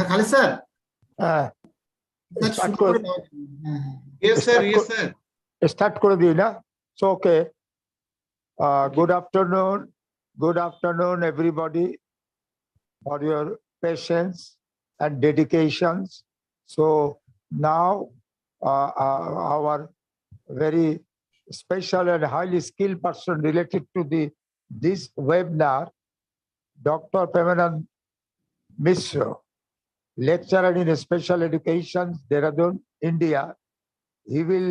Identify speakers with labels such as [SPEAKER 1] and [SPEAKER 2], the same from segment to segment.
[SPEAKER 1] Khalid sir.
[SPEAKER 2] Start
[SPEAKER 3] Yes, sir. Yes, sir.
[SPEAKER 2] Start করে দিই না? So okay. Good afternoon, everybody, for your patience and dedications. So now our very special and highly skilled person related to this webinar, Dr. Pemanand Mishra, lecturer in special education, Dehradun, India. He will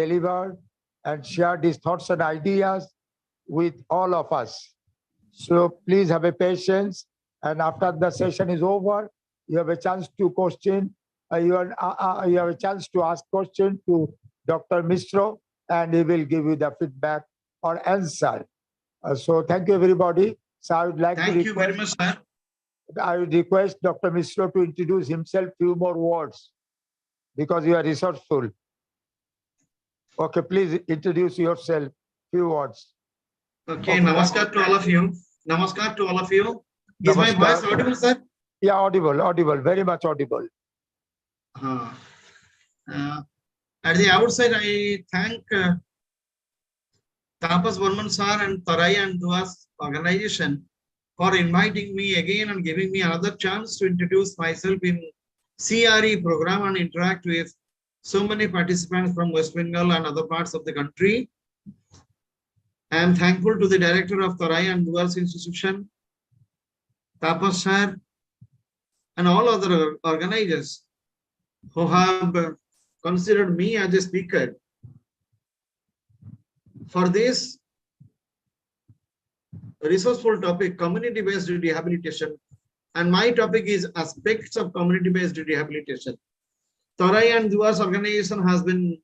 [SPEAKER 2] deliver and share his thoughts and ideas with all of us. So please have a patience, and after the session is over, you have a chance to question. You have a chance to ask question to Dr. Mishra, and he will give you the feedback or answer. So thank you, everybody. So I would like
[SPEAKER 3] Thank you very much, sir.
[SPEAKER 2] I would request Dr. Mishra to introduce himself few more words because you are resourceful. Okay, please introduce yourself. Few words.
[SPEAKER 3] Okay, namaskar to all of you. Namaskar to all of you. Is my voice audible, sir?
[SPEAKER 2] Yeah, audible, very much audible.
[SPEAKER 3] At the outside, I thank Tapas Burman sir and Tarai and Duas organization for inviting me again and giving me another chance to introduce myself in CRE program and interact with so many participants from West Bengal and other parts of the country. I am thankful to the director of Tarai and Duas Institution, Tapas sir, and all other organizers who have considered me as a speaker for this resourceful topic, community-based rehabilitation. And my topic is aspects of community-based rehabilitation. Tarai and Duas organization has been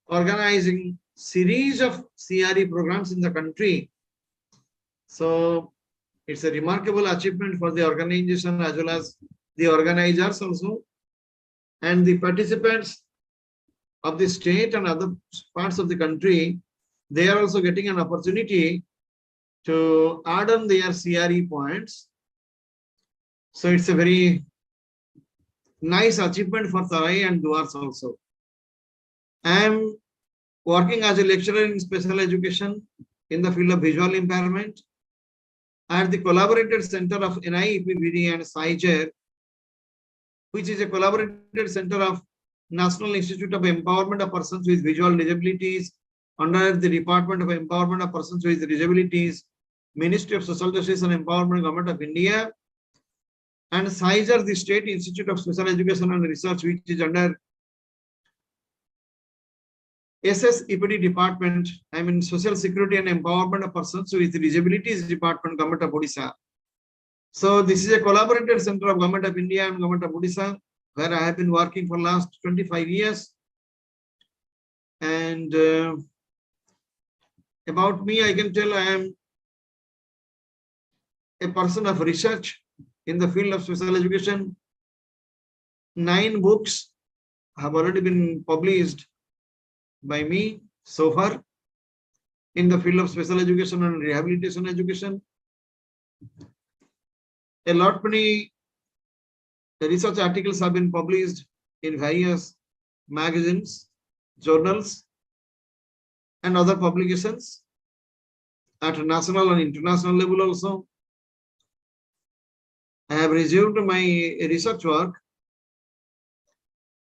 [SPEAKER 3] organizing series of CRE programs in the country. So it's a remarkable achievement for the organization as well as the organizers also. And the participants of the state and other parts of the country, they are also getting an opportunity to add on their CRE points. So it's a very nice achievement for Tarai and Duas also. I am working as a lecturer in special education in the field of visual impairment at the collaborated center of NIEPBD and SIGER, which is a collaborated center of National Institute of Empowerment of Persons with Visual Disabilities under the Department of Empowerment of Persons with Disabilities, Ministry of Social Justice and Empowerment, Government of India, and SIGER, the State Institute of Special Education and Research, which is under SSEPD Department, I mean Social Security and Empowerment of Persons with Disabilities Department, Government of Odisha. So this is a collaborated center of Government of India and Government of Odisha, where I have been working for last 25 years. And about me, I can tell I am a person of research in the field of special education. 9 books have already been published by me so far in the field of special education and rehabilitation education. A lot many research articles have been published in various magazines, journals, and other publications at national and international level also. I have resumed my research work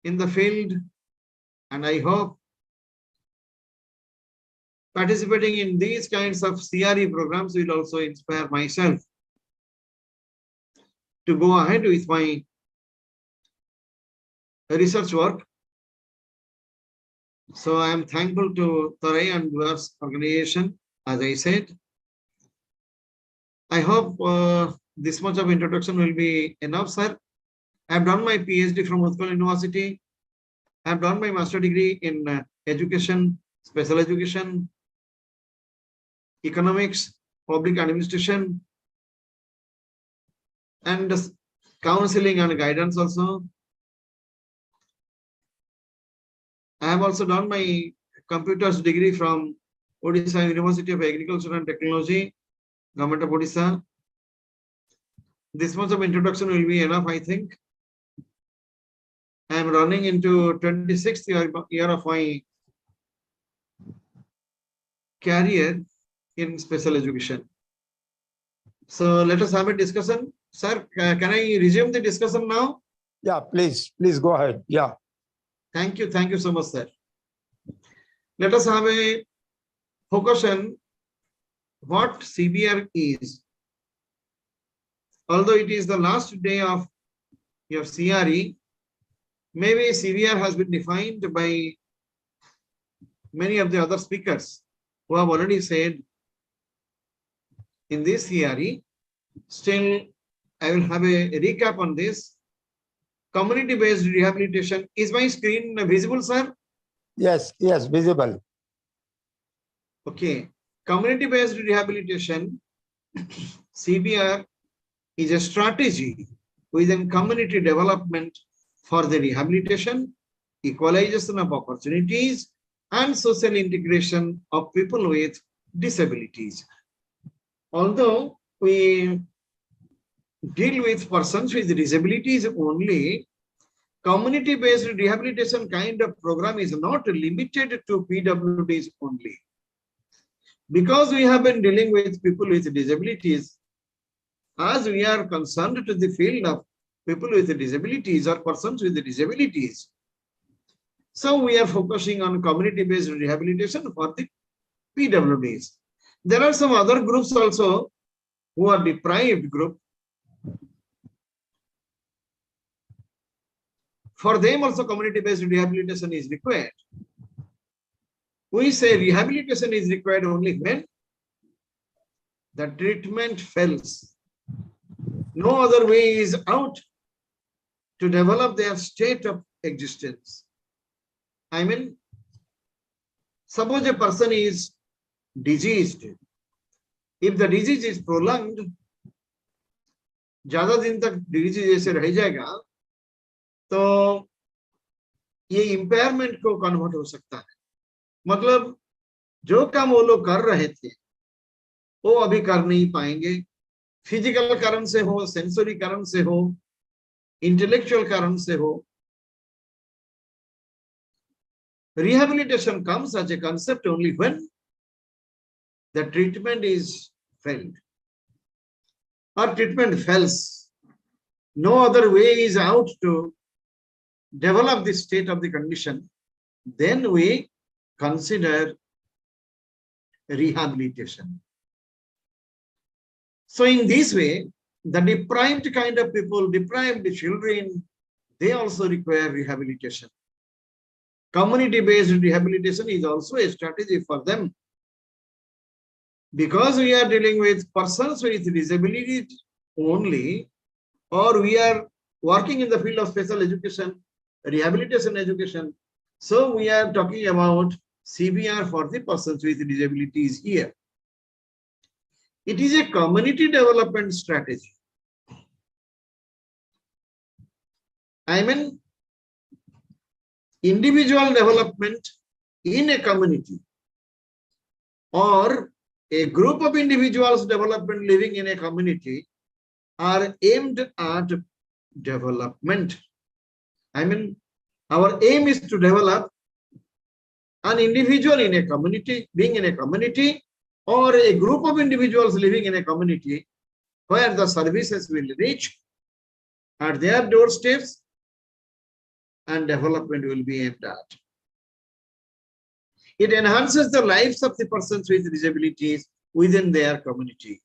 [SPEAKER 3] in the field, and I hope participating in these kinds of CRE programs will also inspire myself to go ahead with my research work. So I am thankful to Tarai and Duas organization, as I said. I hope this much of introduction will be enough, sir. I have done my PhD from Utkal University. I have done my master degree in education, special education, economics, public administration, and counseling and guidance also. I have also done my computers degree from Odisha University of Agriculture and Technology, Government of Odisha. This much of introduction will be enough, I think. I am running into 26th year of my career in special education. So let us have a discussion. Sir, can I resume the discussion now?
[SPEAKER 2] Yeah, please go ahead. Yeah.
[SPEAKER 3] Thank you so much, sir. Let us have a focus on what CBR is. Although it is the last day of your CRE, maybe CBR has been defined by many of the other speakers who have already said in this CRE. Still, I will have a recap on this. Community-based rehabilitation. Is my screen visible, sir?
[SPEAKER 2] Yes, visible.
[SPEAKER 3] Okay. Community-based rehabilitation, CBR, is a strategy within community development for the rehabilitation, equalization of opportunities, and social integration of people with disabilities. Although we deal with persons with disabilities only, community-based rehabilitation kind of program is not limited to PWDs only. Because we have been dealing with people with disabilities, as we are concerned to the field of people with disabilities or persons with disabilities, so we are focusing on community-based rehabilitation for the PWDs. There are some other groups also who are deprived group. For them also community-based rehabilitation is required. We say rehabilitation is required only when the treatment fails. No other way is out to develop their state of existence. I mean, suppose a person is diseased. If the disease is prolonged, ज़्यादा दिन तक disease ऐसे रह जाएगा, तो ये impairment को convert हो सकता है. मतलब जो काम वो लोग कर रहे थे, वो अभी कर नहीं पाएंगे. फिजिकल कारण से हो, सेंसरी कारण से हो, इंटेलेक्चुअल कारण से हो. Rehabilitation comes as a concept only when the treatment is failed or treatment fails. No other way is out to develop the state of the condition. Then we consider rehabilitation. So in this way, the deprived kind of people, deprived children, they also require rehabilitation. Community-based rehabilitation is also a strategy for them. Because we are dealing with persons with disabilities only, or we are working in the field of special education, rehabilitation education, so we are talking about CBR for the persons with disabilities here. It is a community development strategy. I mean, individual development in a community or a group of individuals development living in a community are aimed at development. I mean, our aim is to develop an individual in a community, being in a community, or a group of individuals living in a community where the services will reach at their doorsteps and development will be aimed at. It enhances the lives of the persons with disabilities within their community.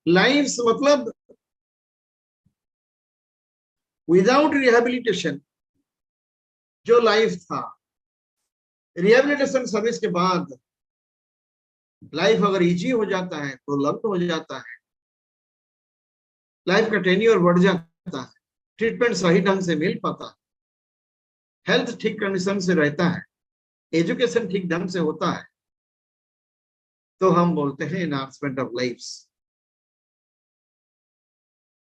[SPEAKER 3] Lives, matlab, without rehabilitation, जो life था, rehabilitation service के बाद life अगर easy हो जाता है, prolong हो जाता है, लाइफ का टेन्योर बढ़ जाता है, ट्रीटमेंट सही ढंग से मिल पाता है, हेल्थ ठीक कंडीशन से रहता है, एजुकेशन ठीक ढंग से होता है, तो हम बोलते हैं enhancement of lives.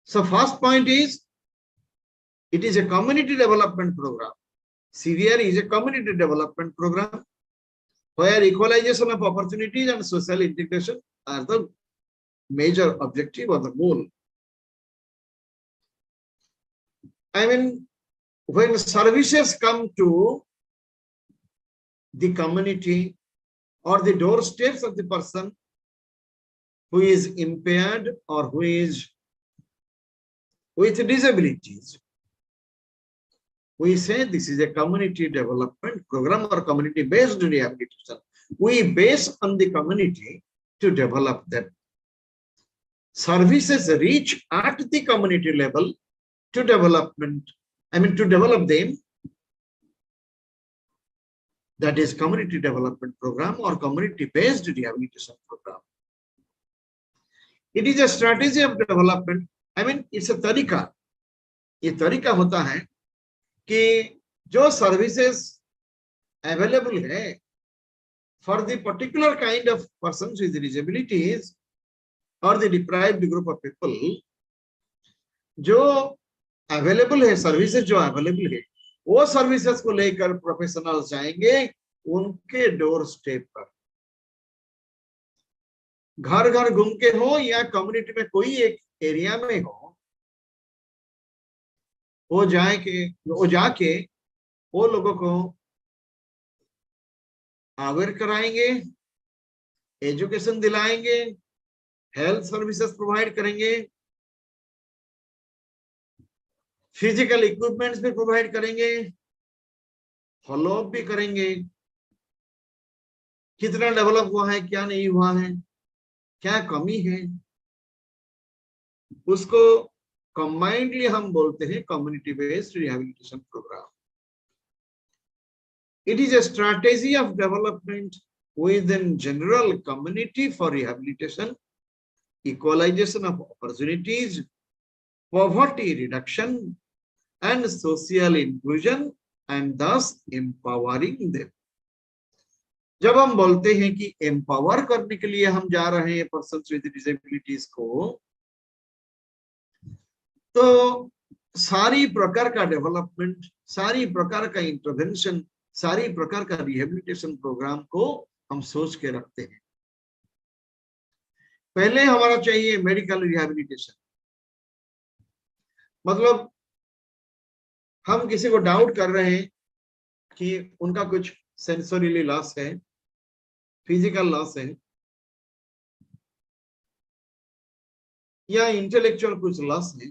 [SPEAKER 3] So first point is, it is a community development program. CVR is a community development program where equalization of opportunities and social integration are the major objective or the goal. I mean, when services come to the community or the doorsteps of the person who is impaired or who is with disabilities, we say this is a community development program or community-based rehabilitation. We base on the community to develop them. Services reach at the community level to development, to develop them. That is community development program or community-based rehabilitation program. It is a strategy of development. It's a तरीका. ये तरीका होता है कि जो services available है for the particular kind of persons with disabilities or the deprived group of people, जो available है, services जो available है, वो सर्विसेज को लेकर प्रोफेशनल्स जाएंगे उनके डोर स्टेप पर, घर घर घूम के हो या कम्युनिटी में कोई एक एरिया में हो, वो जाके वो लोगों को अवेयर कराएंगे, एजुकेशन दिलाएंगे, हेल्थ सर्विसेज प्रोवाइड करेंगे, फिजिकल इक्विपमेंट्स भी प्रोवाइड करेंगे, फॉलो अप भी करेंगे, कितना डेवलप हुआ है, क्या नहीं हुआ है, क्या कमी है, उसको कंबाइंडली हम बोलते हैं community based rehabilitation programme. It is a strategy of development within general community for rehabilitation, equalization of opportunities, poverty reduction, and social inclusion, and thus empowering them. जब हम बोलते हैं कि एम्पावर करने के लिए हम जा रहे हैं पर्सन्स विद डिसेबिलिटीज को, तो सारी प्रकार का डेवलपमेंट, सारी प्रकार का इंटरवेंशन, सारी प्रकार का रिहेबिलिटेशन प्रोग्राम को हम सोच के रखते हैं. पहले हमारा चाहिए मेडिकल रिहेबिलिटेशन. मतलब हम किसी को डाउट कर रहे हैं कि उनका कुछ सेंसोरियली लॉस है, फिजिकल लॉस है, या इंटेलेक्चुअल कुछ लॉस है,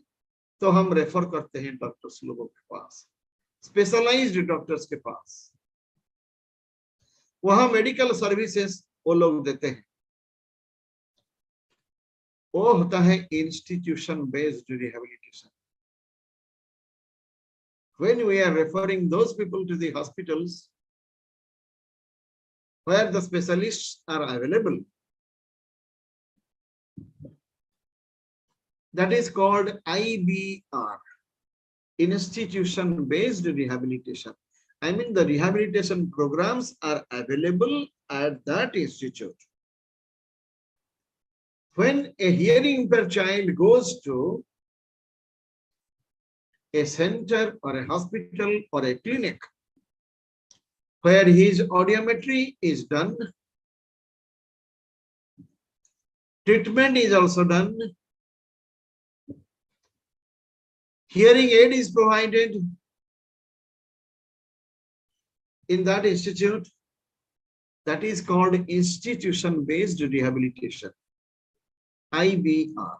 [SPEAKER 3] तो हम रेफर करते हैं डॉक्टर्स लोगों के पास, स्पेशलाइज्ड डॉक्टर्स के पास. वहां मेडिकल सर्विसेज वो लोग देते हैं. वो होता है institution based rehabilitation. When we are referring those people to the hospitals where the specialists are available, that is called IBR, institution based rehabilitation. The rehabilitation programs are available at that institute. When a hearing impaired child goes to a center or a hospital or a clinic where his audiometry is done, treatment is also done, hearing aid is provided in that institute, that is called institution based rehabilitation, IBR.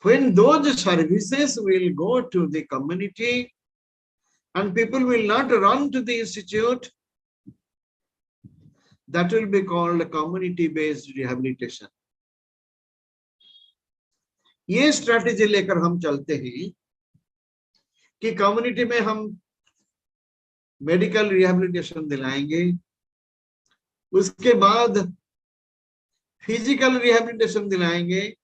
[SPEAKER 3] When those services will go to the community and people will not run to the institute, that will be called community based rehabilitation. ये strategy लेकर हम चलते हैं कि community में हम medical rehabilitation दिलाएंगे, उसके बाद फिजिकल रिहैबिलिटेशन दिलाएंगे.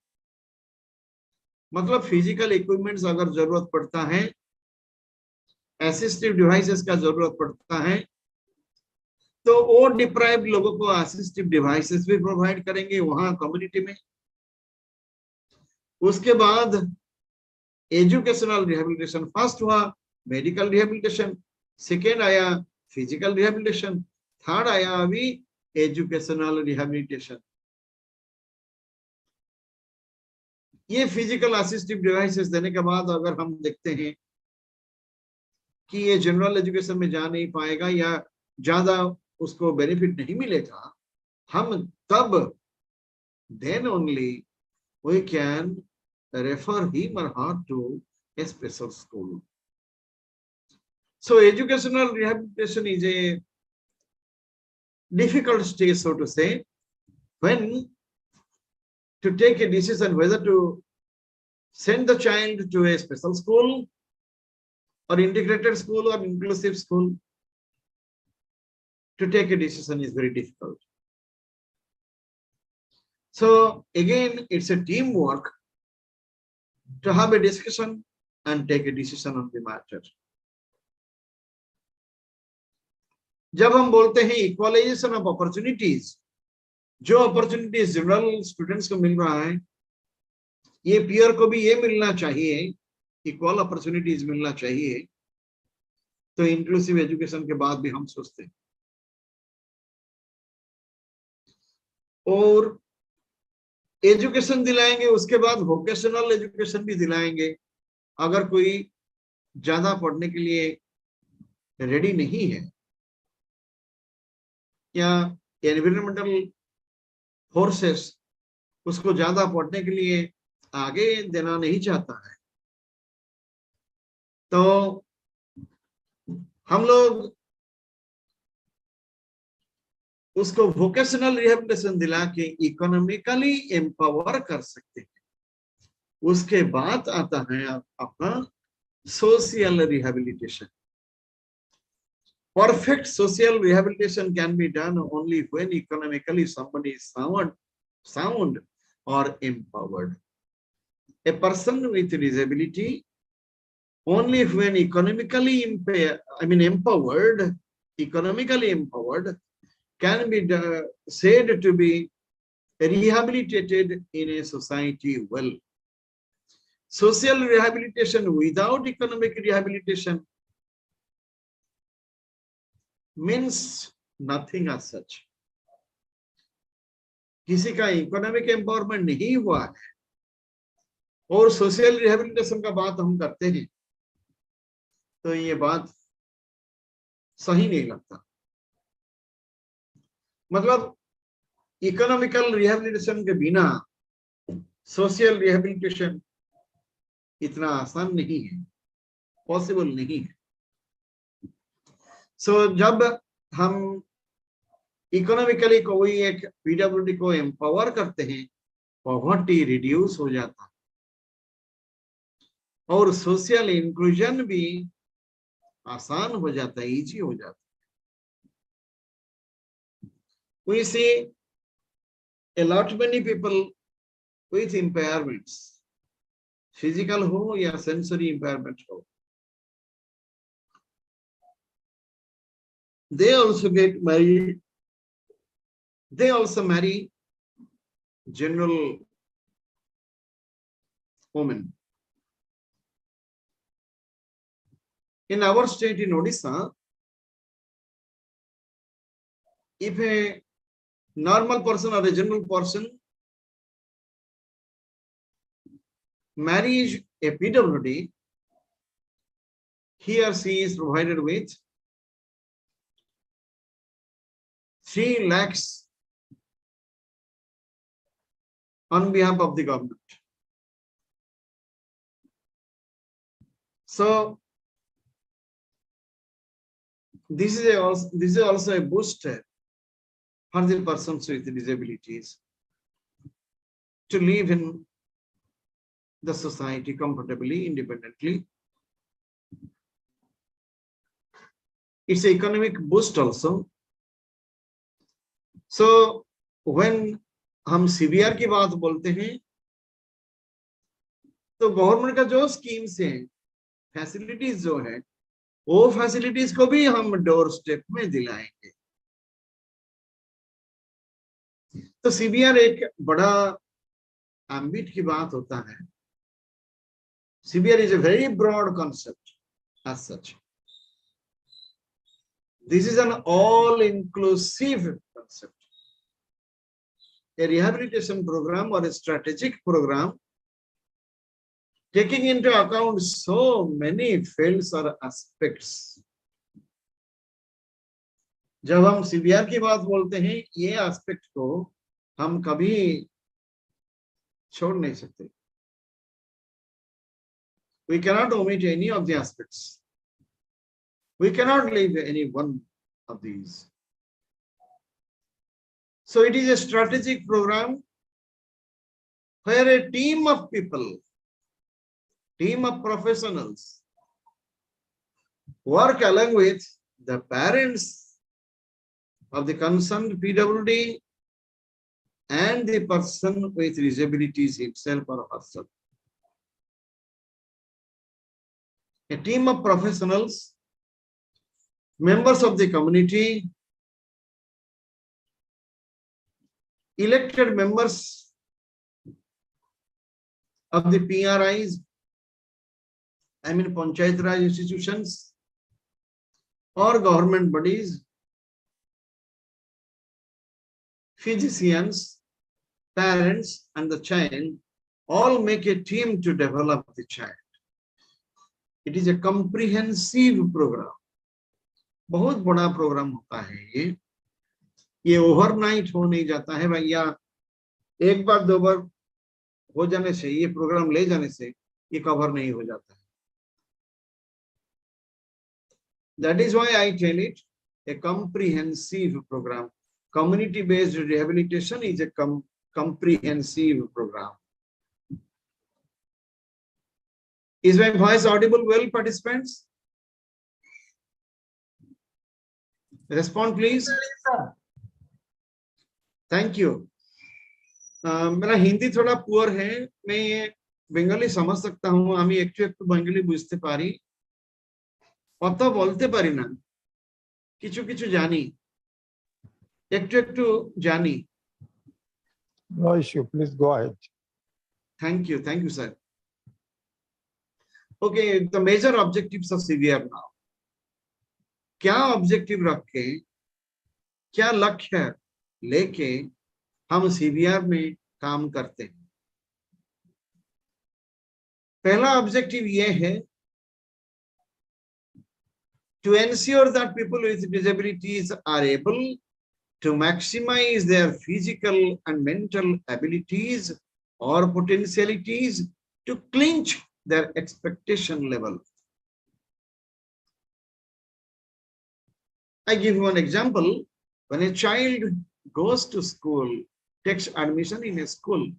[SPEAKER 3] मतलब फिजिकल इक्विपमेंट्स अगर जरूरत पड़ता है, असिस्टिव डिवाइसेस का जरूरत पड़ता है, तो वो डिप्राइव्ड लोगों को असिस्टिव डिवाइसेस भी प्रोवाइड करेंगे वहां कम्युनिटी में. उसके बाद एजुकेशनल रिहैबिलिटेशन, फर्स्ट हुआ मेडिकल रिहैबिलिटेशन, सेकेंड आया फिजिकल रिहैबिलिटेशन, थर्ड आया अभी एजुकेशनल रिहैबिलिटेशन. ये फिजिकल असिस्टिव डिवाइसेस देने के बाद अगर हम देखते हैं कि ये जनरल एजुकेशन में जा नहीं पाएगा या ज्यादा उसको बेनिफिट नहीं मिलेगा, हम तब then only we can refer him or her to a special school. So educational rehabilitation is a difficult stage, so to say, when to take a decision whether to send the child to a special school or integrated school or inclusive school. To take a decision is very difficult. So again, it's a teamwork to have a discussion and take a decision on the matter. जब हम बोलते हैं equalisation of opportunities, जो opportunities general students को मिल रहा है, ये peer को भी ये मिलना चाहिए, इक्वल अपॉर्चुनिटीज मिलना चाहिए, तो इंक्लूसिव एजुकेशन के बाद भी हम सोचते हैं। और एजुकेशन दिलाएंगे, उसके बाद वोकेशनल एजुकेशन भी दिलाएंगे। अगर कोई ज्यादा पढ़ने के लिए रेडी नहीं है या एनवायरमेंटल फोर्सेस उसको ज्यादा पढ़ने के लिए आगे देना नहीं चाहता है, तो हम लोग उसको वोकेशनल रिहेबिलिटेशन दिला के इकोनॉमिकली एम्पावर कर सकते हैं। उसके बाद आता है अपना social rehabilitation. Perfect social rehabilitation can be done only when economically somebody is sound or empowered. A person with disability, only when economically empowered, can be said to be rehabilitated in a society well. Social rehabilitation without economic rehabilitation means nothing as such. किसी का economic empowerment नहीं हुआ है और social rehabilitation का बात हम करते हैं, तो ये बात सही नहीं लगता। मतलब इकोनॉमिकल रिहेबिलिटेशन के बिना सोशल रिहेबिलिटेशन इतना आसान नहीं है, पॉसिबल नहीं है। जब हम इकोनॉमिकली कोई एक पीडब्ल्यूडी को एम्पावर करते हैं, पॉवर्टी रिड्यूस हो जाता है और सोशल इंक्लूजन भी आसान हो जाता है, इजी हो जाता है। We see a lot many people with impairments, physical हो या सेंसरी इम्पेयरमेंट हो, they also get married, they also marry general women. In our state in Odisha, if a normal person or a general person marries a PWD, he or she is provided with 3 lakhs on behalf of the government. So this is also a booster for the persons with disabilities to live in the society comfortably, independently. It's an economic boost also. So when हम CBR की बात बोलते हैं, तो government का जो schemes हैं, facilities जो है, वो फैसिलिटीज को भी हम डोर स्टेप में दिलाएंगे। तो सीबीआर एक बड़ा एम्बिट की बात होता है। CBR is a very broad concept as such. This is an all-inclusive concept. A rehabilitation program or a strategic program taking into account so many fields or aspects. जब हम सीबीआर की बात बोलते हैं, ये एस्पेक्ट को हम कभी छोड़ नहीं सकते. We cannot omit any of the aspects. We cannot leave any one of these. So it is a strategic program where a team of people, team of professionals work along with the parents of the concerned PWD and the person with disabilities himself or herself. A team of professionals, members of the community, elected members of the PRIs, I mean Panchayat Raj institutions or government bodies, physicians, parents, and the child all make a team to develop the child. It is a comprehensive program. बहुत बड़ा programme होता है ये overnight हो नहीं जाता है भैया, एक बार दो बार हो जाने से, ये प्रोग्राम ले जाने से ये कवर नहीं हो जाता है. That is why I tell it a comprehensive program. Community based rehabilitation is a comprehensive program. Is my voice audible well, participants? Respond please. Thank you. मेरा हिंदी थोड़ा पुअर है, मैं ये बेंगली समझ सकता हूँ, আমি একটু একটু বেঙ্গলি বুঝতে পারি, অত বলতে পারি না, কিছু কিছু জানি, একটু একটু জানি.
[SPEAKER 2] No issue, please go ahead.
[SPEAKER 3] Thank you sir. Okay, the major objectives of CVR now. क्या ऑब्जेक्टिव रख के, क्या लक्ष्य लेके हम सीवीआर में काम करते हैं? पहला ऑब्जेक्टिव ये है to ensure that people with disabilities are able to maximize their physical and mental abilities or potentialities to clinch their expectation level. I give you an example. When a child goes to school, takes admission in a school,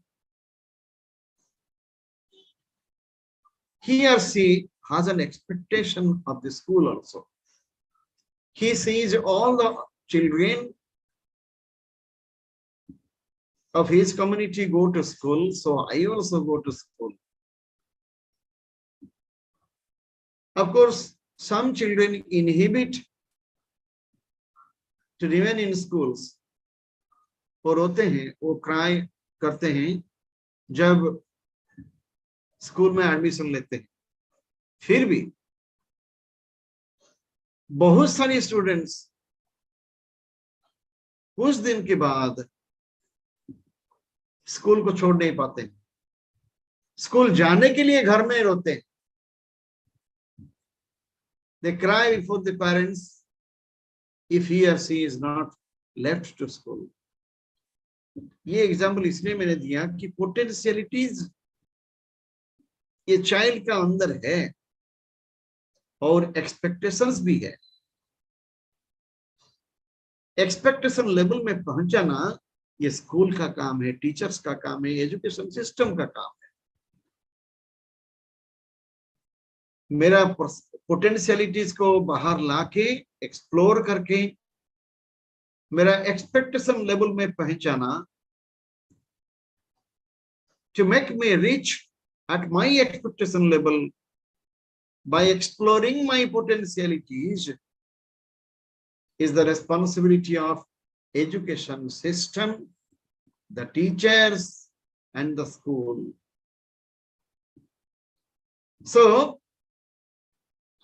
[SPEAKER 3] he or she has an expectation of the school also. He sees all the children of his community go to school, so I also go to school. Of course, some children inhibit to remain in schools. वो रोते हैं, वो cry करते हैं जब school में admission लेते हैं. फिर भी बहुत सारे स्टूडेंट्स कुछ दिन के बाद स्कूल को छोड़ नहीं पाते हैं, स्कूल जाने के लिए घर में रोते हैं. They cry before the parents if he or she is not left to school. ये एग्जाम्पल इसलिए मैंने दिया कि पोटेंशियलिटीज ये चाइल्ड का अंदर है और एक्सपेक्टेशंस भी है. एक्सपेक्टेशन लेवल में पहुंचाना ये स्कूल का काम है, टीचर्स का काम है, एजुकेशन सिस्टम का काम है. मेरा पोटेंशियलिटीज को बाहर लाके एक्सप्लोर करके मेरा एक्सपेक्टेशन लेवल में पहुंचाना, to make me reach at my expectation level by exploring my potentialities is the responsibility of education system, the teachers, and the school. So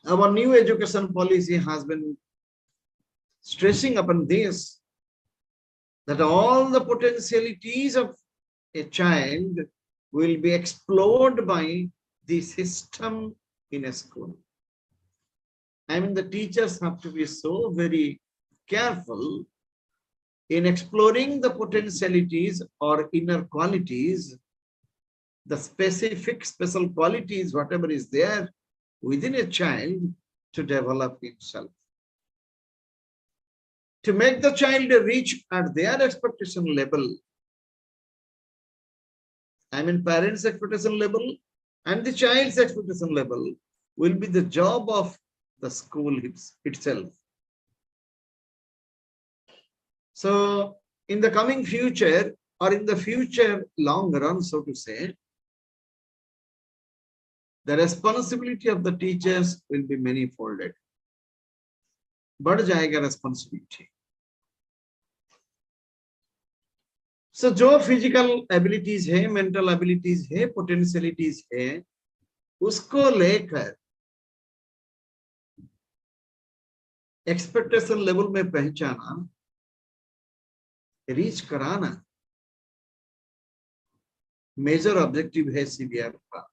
[SPEAKER 3] our new education policy has been stressing upon this, that all the potentialities of a child will be explored by the system in a school. I mean, the teachers have to be so very careful in exploring the potentialities or inner qualities, the specific special qualities, whatever is there within a child to develop himself. To make the child reach at their expectation level, I mean, parents' expectation level and the child's expectation level will be the job of the school itself. So in the coming future or in the future long run, so to say, the responsibility of the teachers will be many-folded. बढ़ जाएगा responsibility. So जो physical abilities है, mental abilities है, potentialities है, उसको लेकर expectation level में पहचाना, reach कराना, major objective है CBR का.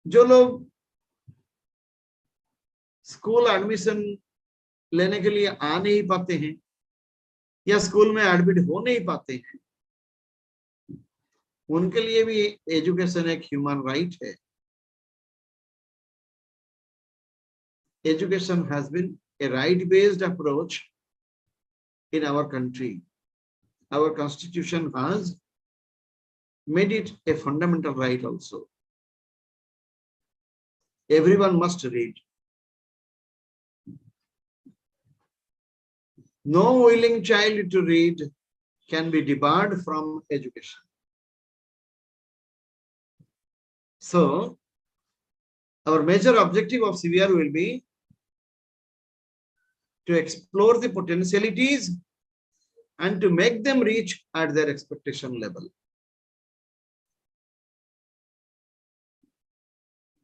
[SPEAKER 3] जो लोग स्कूल एडमिशन लेने के लिए आ नहीं पाते हैं या स्कूल में एडमिट हो नहीं पाते हैं, उनके लिए भी एजुकेशन एक ह्यूमन राइट है. Education has been a right-based approach in our country. Our constitution has made it a fundamental right also. Everyone must read. No willing child to read can be debarred from education. So, our major objective of CVR will be to explore the potentialities and to make them reach at their expectation level.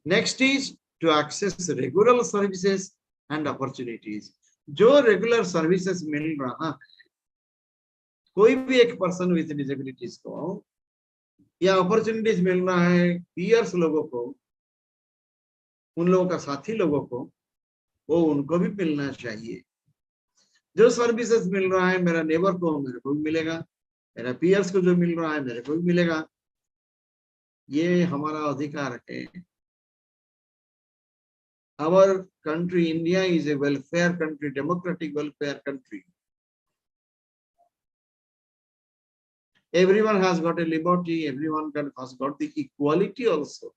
[SPEAKER 3] Next is to access regular services and opportunities. जो regular services मिल रहा है कोई भी एक person with disabilities को या opportunities मिल रहा है पीयर्स लोगों को, उन लोगों का साथी लोगों को, वो उनको भी मिलना चाहिए. जो सर्विसेज मिल रहा है मेरा नेबर को, मेरे को भी मिलेगा, मेरा पीयर्स को जो मिल रहा है मेरे को भी मिलेगा. ये हमारा अधिकार है. Our country, India, is a welfare country, democratic welfare country. Everyone has got a liberty, everyone has got the equality also.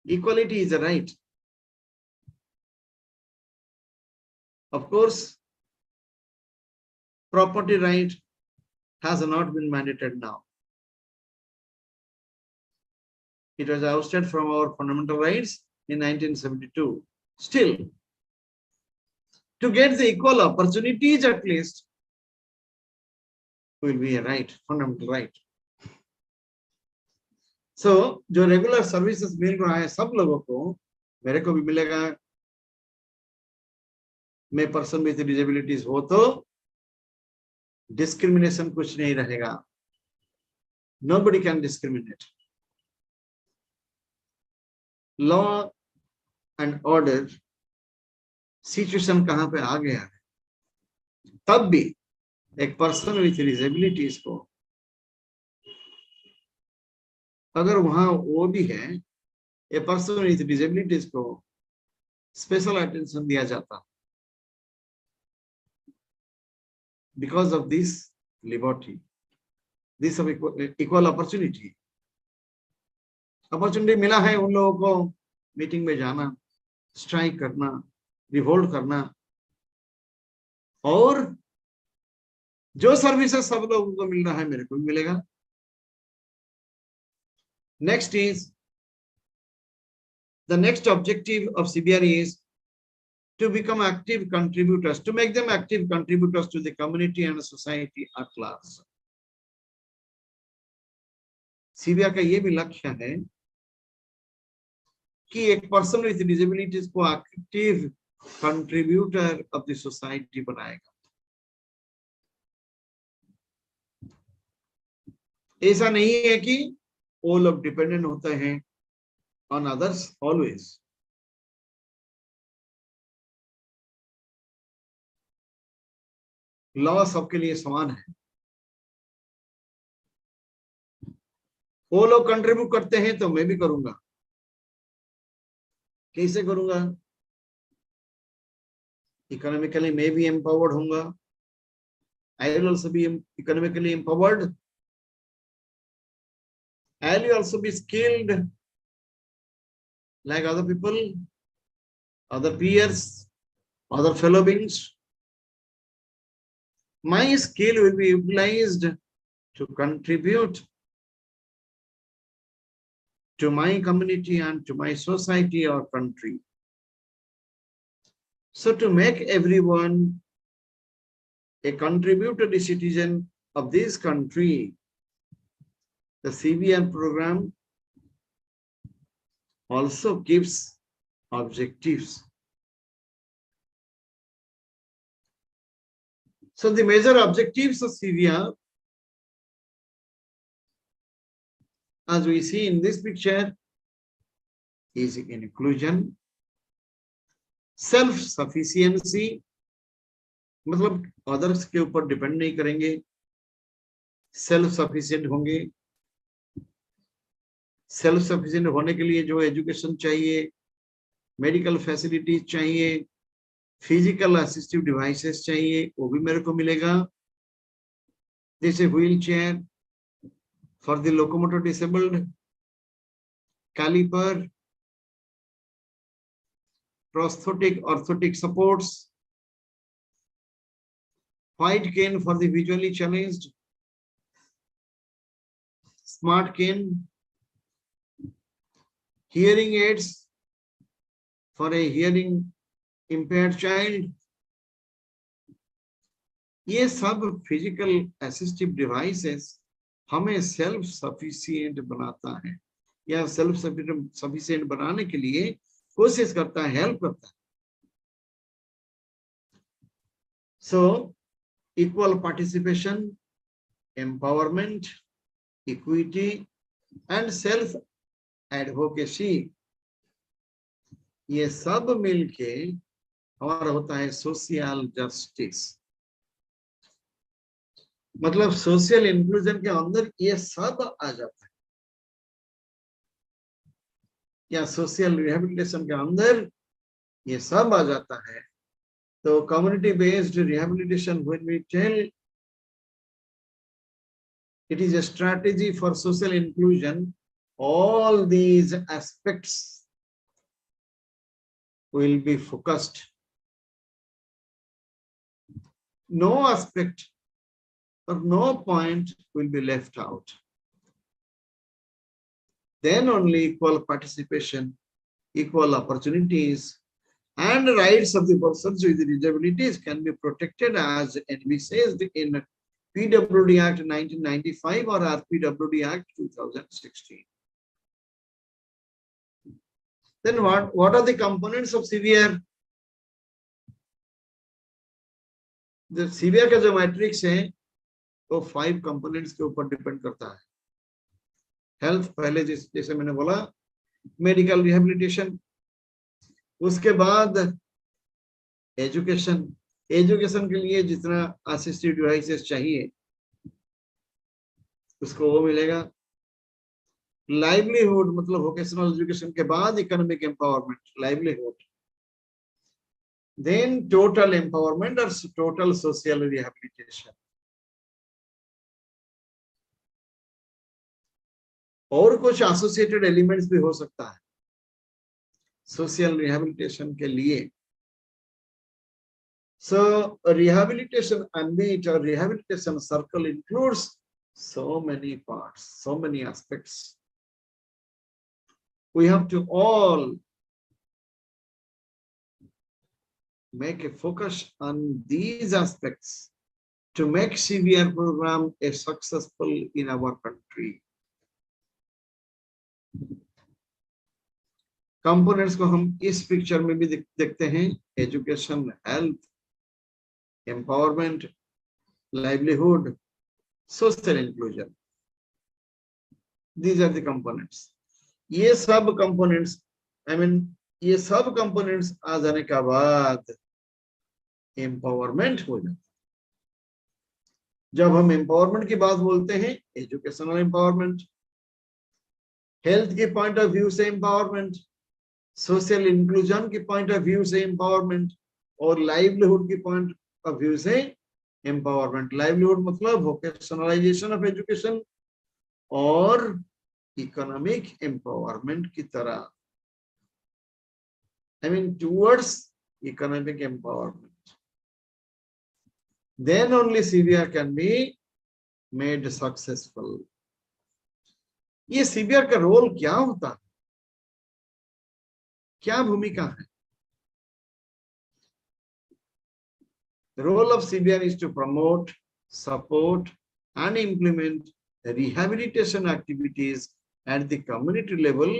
[SPEAKER 3] Equality is a right. Of course, property right has not been mandated now. It was ousted from our fundamental rights in 1972. Still, to get the equal opportunities at least will be a right, fundamental right. So, जो regular services मिल रहा है सब लोगों को, मेरे को भी मिलेगा. मैं पर्सन विथ डिसेबिलिटीज हो तो डिस्क्रिमिनेशन कुछ नहीं रहेगा. Nobody can discriminate. Law and order situation कहां पे आ गया है, तब भी एक पर्सन विथ डिसेबिलिटीज को अगर वहां वो भी है, ए पर्सन विथ डिसेबिलिटीज को स्पेशल अटेंशन दिया जाता because of this liberty, this equal opportunity. Opportunity मिला है उन लोगों को मीटिंग में जाना, स्ट्राइक करना, रिवोल्ट करना, और जो सर्विसेज सब लोगों को मिल रहा है मेरे को भी मिलेगा. Next is the next objective of CBR is to become active contributors, to make them active contributors to the community and society at large. CBR का ये भी लक्ष्य है कि एक पर्सन विथ डिसेबिलिटीज को active contributor of the society बनाएगा. ऐसा नहीं है कि वो लोग डिपेंडेंट होते हैं ऑन अदर्स ऑलवेज। लॉ सबके लिए समान है। वो लोग कंट्रीब्यूट करते हैं तो मैं भी करूंगा। कैसे करूंगा? इकोनॉमिकली मैं भी एम्पावर्ड होऊंगा। I will also be economically empowered. I will also be skilled like other people, other peers, other fellow beings. My skill will be utilized to contribute to my community and to my society or country. So to make everyone a contributory citizen of this country, the CBR program also gives objectives. So the major objectives of CBR, as we see in this picture, is inclusion, self-sufficiency, मतलब others के ऊपर depend नहीं करेंगे, self sufficient होंगे। Self sufficient होने के लिए जो एजुकेशन चाहिए, मेडिकल फैसिलिटीज चाहिए, फिजिकल असिस्टिव डिवाइसेस चाहिए, वो भी मेरे को मिलेगा, जैसे wheelchair for the locomotor disabled, calliper, prosthetic orthotic supports, white cane for the visually challenged, smart cane, hearing aids for a hearing impaired child. ये सब फिजिकल असिस्टिव डिवाइसेस हमें सेल्फ सफिशिएंट बनाता है, या सेल्फ सफिशिएंट बनाने के लिए कोशिश करता है, हेल्प करता है। So equal participation, empowerment, equity and self advocacy, ये सब मिलके हमारा होता है सोशल जस्टिस। मतलब सोशल इंक्लूजन के अंदर ये सब आ जाता है, या सोशल रिहेबिलिटेशन के अंदर ये सब आ जाता है। तो community based rehabilitation, when we tell it is a strategy for social inclusion, all these aspects will be focused. No aspect or no point will be left out. Then only equal participation, equal opportunities and rights of the persons with disabilities can be protected as envisaged in PWD Act 1995 or RPWD Act 2016. Then what are the components of CVR? The CVR का जो matrix है वो 5 components के ऊपर depend करता है। Health पहले जैसे मैंने बोला, मेडिकल रिहेबिलिटेशन, उसके बाद एजुकेशन, एजुकेशन के लिए जितना असिस्टिव डिवाइसेस चाहिए उसको वो मिलेगा। लाइवलीहुड मतलब वोकेशनल एजुकेशन के बाद economic empowerment, livelihood, then total empowerment और टोटल सोशल रिहेबिलिटेशन। और कुछ एसोसिएटेड एलिमेंट्स भी हो सकता है सोशल रिहेबिलिटेशन के लिए। So rehabilitation ambit or rehabilitation circle includes so many parts, so many aspects. We have to all make a focus on these aspects to make CVR program a successful in our country. Components को हम इस picture में भी देखते हैं, education, health, empowerment, livelihood, social inclusion. These are the components. ये सब components, I mean ये सब components आ जाने के बाद empowerment हो जाता है। जब हम empowerment की बात बोलते हैं, educational empowerment, health के point of view से empowerment, social inclusion के point of view से empowerment, और livelihood के point of view से empowerment. Livelihood मतलब vocationalization of education और economic empowerment की तरह, I mean towards economic empowerment. Then only CBR can be made successful. ये CBR का रोल क्या होता है, क्या भूमिका है? The role of CBR is to promote, support, and implement rehabilitation activities at the community level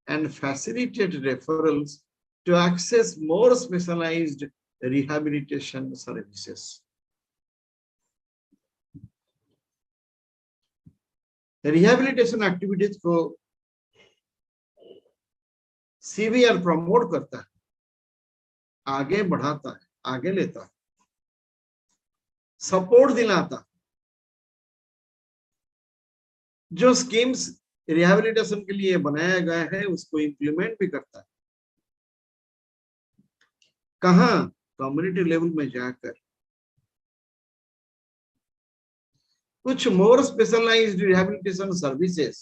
[SPEAKER 3] and facilitate referrals to access more specialized rehabilitation services. Rehabilitation activities को CBR promote करता है, आगे बढ़ाता है, आगे लेता है, सपोर्ट दिलाता है। जो स्कीम्स रिहैबिलिटेशन के लिए बनाया गया है उसको इम्प्लीमेंट भी करता है। कहाँ? कम्युनिटी लेवल में जाकर। कुछ मोर स्पेशलाइज्ड रिहैबिलिटेशन सर्विसेज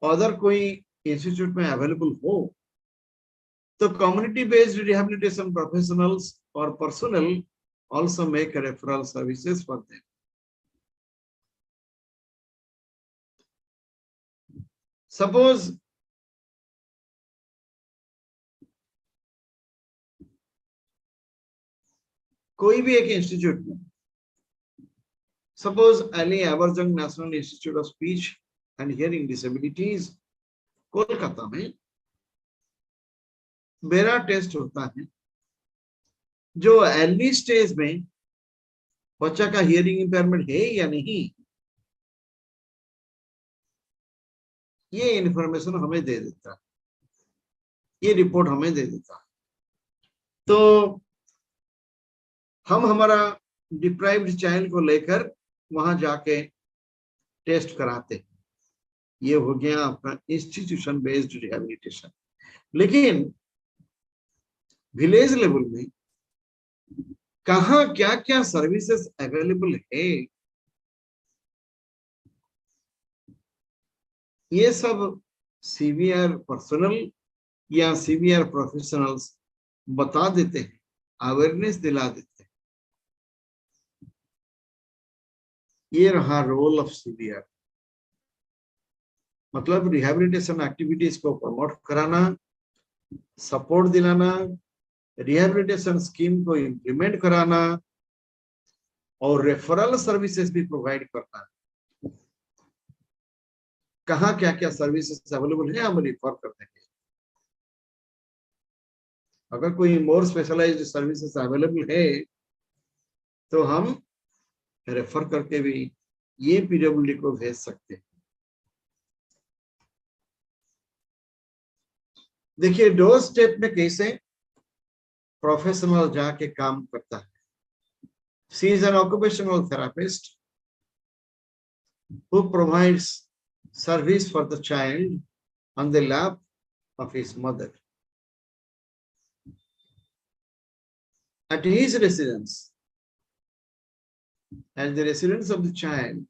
[SPEAKER 3] अदर कोई इंस्टीट्यूट में अवेलेबल हो तो कम्युनिटी बेस्ड रिहैबिलिटेशन प्रोफेशनल्स और personal also make referral services for them. Suppose कोई भी एक इंस्टीट्यूट में, suppose Ali एवरजंग national institute of speech and hearing disabilities Kolkata में बेरा टेस्ट होता है जो अर्ली स्टेज में बच्चा का हियरिंग इंपेयरमेंट है या नहीं, ये इंफॉर्मेशन हमें दे देता है, ये रिपोर्ट हमें दे देता है। तो हम हमारा डिप्राइव्ड चाइल्ड को लेकर वहां जाके टेस्ट कराते हैं। ये हो गया आपका इंस्टीट्यूशन बेस्ड रिहैबिलिटेशन। लेकिन विलेज लेवल में कहाँ क्या क्या सर्विसेज अवेलेबल है, ये सब सीबीआर पर्सनल या सीबीआर प्रोफेशनल्स बता देते हैं, अवेयरनेस दिला देते हैं। ये रहा रोल ऑफ सीबीआर, मतलब रिहैबिलिटेशन एक्टिविटीज को प्रमोट कराना, सपोर्ट दिलाना, रिहैबिलिटेशन स्कीम को इम्प्लीमेंट कराना और रेफरल सर्विसेज भी प्रोवाइड करना। कहाँ क्या क्या सर्विसेज अवेलेबल है हम रिफर करते हैं। अगर कोई मोर स्पेशलाइज्ड सर्विसेज अवेलेबल है तो हम रेफर करके भी ये पीडब्ल्यूडी को भेज सकते हैं। देखिए डोर स्टेप में कैसे प्रोफेशनल जाके काम करता है। She is an occupational therapist who provides service for the child on the lap of his mother. At his residence, at the residence of the child,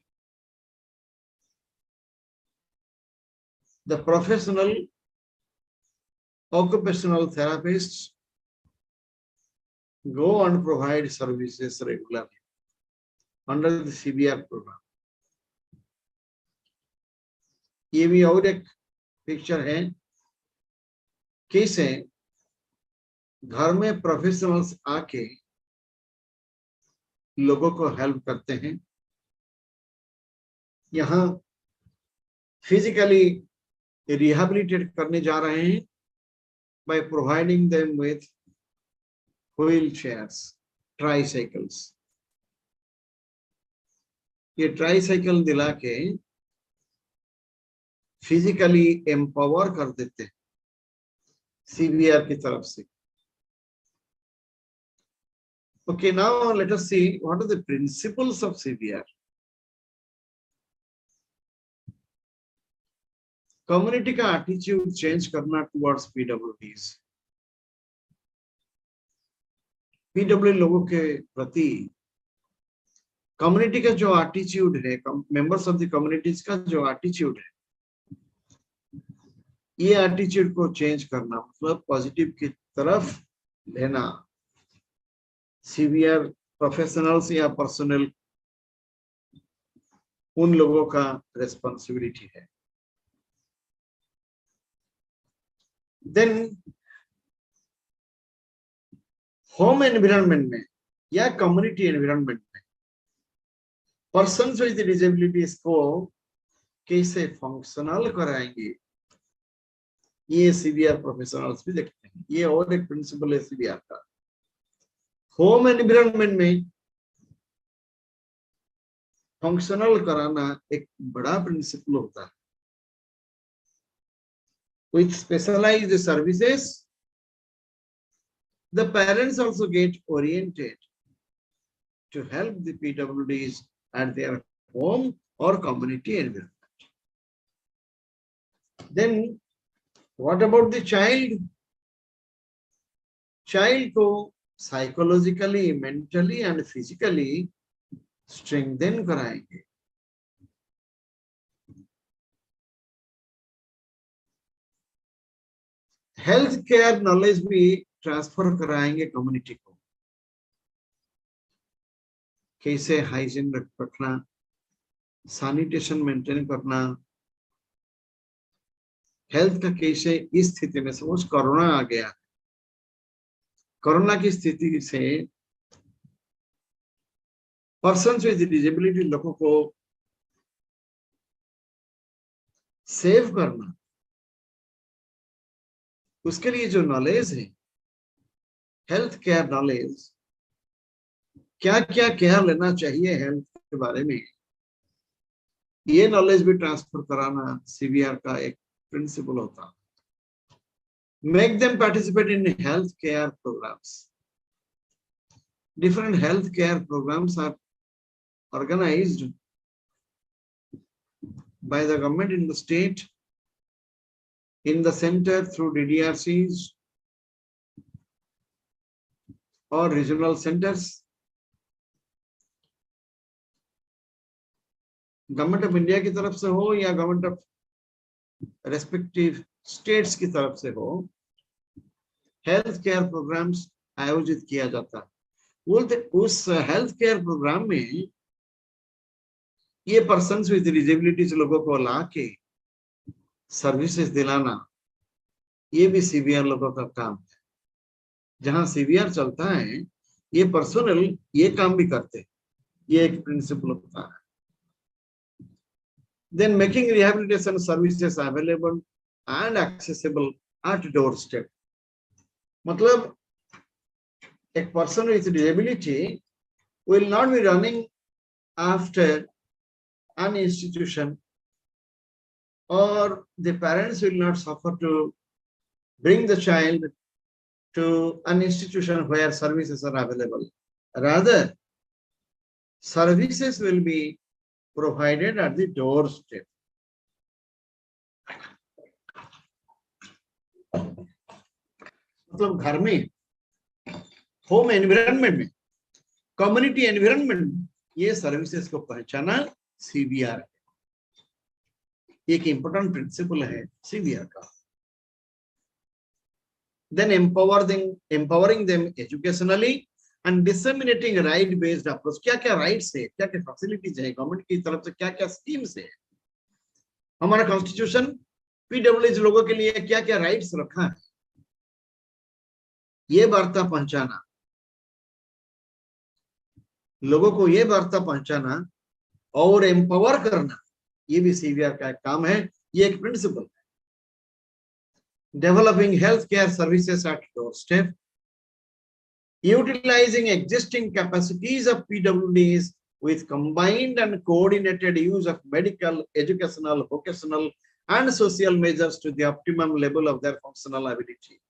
[SPEAKER 3] the professional occupational therapists go and provide services regularly under the CBR program. ये भी और एक picture है कैसे घर में professionals आके लोगों को हेल्प करते हैं। यहाँ फिजिकली रिहैबिलिटेट करने जा रहे हैं by providing them with wheelchairs, tricycles. ये ट्राईसाइकिल दिला के फिजिकली एम्पावर कर देते हैं सीबीआर की तरफ से. Okay, now let us see what are the principles of CBR. Community का एटीट्यूड चेंज करना टुवर्ड्स पीडब्ल्यूडीज. पीडब्ल्यू लोगों के प्रति कम्युनिटी का जो एटीट्यूड है, मेंबर्स ऑफ द कम्युनिटीज का जो एटीट्यूड है, ये एटीट्यूड को चेंज करना, मतलब पॉजिटिव की तरफ लेना सीबीआर प्रोफेशनल्स या पर्सनल उन लोगों का रेस्पॉन्सिबिलिटी है. देन होम एनवायरनमेंट में या कम्युनिटी एनवायरनमेंट में पर्सन्स विद डिसेबिलिटीज को कैसे फंक्शनल कराएंगे, ये सीबीआर प्रोफेशनल्स भी देखते हैं. ये और एक प्रिंसिपल है सीबीआर का. होम एनवायरनमेंट में फंक्शनल कराना एक बड़ा प्रिंसिपल होता है. With specialized services, the parents also get oriented to help the PWDs at their home or community environment. Then, what about the child? Child को psychologically, mentally and physically strengthen कराएंगे. Health care knowledge भी transfer कराएंगे community को. कैसे hygiene रखना, sanitation maintain करना, health का कैसे इस स्थिति में, सपोज कोरोना आ गया, कोरोना की स्थिति से पर्सन्स विद डिसेबिलिटी लोगों को सेव करना, उसके लिए जो नॉलेज है, हेल्थ केयर नॉलेज, क्या क्या केयर लेना चाहिए हेल्थ के बारे में, ये नॉलेज भी ट्रांसफर कराना सीबीआर का एक प्रिंसिपल होता है. Make them participate in health care programmes. Different health care programmes are organised by the government in the state, in the center through DDRCs or regional centers. Government of India की तरफ से हो या government of respective states की तरफ से हो, health care programmes आयोजित किया जाता है. बोलते उस हेल्थ केयर प्रोग्राम में ये पर्सन्स विद डिसेबिलिटीज लोगों को ला के सर्विसेज दिलाना, ये भी सीबीआर लोगों का काम है. जहां सीबीआर चलता है, ये पर्सनल ये काम भी करते हैं. ये एक प्रिंसिपल होता है. Then making rehabilitation services available and accessible at doorstep. मतलब एक person with disability will not be running after an institution, or the parents will not suffer to bring the child to an institution where services are available. Rather, services will be provided at the doorstep. मतलब घर में, home environment में, community environment में ये services को पहचाना CBR है. एक इंपॉर्टेंट प्रिंसिपल है सीबीआर का. Then empowering them educationally and disseminating right based approach. क्या क्या राइट्स है, क्या क्या फैसिलिटीज है, गवर्नमेंट की तरफ से क्या क्या स्कीम्स है, हमारा कॉन्स्टिट्यूशन पीडब्ल्यूडीज लोगों के लिए क्या क्या राइट्स रखा है, ये वार्ता पहुंचाना, लोगों को ये वार्ता पहुंचाना और एम्पावर करना, ये भी सीबीआर का एक काम है. ये एक प्रिंसिपल है. Developing healthcare services at doorstep, utilizing existing capacities of PWDs with combined and coordinated use of medical, educational, vocational and social measures to the optimum level of their functional ability.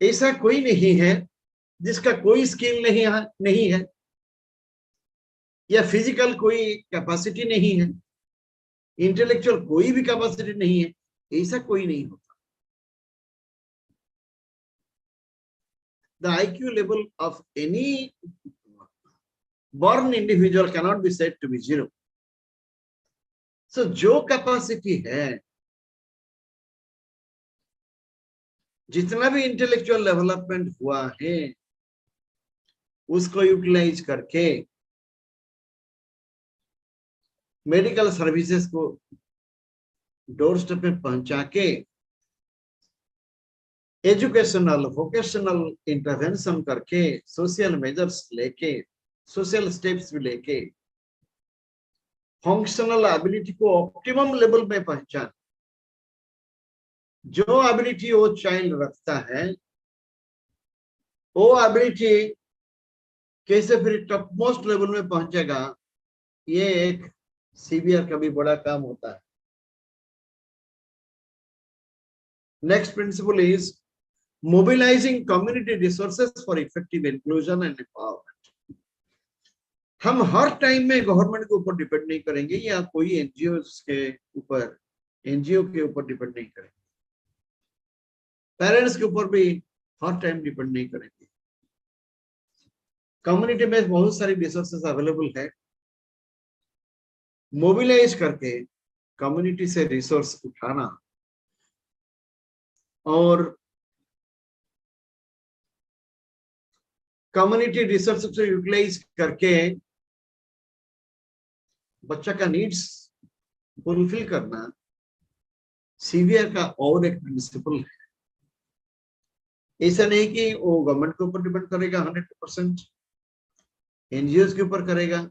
[SPEAKER 3] ऐसा कोई नहीं है जिसका कोई skill नहीं है या physical कोई कैपेसिटी नहीं है, इंटेलेक्चुअल कोई भी कैपेसिटी नहीं है, ऐसा कोई नहीं होता. The IQ level of any born individual cannot be said to be zero. So जो कैपेसिटी है, जितना भी इंटेलेक्चुअल डेवलपमेंट हुआ है, उसको यूटिलाइज करके मेडिकल सर्विसेज को डोर स्टेप पे पहुंचा के एजुकेशनल वोकेशनल इंटरवेंशन करके सोशल मेजर्स लेके सोशल स्टेप्स भी लेके फंक्शनल एबिलिटी को ऑप्टिमम लेवल में पहचान, जो एबिलिटी वो चाइल्ड रखता है, वो एबिलिटी कैसे फिर टॉप मोस्ट लेवल में पहुंचेगा, ये एक सीबीआर का भी बड़ा काम होता है. Next principle is mobilising community resources for effective inclusion and empowerment. हम हर टाइम में गवर्नमेंट के ऊपर डिपेंड नहीं करेंगे या कोई एनजीओ के ऊपर डिपेंड नहीं करेंगे, पेरेंट्स के ऊपर भी हर टाइम डिपेंड नहीं करेंगे. कम्युनिटी में बहुत सारी रिसोर्सेज अवेलेबल है, मोबिलाइज करके कम्युनिटी से रिसोर्स उठाना और कम्युनिटी रिसोर्स से यूटिलाइज करके बच्चा का नीड्स फुलफिल करना सीवीआर का और एक प्रिंसिपल है. ऐसा नहीं कि वो गवर्नमेंट के ऊपर डिपेंड करेगा 100%, एनजीओ के ऊपर करेगा.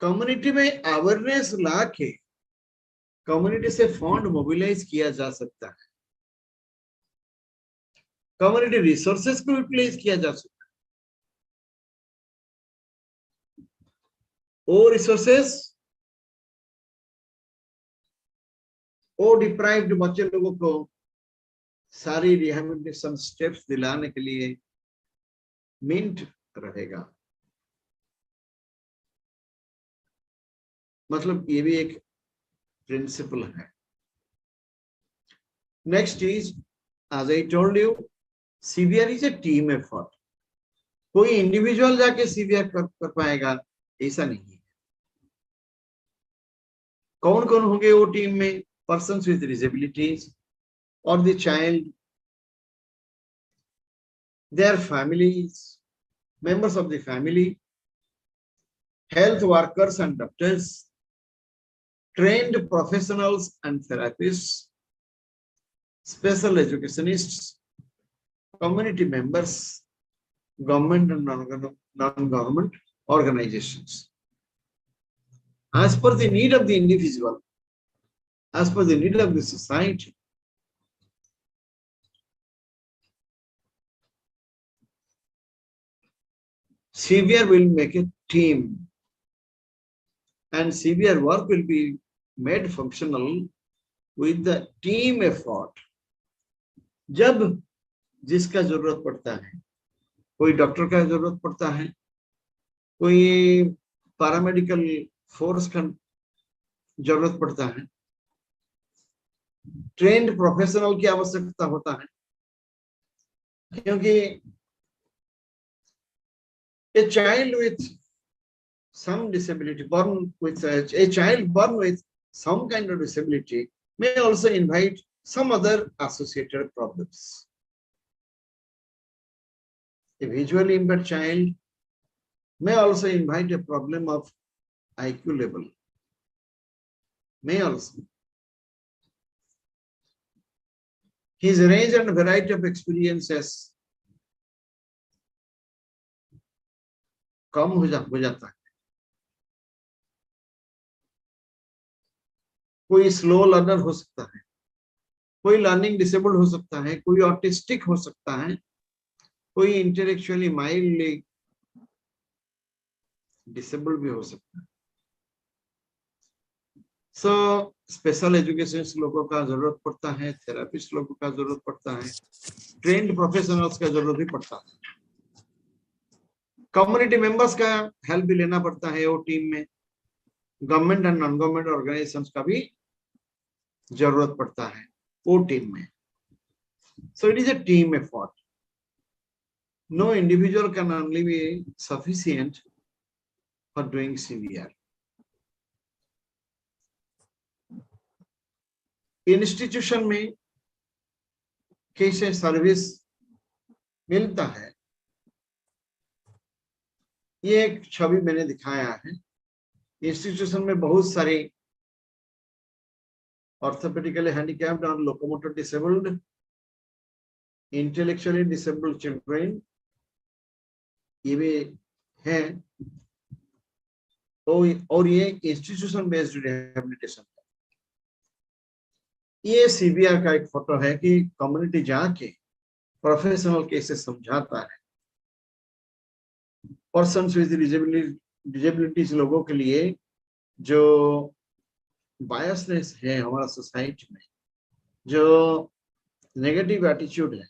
[SPEAKER 3] कम्युनिटी में अवेयरनेस ला के कम्युनिटी से फंड मोबिलाइज किया जा सकता है, कम्युनिटी रिसोर्सेज को यूटिलाइज किया जा सकता है. वो रिसोर्सेज वो डिप्राइव्ड बच्चे लोगों को सारी रिहेबिलिटेशन स्टेप्स दिलाने के लिए मिंट रहेगा. मतलब ये भी एक प्रिंसिपल है. Next is, as I told you, CVR is a team effort. कोई इंडिविजुअल जाके सीवीआर कर पाएगा ऐसा नहीं है. कौन कौन होंगे वो टीम में? पर्सन्स विद डिसेबिलिटीज और the child, their families, members of the family, health workers and doctors, trained professionals and therapists, special educationists, community members, government and non-government organizations. As per the need of the individual, as per the need of the society, CVR will make a team and CVR work will be made functional with the team effort. जब जिसका जरूरत पड़ता है, कोई doctor का जरूरत पड़ता है, कोई पैरामेडिकल फोर्स का जरूरत पड़ता है, ट्रेंड प्रोफेशनल की आवश्यकता होता है, क्योंकि a child with some disability, born with a child born with some kind of disability may also invite some other associated problems. A visually impaired child may also invite a problem of IQ level. May also. His range and variety of experiences कम हो जाता है. कोई slow learner हो सकता है, कोई learning disabled हो सकता है, कोई ऑटिस्टिक हो सकता है, कोई इंटेलेक्चुअली माइल्डली डिसेबल्ड भी हो सकता है. So स्पेशल एजुकेशन लोगों का जरूरत पड़ता है, थेरेपिस्ट लोगों का जरूरत पड़ता है, ट्रेन्ड प्रोफेशनल्स का जरूरत भी पड़ता है, कम्युनिटी मेंबर्स का हेल्प भी लेना पड़ता है वो टीम में, government and non government organisations का भी जरूरत पड़ता है वो टीम में. So it is a team effort. No individual can only be sufficient for doing CVR. Institution में कैसे सर्विस मिलता है, ये एक छवि मैंने दिखाया है. इंस्टीट्यूशन में बहुत सारे ऑर्थोपेडिकली हैंडीकैप्ड और locomotor disabled, intellectually disabled children ये भी हैं. और ये इंस्टीट्यूशन बेस्ड रिहेबिलिटेशन. ये CVR का एक फोटो है कि कम्युनिटी जाके प्रोफेशनल केसेस समझाता है. पर्सन विद डिजेबिलिटीज लोगों के लिए जो बायसनेस है हमारा सोसाइटी में, जो नेगेटिव एटीट्यूड है,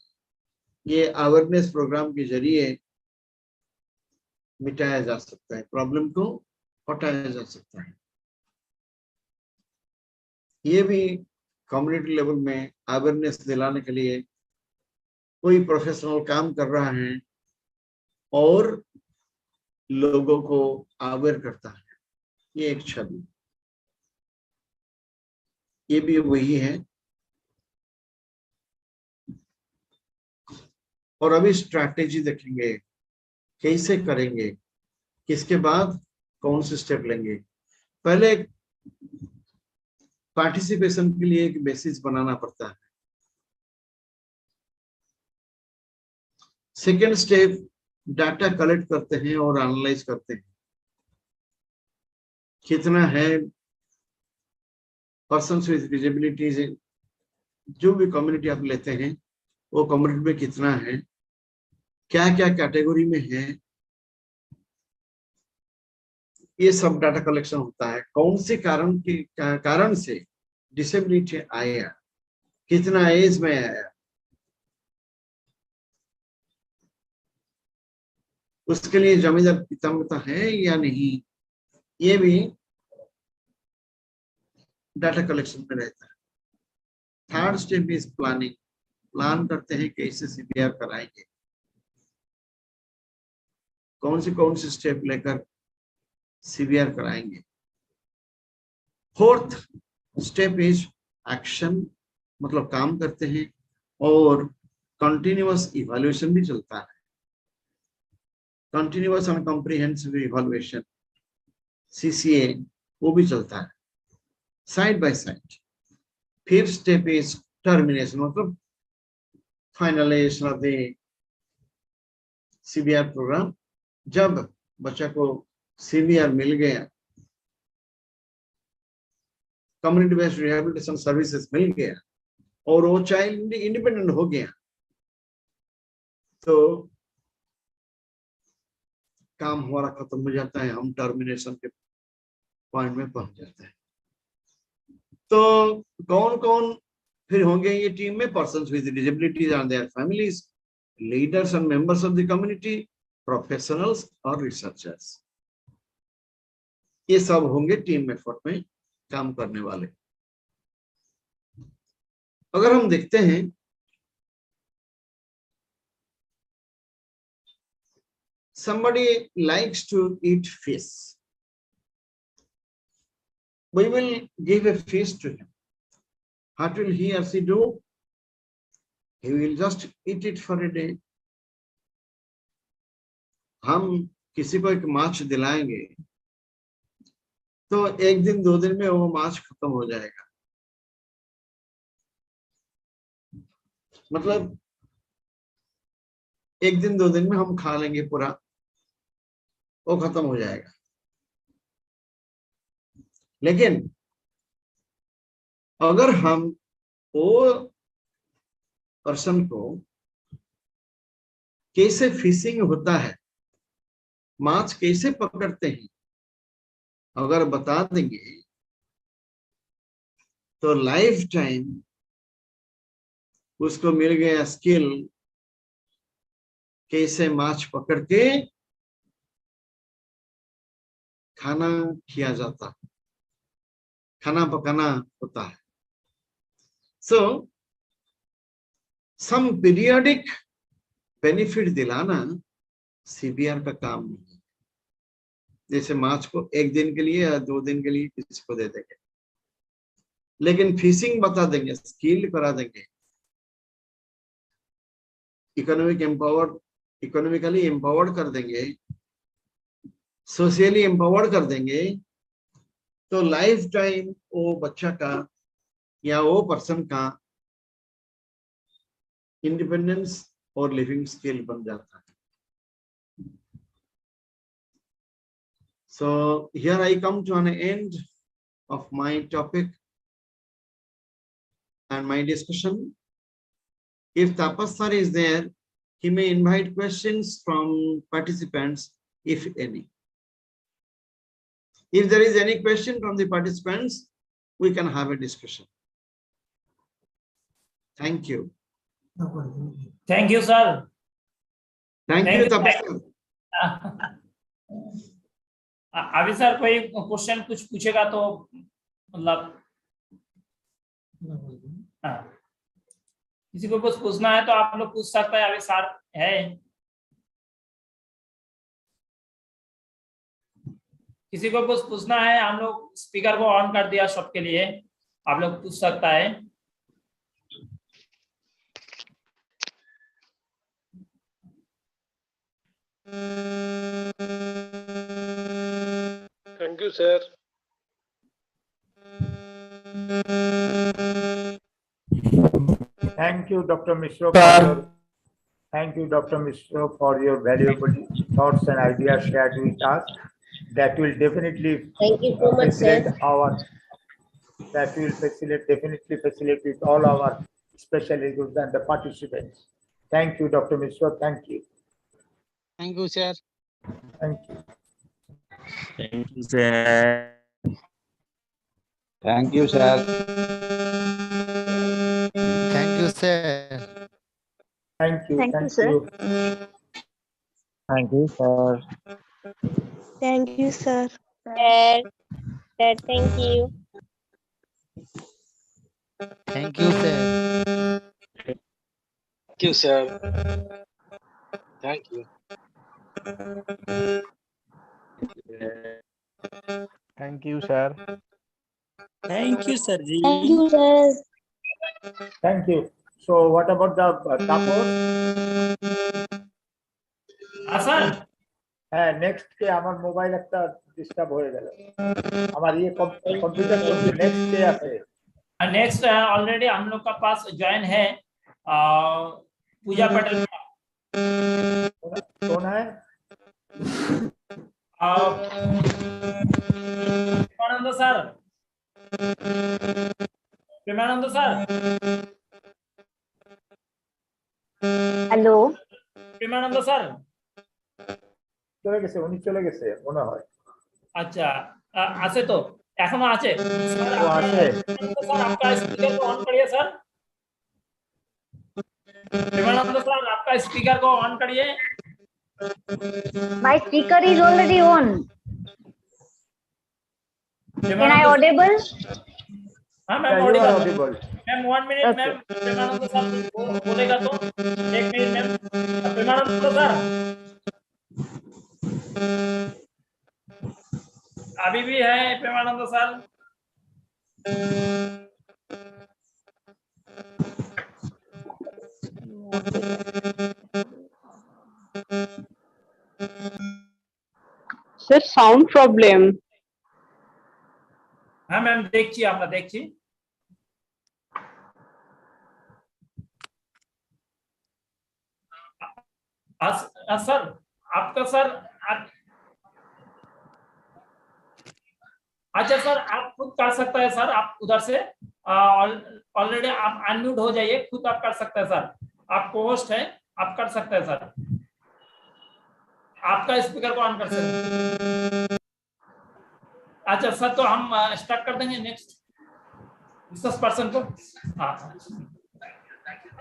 [SPEAKER 3] ये अवेयरनेस प्रोग्राम के जरिए मिटाया जा सकता है, प्रॉब्लम को हटाया जा सकता है. ये भी कम्युनिटी लेवल में अवेयरनेस दिलाने के लिए कोई प्रोफेशनल काम कर रहा है और लोगों को अवेयर करता है. ये एक छवि, ये भी वही है. और अभी स्ट्रैटेजी देखेंगे कैसे करेंगे, किसके बाद कौन से स्टेप लेंगे. पहले पार्टिसिपेशन के लिए एक बेसिस बनाना पड़ता है. सेकेंड स्टेप डाटा कलेक्ट करते हैं और एनालाइज करते हैं. कितना है पर्सन विद डिजेबिलिटीज, जो भी कम्युनिटी आप लेते हैं वो कम्युनिटी में कितना है, क्या क्या कैटेगरी में है, ये सब डाटा कलेक्शन होता है. कौन से कारण से डिसेबिलिटी आया, कितना एज में आया, उसके लिए जमींदार पिता है या नहीं, ये भी डाटा कलेक्शन में रहता है. Third step is planning. Plan करते हैं कैसे CVR कराएंगे, कौन से स्टेप लेकर CVR कराएंगे. फोर्थ स्टेप इज एक्शन, मतलब काम करते हैं और कंटिन्यूअस इवैल्यूएशन भी चलता है. Continuous and comprehensive evaluation CCA वो भी चलता है side by side. Fifth step is termination, मतलब finalisation of the CVR programme. जब बच्चा को CVR मिल गया, कम्युनिटी बेस्ड रिहेबिलिटेशन सर्विसेज मिल गया और वो चाइल्ड इंडिपेंडेंट हो गया, तो काम हमारा खत्म हो जाता है, हम टर्मिनेशन के पॉइंट में पहुंच जाते हैं. तो कौन कौन फिर होंगे ये टीम में? Persons with disabilities and their families, leaders and members of the community, professionals और रिसर्चर्स. ये सब होंगे टीम एफर्ट में काम करने वाले. अगर हम देखते हैं somebody likes to eat fish, we will give a fish to him. What will he or she do? He will just eat it for a day. हम किसी को एक माछ दिलाएंगे तो एक दिन दो दिन में वो माछ खत्म हो जाएगा. मतलब एक दिन दो दिन में हम खा लेंगे पूरा, वो खत्म हो जाएगा. लेकिन अगर हम वो पर्सन को कैसे फिशिंग होता है, माछ कैसे पकड़ते हैं, अगर बता देंगे तो लाइफ टाइम उसको मिल गया स्किल, कैसे माछ पकड़ के खाना किया जाता है, खाना पकाना होता है। सो सम पीरियोडिक बेनिफिट दिलाना सीबीआर का काम नहीं है। जैसे माछ को एक दिन के लिए या 2 दिन के लिए किसी को दे देंगे, लेकिन फिशिंग बता देंगे, स्किल करा देंगे, इकोनॉमिकली एम्पावर्ड कर देंगे, सोशली एम्पावर्ड कर देंगे, तो लाइफ टाइम वो बच्चा का या वो पर्सन का इंडिपेंडेंस और लिविंग स्किल बन जाता है। So here I come to an end of my topic and my discussion. If Tapas sir is there, he may invite questions from participants, if any. If there is any question from the participants, we can have a discussion. Thank you.
[SPEAKER 1] Thank you, sir.
[SPEAKER 3] Thank you, Tapas sir.
[SPEAKER 1] अभी sir कोई question कुछ पूछेगा तो मतलब किसी को कुछ पूछना है तो आप लोग पूछ सकते हैं। अभी सर है, किसी को कुछ पूछना है, हम लोग स्पीकर को ऑन कर दिया सबके लिए, आप लोग पूछ सकता है।
[SPEAKER 4] Thank you, sir.
[SPEAKER 2] Thank you, Dr. Mishra, for your, thank you, Dr. Mishra, for your valuable thoughts and ideas shared with us. That will definitely
[SPEAKER 5] Thank you so much,
[SPEAKER 2] facilitate
[SPEAKER 5] sir.
[SPEAKER 2] definitely facilitate with all our special groups and the participants. Thank you, Dr. Mishra. Thank you.
[SPEAKER 4] Thank you, sir.
[SPEAKER 2] Thank you.
[SPEAKER 6] Thank you, sir.
[SPEAKER 7] Thank you, sir.
[SPEAKER 8] Thank you, sir.
[SPEAKER 2] Thank you.
[SPEAKER 5] Thank you,
[SPEAKER 2] Thank
[SPEAKER 5] sir.
[SPEAKER 2] you.
[SPEAKER 6] Thank you, sir.
[SPEAKER 5] Thank you, sir.
[SPEAKER 9] Sir, thank you.
[SPEAKER 8] Thank you, sir.
[SPEAKER 4] Thank you, sir. Thank you.
[SPEAKER 7] Thank you, sir.
[SPEAKER 6] Thank you, sir.
[SPEAKER 9] Thank you, sir.
[SPEAKER 2] Thank you. So what about the Tapos?
[SPEAKER 1] Sir
[SPEAKER 2] হ্যাঁ next কে আমার mobile একটা disturb হয়ে গেল আমার ये computer চলছে next কে আছে
[SPEAKER 1] next already हम लोग का पास ज्वाइन है पूजा पटेल
[SPEAKER 2] कौन है
[SPEAKER 1] Premanand sir
[SPEAKER 9] hello
[SPEAKER 1] Premananda sir
[SPEAKER 2] চলে গেছে উনি চলে গেছে মনে হয়
[SPEAKER 1] अच्छा আছে তো এখনো আছে স্যার
[SPEAKER 2] ও আছে
[SPEAKER 1] सर आपका स्पीकर को ऑन करिए सर प्रेमानंद सर आपका स्पीकर को ऑन करिए
[SPEAKER 9] my speaker is already on can I audible
[SPEAKER 1] हाँ ma'am
[SPEAKER 2] audible
[SPEAKER 1] ma'am 1 minute ma'am Premanand sir बोलेगा तो 1 मिनट मैम प्रेमानंद सर अभी भी है Premanand sir
[SPEAKER 10] Sir, sound problem.
[SPEAKER 1] हाँ मैम देखिए আমরা দেখছি सर आपका सर अच्छा सर आप खुद कर सकते हैं सर आप उधर से ऑलरेडी आप अनम्यूट हो जाइए खुद आप कर सकते हैं सर आप होस्ट है आप कर सकते हैं सर आपका स्पीकर को ऑन कर सकते हैं अच्छा सर तो हम स्टार्ट कर देंगे नेक्स्ट रिसोर्स पर्सन को हाँ thank you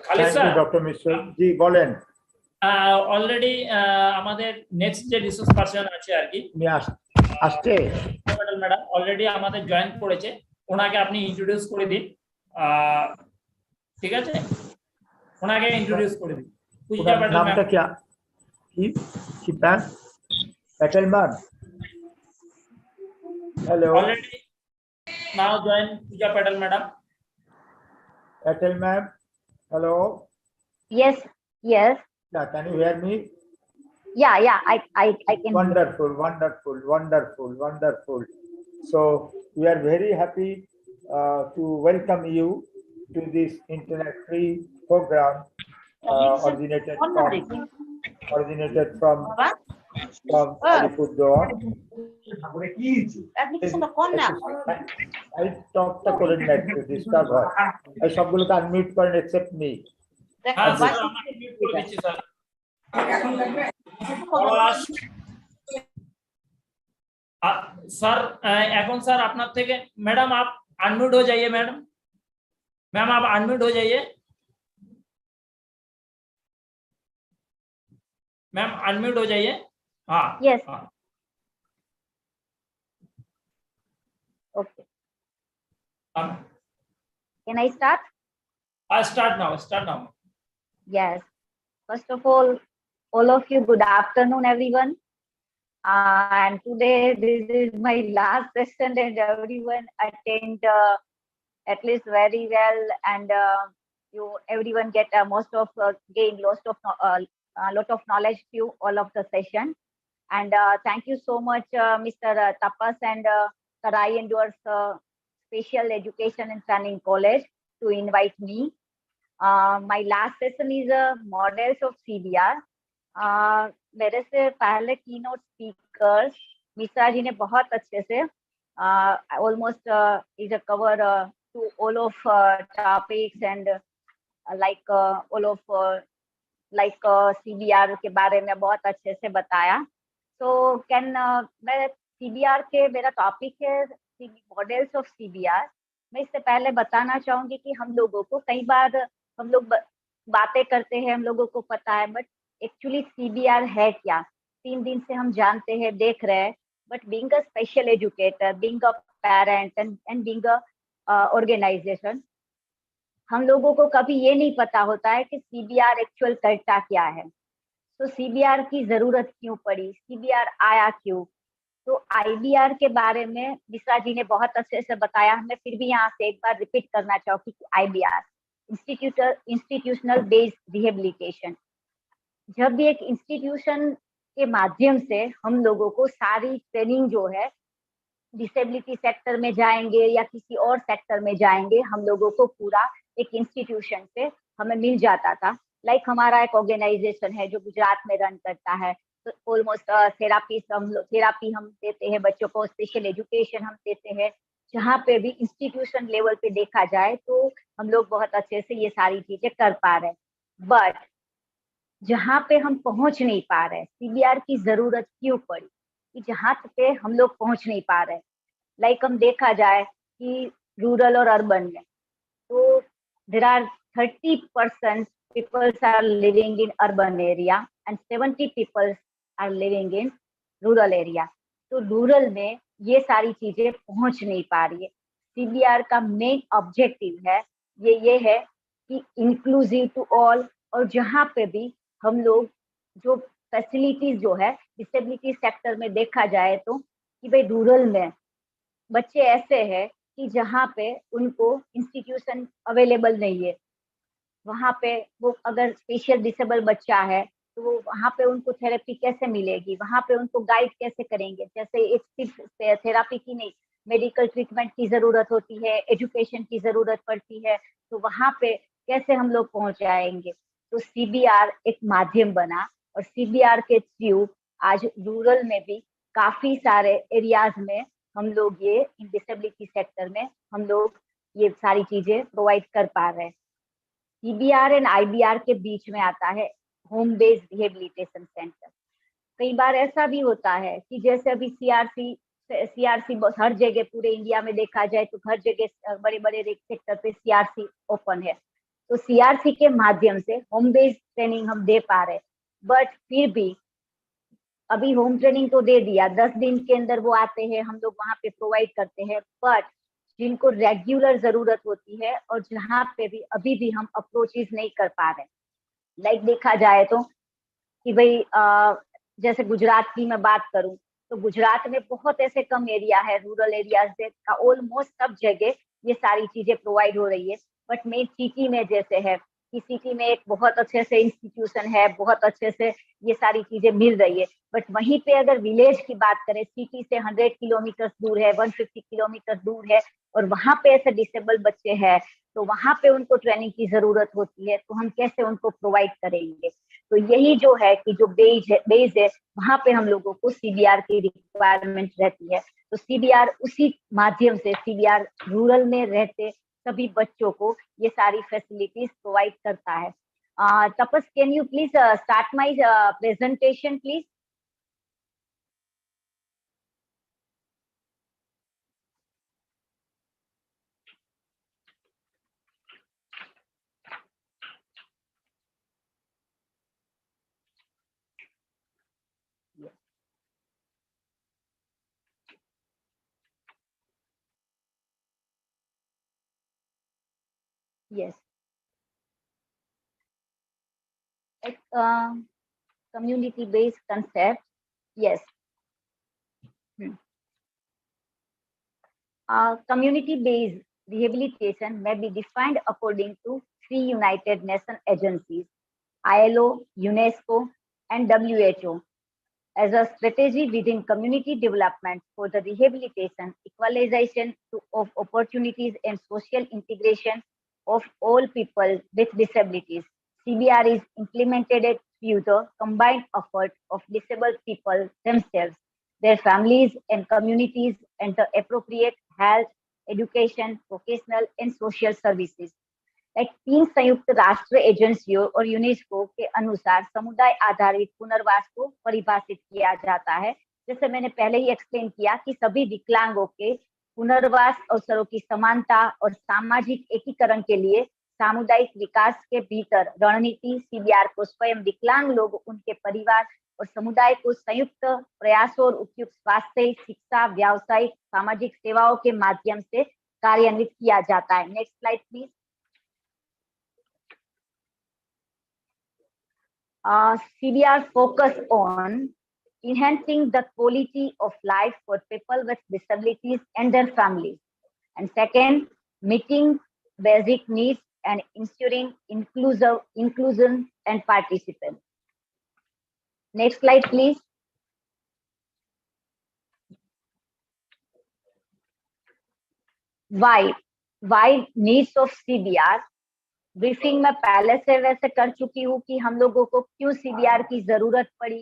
[SPEAKER 1] Khalid sir
[SPEAKER 2] doctor Mishra ji বলেন।
[SPEAKER 1] অলরেডি আমাদের নেক্সট যে রিসোর্স পারসন আছে আর কি
[SPEAKER 2] আসছে
[SPEAKER 1] ম্যাডাম অলরেডি আমাদের জয়েন করেছে, ওনাকে আপনি ইন্ট্রোডিউস করে দিন। ঠিক আছে, ওনাকে ইন্ট্রোডিউস করে দিন। পূজা প্যাটেল
[SPEAKER 2] নামটা কি কি Patel ma'am? Hello,
[SPEAKER 1] already now join Pooja Patel madam.
[SPEAKER 2] Patel ma'am, hello.
[SPEAKER 9] Yes, yes.
[SPEAKER 2] Yeah, can you hear me?
[SPEAKER 9] Yeah, I can.
[SPEAKER 2] Wonderful, wonderful, wonderful, wonderful. So we are very happy to welcome you to this internet free program originated from Alipurduar. I talked to Korean to disturb her. I সবগুলোকে unmute করেন except me.
[SPEAKER 1] হ্যাঁ sir আমরা mute করে দিচ্ছি sir. Sir এখন sir আপনার থেকে madam आप अनम्यूट हो जाइए मैडम, मैम आप अनम्यूट हो जाइए, मैम अनम्यूट हो जाइए। हाँ
[SPEAKER 9] Yes. Okay. Can I start?
[SPEAKER 1] Start now, start now.
[SPEAKER 9] Yes. First of all of you, good afternoon, everyone. And today this is my last session, and everyone attend at least very well, and everyone get most of gain lot of knowledge to all of the session. And thank you so much, Mr. Tapas and Sarai Endures Special Education and Training College to invite me. My last session is models of CBR. मेरे से पहले keynote speakers Mishra ji ने बहुत अच्छे से almost is a cover to all of topics and like all of like CBR के बारे में बहुत अच्छे से बताया। तो मैं सीबीआर के मेरा टॉपिक है मॉडल्स ऑफ सीबीआर। मैं इससे पहले बताना चाहूंगी कि हम लोगों को कई बार हम लोग बातें करते हैं, हम लोगों को पता है, बट एक्चुअली सीबीआर है क्या 3 दिन से हम जानते हैं, देख रहे हैं, but being a special educator, being a parent and being a organisation, हम लोगों को कभी ये नहीं पता होता है कि सीबीआर एक्चुअल करता क्या है। तो सीबीआर की जरूरत क्यों पड़ी, सीबीआर आया क्यों। तो आईबीआर के बारे में मिश्रा जी ने बहुत अच्छे से बताया, मैं फिर भी यहाँ से एक बार रिपीट करना चाहूंगी कि आईबीआर इंस्टीट्यूशनल बेस्ड रिहेबिलिटेशन। जब भी एक इंस्टीट्यूशन के माध्यम से हम लोगों को सारी ट्रेनिंग जो है डिसेबिलिटी सेक्टर में जाएंगे या किसी और सेक्टर में जाएंगे, हम लोगों को पूरा एक इंस्टीट्यूशन से हमें मिल जाता था। लाइक हमारा एक ऑर्गेनाइजेशन है जो गुजरात में रन करता है, तो ऑलमोस्ट थेरापी हम देते हैं बच्चों को, स्पेशल एजुकेशन हम देते हैं, जहाँ पे भी इंस्टीट्यूशन लेवल पे देखा जाए तो हम लोग बहुत अच्छे से ये सारी चीजें कर पा रहे हैं। बट जहाँ पे हम पहुंच नहीं पा रहे, सीबीआर की जरूरत क्यों पड़ी कि जहाँ पे हम लोग पहुंच नहीं पा रहे। लाइक हम देखा जाए कि रूरल और अर्बन में तो there are 30% peoples are living in urban area and 70 peoples are living in rural area. तो रूरल में ये सारी चीजें पहुंच नहीं पा रही है। सीबीआर का मेन ऑब्जेक्टिव है ये है कि इंक्लूसिव टू ऑल, और जहाँ पे भी हम लोग जो फैसिलिटीज जो है डिसेबिलिटी सेक्टर में देखा जाए तो कि भाई रूरल में बच्चे ऐसे हैं कि जहाँ पे उनको इंस्टीट्यूशन अवेलेबल नहीं है। वहाँ पे वो अगर स्पेशल डिसेबल बच्चा है तो वो वहाँ पे उनको थेरेपी कैसे मिलेगी, वहाँ पे उनको गाइड कैसे करेंगे। जैसे एक सिर्फ थेरापी की नहीं, मेडिकल ट्रीटमेंट की जरूरत होती है, एजुकेशन की जरूरत पड़ती है, तो वहाँ पे कैसे हम लोग पहुंच जाएंगे। तो सीबीआर एक माध्यम बना, और सीबीआर के थ्रू आज रूरल में भी काफी सारे एरियाज में हम लोग ये डिसेबिलिटी सेक्टर में हम लोग ये सारी चीजें प्रोवाइड कर पा रहे हैं। सीबीआर एंड आईबीआर के बीच में आता है होम बेस्ड रिहेबिलिटेशन सेंटर। कई बार ऐसा भी होता है कि जैसे अभी सीआरसी सीआरसी हर जगह पूरे इंडिया में देखा जाए तो हर जगह बड़े बड़े सेक्टर पे सीआरसी ओपन है। तो सीआरसी के माध्यम से होम बेस्ड ट्रेनिंग हम दे पा रहे, बट फिर भी अभी होम ट्रेनिंग तो दे दिया, 10 दिन के अंदर वो आते हैं, हम लोग वहां पे प्रोवाइड करते हैं, बट जिनको रेगुलर जरूरत होती है और जहाँ पे भी अभी भी हम अप्रोचेस नहीं कर पा रहे, लाइक देखा जाए तो कि भाई जैसे गुजरात की मैं बात करूं तो गुजरात में बहुत ऐसे कम एरिया है, रूरल एरियाज से ऑलमोस्ट सब जगह ये सारी चीजें प्रोवाइड हो रही है। बट मेन सिटी में जैसे है कि सिटी में एक बहुत अच्छे से इंस्टीट्यूशन है, बहुत अच्छे से ये सारी चीजें मिल रही है, बट वहीं पे अगर विलेज की बात करें, सिटी से 100 किलोमीटर दूर है, 150 किलोमीटर दूर है, और वहां पे ऐसे डिसेबल बच्चे हैं, तो वहां पे उनको ट्रेनिंग की जरूरत होती है, तो हम कैसे उनको प्रोवाइड करेंगे। तो यही जो है कि जो बेस है वहां पे हम लोगों को सीबीआर की रिक्वायरमेंट रहती है। तो सीबीआर उसी माध्यम से सीबीआर रूरल में रहते सभी बच्चों को ये सारी फैसिलिटीज प्रोवाइड करता है। Tapas, can you please start my presentation please. Yes. Community-based concept. Yes. Community-based rehabilitation may be defined according to 3 United Nations agencies, ILO, UNESCO, and WHO, as a strategy within community development for the rehabilitation, equalization of opportunities, and social integration of all people with disabilities. CBR is implemented through the combined effort of disabled people themselves, their families and communities, and the appropriate health, education, vocational, and social services. Like 3 संयुक्त राष्ट्र एजेंसियों और UNESCO के अनुसार समुदाय आधारित पुनर्वास को परिभाषित किया जाता है। जैसे मैंने पहले ही एक्सप्लेन किया कि सभी विकलांगों के पुनर्वास अवसरों की समानता और सामाजिक एकीकरण के लिए सामुदायिक विकास के भीतर रणनीति सीबीआर को स्वयं विकलांग लोग, उनके परिवार और समुदाय को संयुक्त प्रयासों और उपयुक्त स्वास्थ्य, शिक्षा, व्यावसायिक, सामाजिक सेवाओं के माध्यम से कार्यान्वित किया जाता है। Next slide please. CBR focus on enhancing the quality of life for people with disabilities and their families. And second, meeting basic needs and ensuring inclusion and participation. Next slide, please. Why needs of CBR? Briefing में पहले से वैसे कर चुकी हूँ कि हम लोगों को क्यों सीबीआर की जरूरत पड़ी।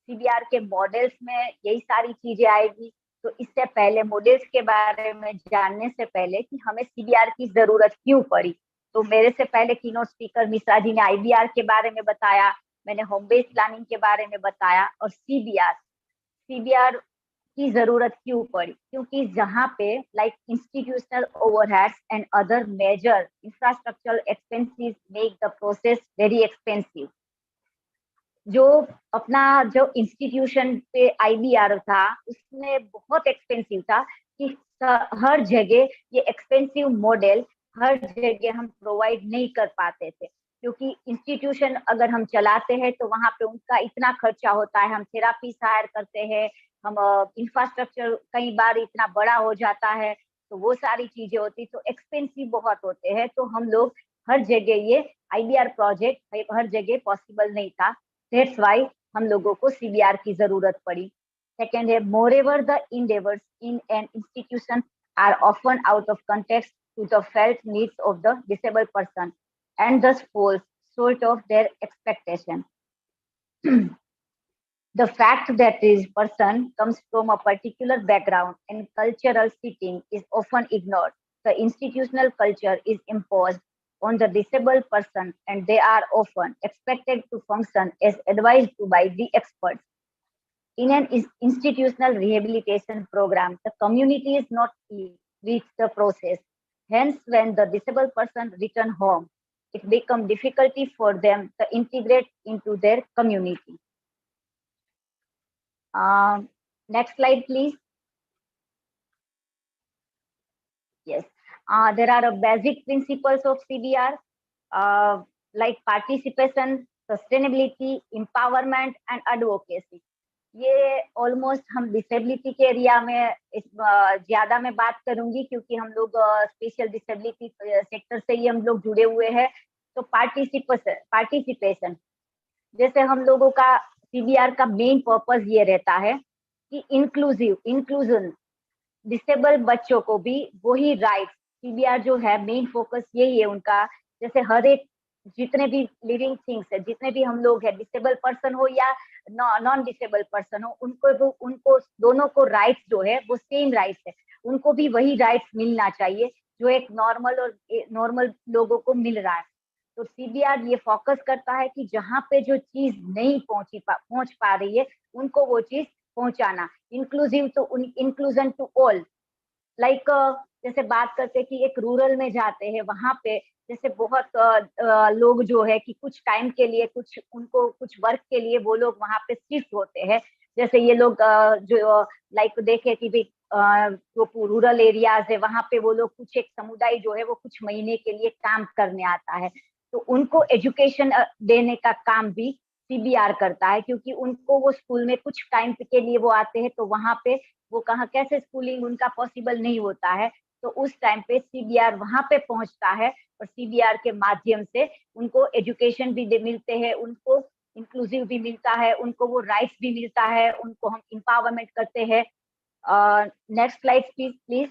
[SPEAKER 9] सीबीआर के मॉडल्स में यही सारी चीजें आएगी। तो इससे पहले मॉडल्स के बारे में जानने से पहले कि हमें सीबीआर की जरूरत क्यों पड़ी, तो मेरे से पहले कीनोट स्पीकर मिश्रा जी ने आईबीआर के बारे में बताया, मैंने होम बेस्ड प्लानिंग के बारे में बताया, और सीबीआर की जरूरत क्यों पड़ी, क्योंकि जहाँ पे like institutional overheads and other major infrastructural expenses make the process very expensive. जो इंस्टीट्यूशन पे आईबीआर था उसमें बहुत एक्सपेंसिव था कि हर जगह ये एक्सपेंसिव मॉडल हर जगह हम प्रोवाइड नहीं कर पाते थे, क्योंकि इंस्टीट्यूशन अगर हम चलाते हैं तो वहां पे उनका इतना खर्चा होता है, हम थेरापी हायर करते हैं, हम इंफ्रास्ट्रक्चर कई बार इतना बड़ा हो जाता है, तो वो सारी चीजें होती तो एक्सपेंसिव बहुत होते हैं। तो हम लोग हर जगह ये आईबीआर प्रोजेक्ट हर जगह पॉसिबल नहीं था, दैट्स व्हाई हम लोगों को सीबीआर की जरूरत पड़ी। सेकेंड है, moreover the endeavors in an institution are often out of context to the felt needs of the disabled person and thus falls short of their expectation. The fact that this person comes from a particular background and cultural setting is often ignored. The institutional culture is imposed on the disabled person and they are often expected to function as advised to by the experts. In an institutional rehabilitation program, the community is not with the process. Hence, when the disabled person return home, it becomes difficulty for them to integrate into their community. Next slide, please. Yes, there are basic principles of CBR like participation, sustainability, empowerment and advocacy. ये almost हम disability के area में ज्यादा मैं बात करूंगी क्योंकि हम लोग स्पेशल डिसेबिलिटी सेक्टर से ही हम लोग जुड़े हुए हैं। तो पार्टिसिपेशन जैसे हम लोगों का सीबीआर का मेन पर्पस ये रहता है कि इंक्लूजन डिसेबल बच्चों को भी वही राइट, सीबीआर जो है मेन फोकस यही है उनका। जैसे हर एक जितने भी लिविंग थिंग्स है, जितने भी हम लोग है, डिसेबल पर्सन हो या नॉन डिसेबल पर्सन हो, उनको दोनों को राइट्स जो है वो सेम राइट्स है, उनको भी वही राइट्स मिलना चाहिए जो एक नॉर्मल लोगों को मिल रहा है। तो सीबीआर ये फोकस करता है कि जहाँ पे जो चीज नहीं पहुंच पा रही है उनको वो चीज पहुंचाना। इंक्लूजन टू ऑल, लाइक जैसे बात करते कि एक रूरल में जाते हैं, वहां पे जैसे बहुत लोग जो है कि कुछ टाइम के लिए उनको कुछ वर्क के लिए वो लोग वहां पे शिफ्ट होते हैं। जैसे ये लोग जो लाइक देखे कि भी जो रूरल एरियाज है वहां पे वो लोग कुछ एक समुदाय जो है वो कुछ महीने के लिए काम करने आता है, तो उनको एजुकेशन देने का काम भी सीबीआर करता है क्योंकि उनको वो स्कूल में कुछ टाइम के लिए वो आते हैं, तो वहां पे वो कहाँ कैसे स्कूलिंग उनका पॉसिबल नहीं होता है, तो उस टाइम पे सीबीआर वहां पे पहुंचता है और सीबीआर के माध्यम से उनको एजुकेशन भी मिलते हैं, उनको इंक्लूसिव भी मिलता है, उनको वो राइट्स भी मिलता है, उनको हम एम्पावरमेंट करते हैं। Next slide please.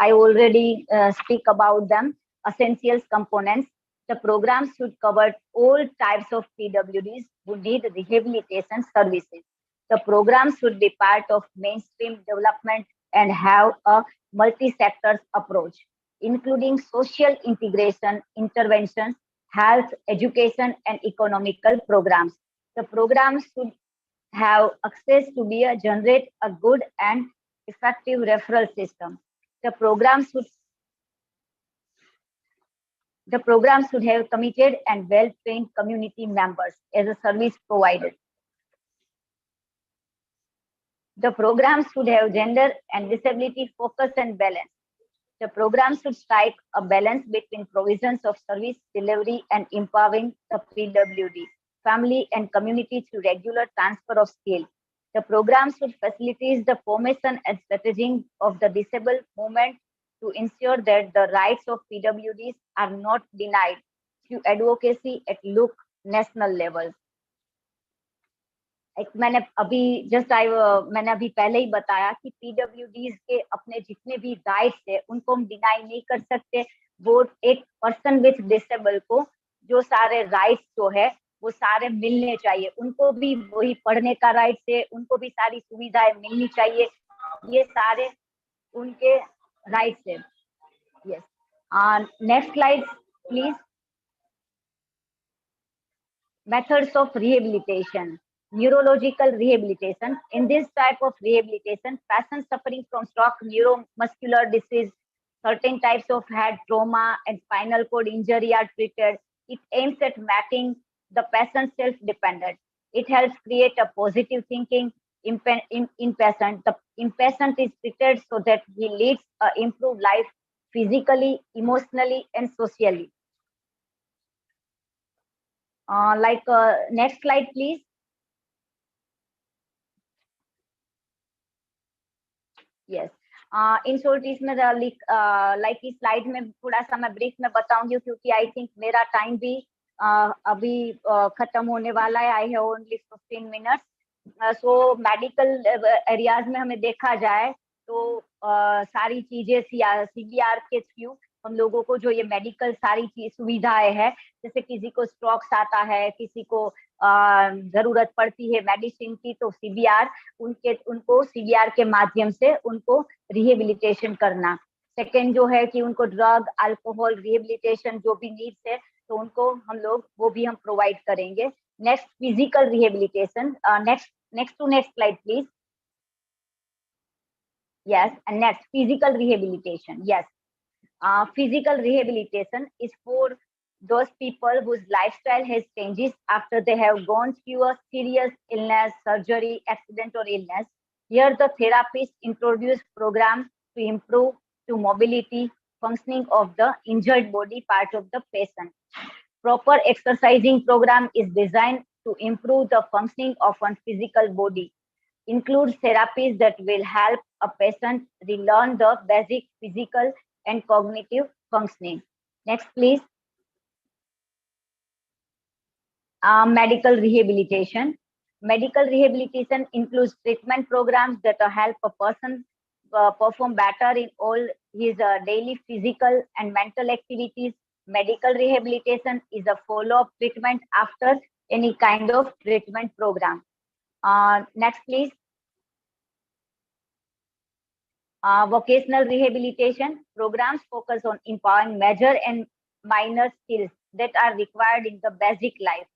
[SPEAKER 9] I already speak about them. Essentials components. The program should cover all types of PWDs who need rehabilitation services. The program should be part of mainstream development and have a multi-sector approach, including social integration, interventions, health, education, and economical programs. The program should have access to generate a good and effective referral system. The program should have committed and well-trained community members as a service provider. The program should have gender and disability focus and balance. The program should strike a balance between provisions of service delivery and empowering the PWD, family and community through regular transfer of skill. The program should facilitate the formation and strategizing of the disabled movement to ensure that the rights of PWDs are not denied through advocacy at national level. मैंने अभी पहले ही बताया कि पीडब्ल्यूडीज के अपने जितने भी rights है उनको हम डिनाई नहीं कर सकते। वो एक पर्सन विथ डिसेबल को जो सारे राइट्स जो है वो सारे मिलने चाहिए, उनको भी वही पढ़ने का राइट्स है, उनको भी सारी सुविधाएं मिलनी चाहिए, ये सारे उनके राइट्स है। Yes, next slide please. Methods of rehabilitation. Neurological rehabilitation. In this type of rehabilitation, patients suffering from stroke, neuromuscular disease, certain types of head trauma and spinal cord injury are treated. It aims at making the patient self-dependent. It helps create a positive thinking in patient. The patient is treated so that he leads an improved life physically, emotionally, and socially. Next slide, please. Yes. In short इसमें like इस slide में थोड़ा सा मैं brief में बताऊंगी क्योंकि I think मेरा टाइम भी अभी खत्म होने वाला है। I have only 15 minutes. So medical areas में हमें देखा जाए तो सारी चीजें सीबीआर के थ्रू हम लोगों को जो ये मेडिकल सारी चीज सुविधाएं है, जैसे किसी को स्ट्रोक्स आता है, किसी को जरूरत पड़ती है मेडिसिन की, तो सीबीआर उनको सीबीआर के माध्यम से उनको रिहेबिलिटेशन करना। सेकेंड जो है कि उनको ड्रग अल्कोहल रिहेबिलिटेशन जो भी नीड्स है तो उनको हम लोग वो भी हम प्रोवाइड करेंगे। Next physical rehabilitation, next to next slide please. Yes, and next, physical rehabilitation. Yes, physical rehabilitation is for those people whose lifestyle has changes after they have gone through a serious illness, surgery, accident, or illness. Here, the therapist introduce program to improve to mobility, functioning of the injured body part of the patient. Proper exercising program is designed to improve the functioning of one physical body. Includes therapies that will help a patient relearn the basic physical and cognitive functioning. Next, please. Medical rehabilitation. Medical rehabilitation includes treatment programs that help a person perform better in all his daily physical and mental activities. Medical rehabilitation is a follow-up treatment after any kind of treatment program. Next, please. Vocational rehabilitation programs focus on empowering major and minor skills that are required in the basic life.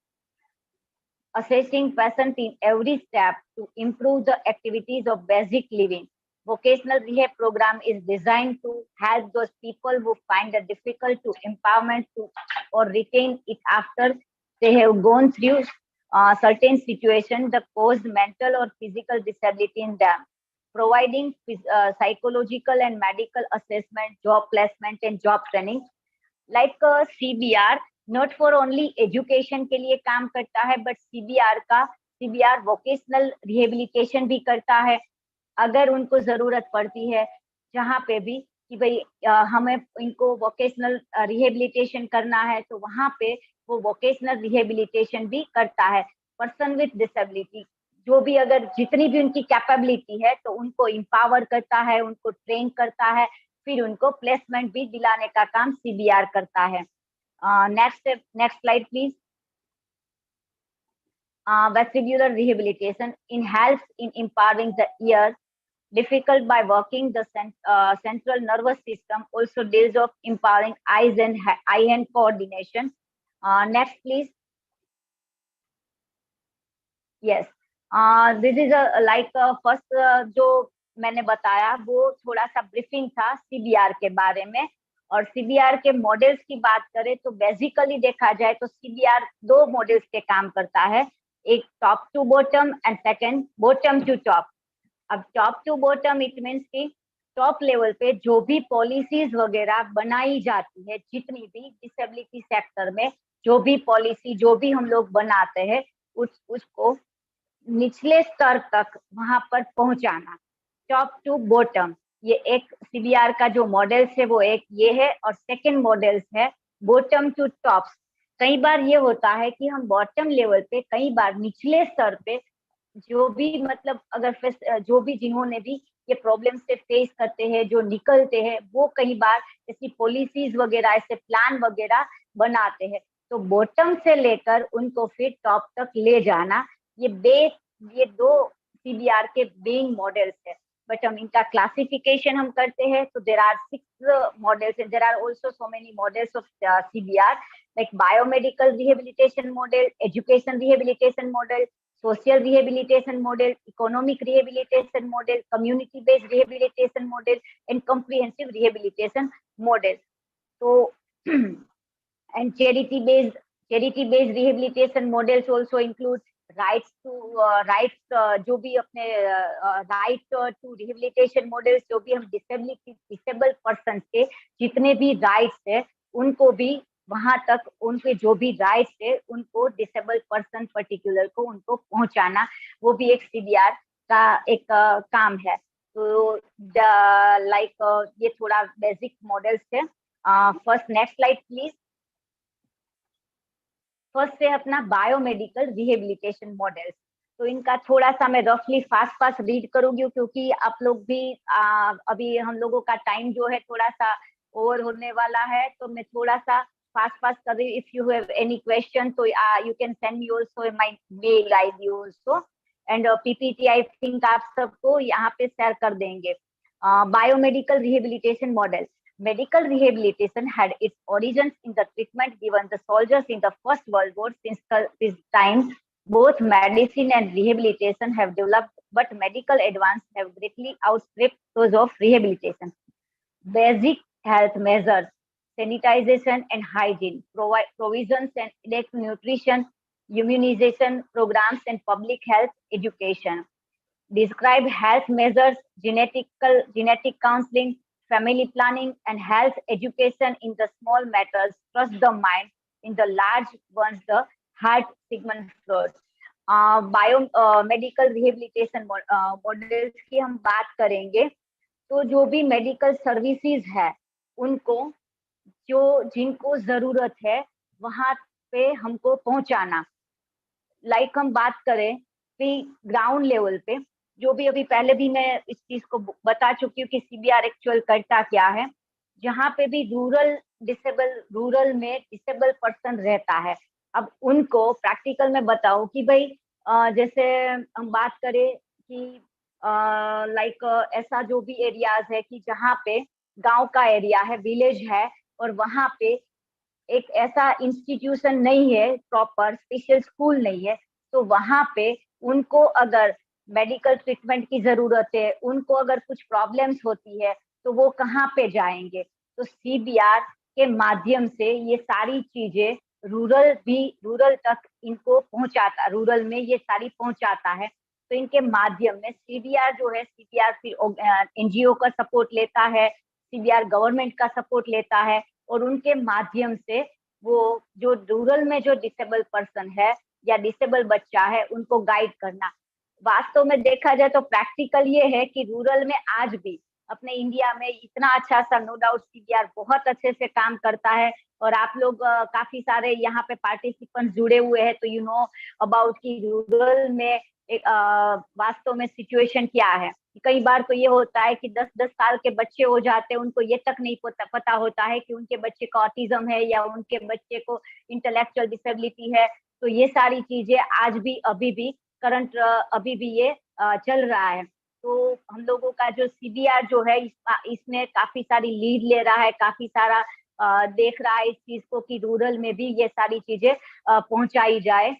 [SPEAKER 9] Assessing patient in every step to improve the activities of basic living. Vocational rehab program is designed to help those people who find it difficult to empowerment to or retain it after they have gone through certain situations that cause mental or physical disability in them. Providing psychological and medical assessment, job placement and job training. Like CBR, not for only education के लिए काम करता है, but CBR vocational rehabilitation भी करता है। अगर उनको जरूरत पड़ती है जहाँ पे भी कि भाई हमें इनको वोकेशनल रिहेबिलिटेशन करना है, तो वहाँ पे वो वोकेशनल रिहेबिलिटेशन भी करता है। पर्सन विथ डिसेबिलिटी जो भी अगर जितनी भी उनकी कैपेबिलिटी है तो उनको एम्पावर करता है, उनको ट्रेन करता है, फिर उनको प्लेसमेंट भी दिलाने का काम CBR करता है। Next slide please. Vestibular rehabilitation helps in empowering the ear, difficult by working the central nervous system, also deals of empowering eyes and eye-hand coordination. Next, please. Yes, this is first जो मैंने बताया वो थोड़ा सा briefing था CBR के बारे में। और CBR के मॉडल्स की बात करें तो बेसिकली देखा जाए तो CBR दो मॉडल्स के काम करता है, एक top to bottom and second bottom to top. अब top to bottom it means कि टॉप लेवल पे जो भी पॉलिसीज वगैरह बनाई जाती है, जितनी भी डिसेबिलिटी सेक्टर में जो भी पॉलिसी जो भी हम लोग बनाते हैं उसको निचले स्तर तक वहां पर पहुंचाना, टॉप टू बॉटम। ये एक CBR का जो मॉडल्स है वो एक ये है, और सेकंड मॉडल्स है बॉटम टू टॉप्स। कई बार ये होता है कि हम बॉटम लेवल पे, कई बार निचले स्तर पे जो भी मतलब अगर जो भी जिन्होंने भी ये प्रॉब्लम से फेस करते हैं, जो निकलते हैं, वो कई बार ऐसी पॉलिसीज वगैरह ऐसे प्लान वगैरह बनाते हैं। तो बॉटम से लेकर उनको फिर टॉप तक ले जाना, ये दो CBR के मेन मॉडल्स है। बट हम इनका क्लासिफिकेशन हम करते हैं तो there are 6 models, there are also so many models of CBR like biomedical rehabilitation model, education rehabilitation model, social rehabilitation model, economic rehabilitation model, community-based rehabilitation model, and comprehensive rehabilitation model. So, and charity-based rehabilitation models also include rights जो भी अपने right to rehabilitation models जो भी हम disabled persons के जितने भी rights है उनको भी वहां तक उनके जो भी राइट्स है उनको डिसेबल पर्सन पर्टिकुलर को उनको पहुंचाना, वो भी एक CBR का एक काम है। तो ये थोड़ा बेसिक मॉडल्स है। First next slide please. First है अपना बायोमेडिकल रिहेबिलिटेशन मॉडल्स। तो इनका थोड़ा सा मैं रफली फास्ट रीड करूंगी क्योंकि आप लोग भी अभी हम लोगों का टाइम जो है थोड़ा सा ओवर होने वाला है, तो मैं थोड़ा सा फास्ट कर रही हूँ। If you have any question तो you can send me also my mail ID also, and PPT I think आप सबको यहाँ पे शेयर कर देंगे। Biomedical rehabilitation models, Medical rehabilitation had its origins in the treatment given the soldiers in the First World War. Since this time, both medicine and rehabilitation have developed, but medical advances have greatly outstripped those of rehabilitation. Basic health measures, sanitization and hygiene, provisions and adequate nutrition, immunization programs, and public health education. Describe health measures, genetic counseling, family planning, and health education in the small matters. Trust the mind in the large ones. The heart, Sigmund Freud. Biomedical rehabilitation models की हम बात करेंगे, तो जो भी medical services है उनको जो जिनको जरूरत है वहां पे हमको पहुंचाना. लाइक हम बात करें कि ग्राउंड लेवल पे जो भी अभी पहले भी मैं इस चीज को बता चुकी हूँ कि सीबीआर एक्चुअल करता क्या है. जहाँ पे भी रूरल में डिसेबल पर्सन रहता है, अब उनको प्रैक्टिकल में बताओ कि भाई जैसे हम बात करें कि लाइक ऐसा जो भी एरियाज है कि जहाँ पे गांव का एरिया है, विलेज है, और वहां पे एक ऐसा इंस्टीट्यूशन नहीं है, प्रॉपर स्पेशल स्कूल नहीं है, तो वहां पे उनको अगर मेडिकल ट्रीटमेंट की जरूरत है, उनको अगर कुछ प्रॉब्लम्स होती है, तो वो कहाँ पे जाएंगे. तो सीबीआर के माध्यम से ये सारी चीजें रूरल तक इनको पहुंचाता, रूरल में ये सारी पहुंचाता है. तो इनके माध्यम में सीबीआर जो है, सीबीआर फिर एनजीओ का सपोर्ट लेता है, सीबीआर गवर्नमेंट का सपोर्ट लेता है, और उनके माध्यम से वो जो रूरल में जो डिसेबल पर्सन है या डिसेबल बच्चा है उनको गाइड करना. वास्तव में देखा जाए तो प्रैक्टिकल ये है कि रूरल में आज भी अपने इंडिया में इतना अच्छा सा, नो डाउट सीबीआर बहुत अच्छे से काम करता है, और आप लोग काफी सारे यहाँ पे पार्टिसिपेंट जुड़े हुए हैं, तो यू नो अबाउट कि रूरल में वास्तव में सिचुएशन क्या है. कई बार तो ये होता है कि 10-10 साल के बच्चे हो जाते हैं, उनको ये तक नहीं पता होता है कि उनके बच्चे को ऑटिज्म है या उनके बच्चे को इंटेलेक्चुअल डिसेबिलिटी है. तो ये सारी चीजें आज भी अभी भी ये चल रहा है. तो हम लोगों का जो सीबीआर जो है इसमें काफी सारी लीड ले रहा है, काफी सारा देख रहा है इस चीज को कि रूरल में भी ये सारी चीजें पहुंचाई जाए.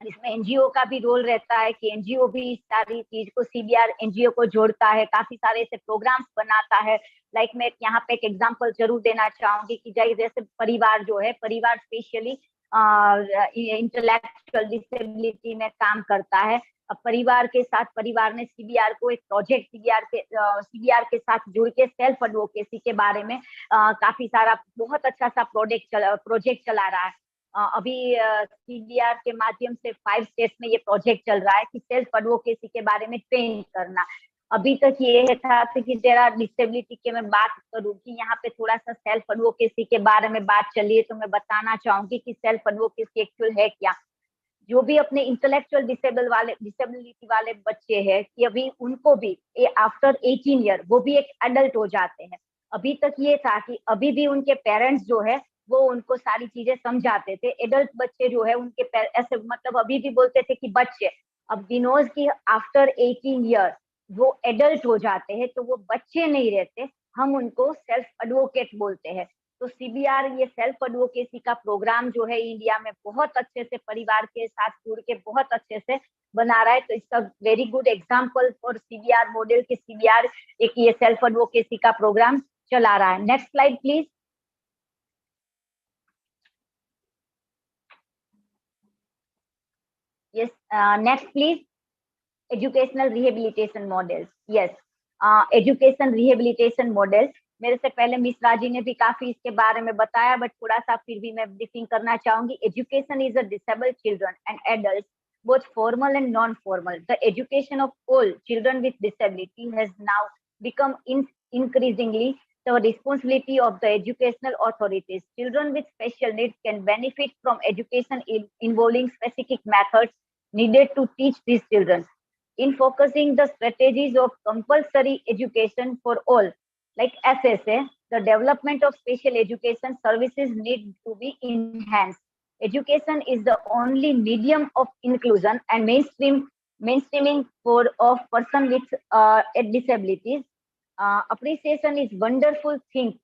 [SPEAKER 9] इसमें एनजीओ का भी रोल रहता है कि एनजीओ भी इस सारी चीज को, सीबीआर एनजीओ को जोड़ता है, काफी सारे ऐसे प्रोग्राम्स बनाता है. लाइक मैं यहाँ पे एक एग्जांपल जरूर देना चाहूंगी कि जैसे परिवार जो है, परिवार स्पेशली इंटेलेक्चुअल डिसेबिलिटी में काम करता है. अब परिवार ने सीबीआर को एक प्रोजेक्ट सीबीआर के साथ जुड़ के सेल्फ एडवोकेसी के बारे में काफी सारा बहुत अच्छा सा प्रोजेक्ट चला रहा है. अभी सीबीआर के माध्यम से 5 स्टेट्स में ये प्रोजेक्ट चल रहा है कि सेल्फ एडवोकेसी के बारे में ट्रेन करना. अभी तक ये था कि जरा डिसेबिलिटी के मैं बात करूं कि यहाँ पे थोड़ा सा सेल्फ एडवोकेसी के बारे में बात चली है, तो मैं बताना चाहूंगी कि सेल्फ एडवोकेसी एक्चुअल है क्या. जो भी अपने इंटेलेक्चुअल डिसेबिलिटी वाले बच्चे हैं कि अभी उनको भी आफ्टर 18 ईयर वो भी एक एडल्ट हो जाते हैं. अभी तक ये था कि अभी भी उनके पेरेंट्स जो है वो उनको सारी चीजें समझाते थे. एडल्ट बच्चे जो है उनके ऐसे मतलब अभी भी बोलते थे कि बच्चे, अब विनोज की आफ्टर 18 ईयर वो एडल्ट हो जाते हैं, तो वो बच्चे नहीं रहते, हम उनको सेल्फ एडवोकेट बोलते हैं. तो सीबीआर ये सेल्फ एडवोकेसी का प्रोग्राम जो है इंडिया में बहुत अच्छे से परिवार के साथ जुड़ के बहुत अच्छे से बना रहा है. तो इसका very good example for CBR model कि सीबीआर एक ये सेल्फ एडवोकेसी का प्रोग्राम चला रहा है. Next slide please. Yes, next please. Educational rehabilitation models. Yes, education rehabilitation model. मेरे से पहले मिस राजी ने भी काफी इसके बारे में बताया, बट थोड़ा सा फिर भी मैं ब्रीफिंग करना चाहूंगी. Education is a disabled children and adult, both formal and non-formal. The education of all children with disability has now become increasingly the responsibility of the educational authorities. Children with special needs can benefit from education involving specific methods needed to teach these children. In focusing the strategies of compulsory education for all, like SSA, the development of special education services need to be enhanced. Education is the only medium of inclusion and mainstreaming for of person with disabilities. Appreciation is wonderful thing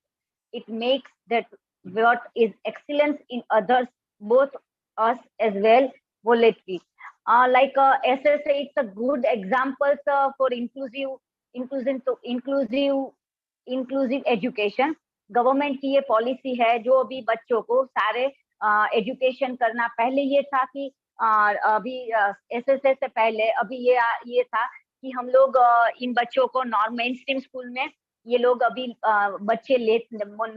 [SPEAKER 9] it makes that what is excellence in others, both us as well, volatility. Like SSA, it's a good example for inclusive education. Government की ये policy है जो अभी बच्चों को सारे education करना, पहले ये था कि अभी एसएसए से पहले अभी ये था कि हम लोग इन बच्चों को मेन स्ट्रीम स्कूल में ये लोग अभी बच्चे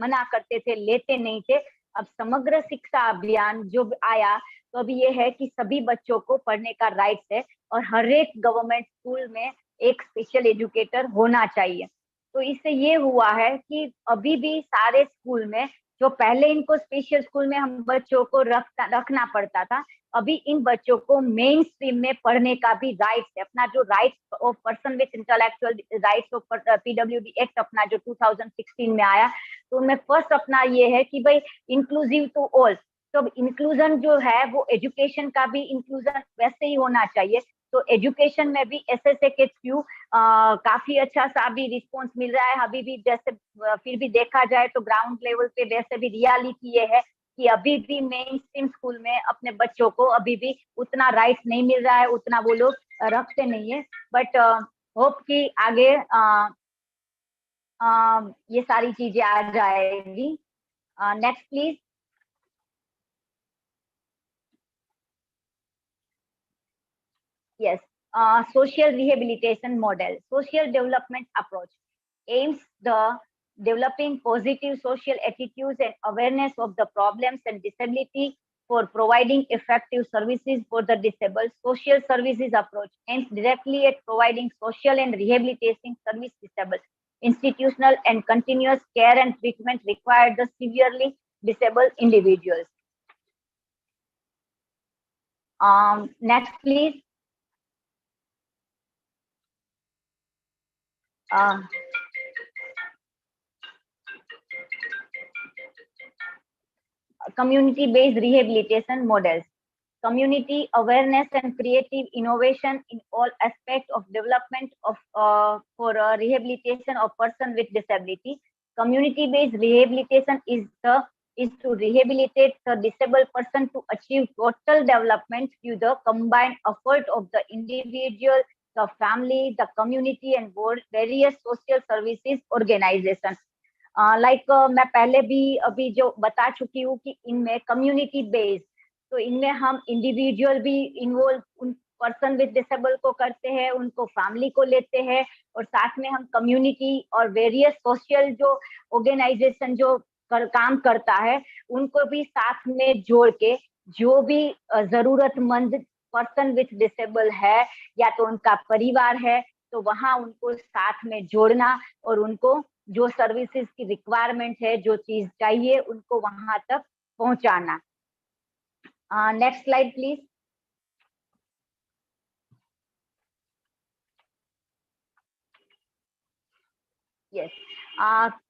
[SPEAKER 9] मना करते थे, लेते नहीं थे। अब समग्र शिक्षा अभियान जो आया तो अभी ये है कि सभी बच्चों को पढ़ने का राइट्स है और हर एक गवर्नमेंट स्कूल में एक स्पेशल एजुकेटर होना चाहिए। तो इससे ये हुआ है कि अभी भी सारे स्कूल में, जो पहले इनको स्पेशल स्कूल में हम बच्चों को रखना पड़ता था, अभी इन बच्चों को मेन स्ट्रीम में पढ़ने का भी राइट्स है। अपना जो rights of person with intellectual rights of PWD act अपना जो 2016 में आया, तो उनमें फर्स्ट अपना ये है कि भाई इंक्लूसिव टू ऑल। तो इंक्लूजन जो है वो एजुकेशन का भी इंक्लूजन वैसे ही होना चाहिए। तो एजुकेशन में भी एसएसए के थ्रू काफी अच्छा सा भी रिस्पॉन्स मिल रहा है अभी भी। जैसे फिर भी देखा जाए तो ग्राउंड लेवल पे वैसे भी रियलिटी ये है कि अभी भी मेन स्ट्रीम स्कूल में अपने बच्चों को अभी भी उतना राइट्स नहीं मिल रहा है, उतना वो लोग रखते नहीं है। बट होप कि आगे ये सारी चीजें आ जाएगी। Next please. Yes, social rehabilitation model, social development approach aims the developing positive social attitudes and awareness of the problems and disability for providing effective services for the disabled. Social services approach aims directly at providing social and rehabilitation service disabled. Institutional and continuous care and treatment required the severely disabled individuals. Next, please. Community-based rehabilitation models, community awareness and creative innovation in all aspects of development of for rehabilitation of person with disability. Community-based rehabilitation is to rehabilitate the disabled person to achieve total development through the combined effort of the individual, the family, the community, and various social services organizations. मैं पहले भी अभी जो बता चुकी हूँ कि इनमें कम्युनिटी बेस्ड, तो इनमें हम इंडिविजुअल भी इन्वॉल्व उन पर्सन विद डिसेबल को करते हैं, उनको फैमिली को लेते हैं, और साथ में हम कम्युनिटी और वेरियस सोशल जो ऑर्गेनाइजेशन जो काम करता है उनको भी साथ में जोड़ के जो भी जरूरतमंद पर्सन विद डिसेबल है या तो उनका परिवार है, तो वहां उनको साथ में जोड़ना और उनको जो सर्विसेज की रिक्वायरमेंट है, जो चीज चाहिए, उनको वहां तक पहुंचाना। Next slide please. Yes,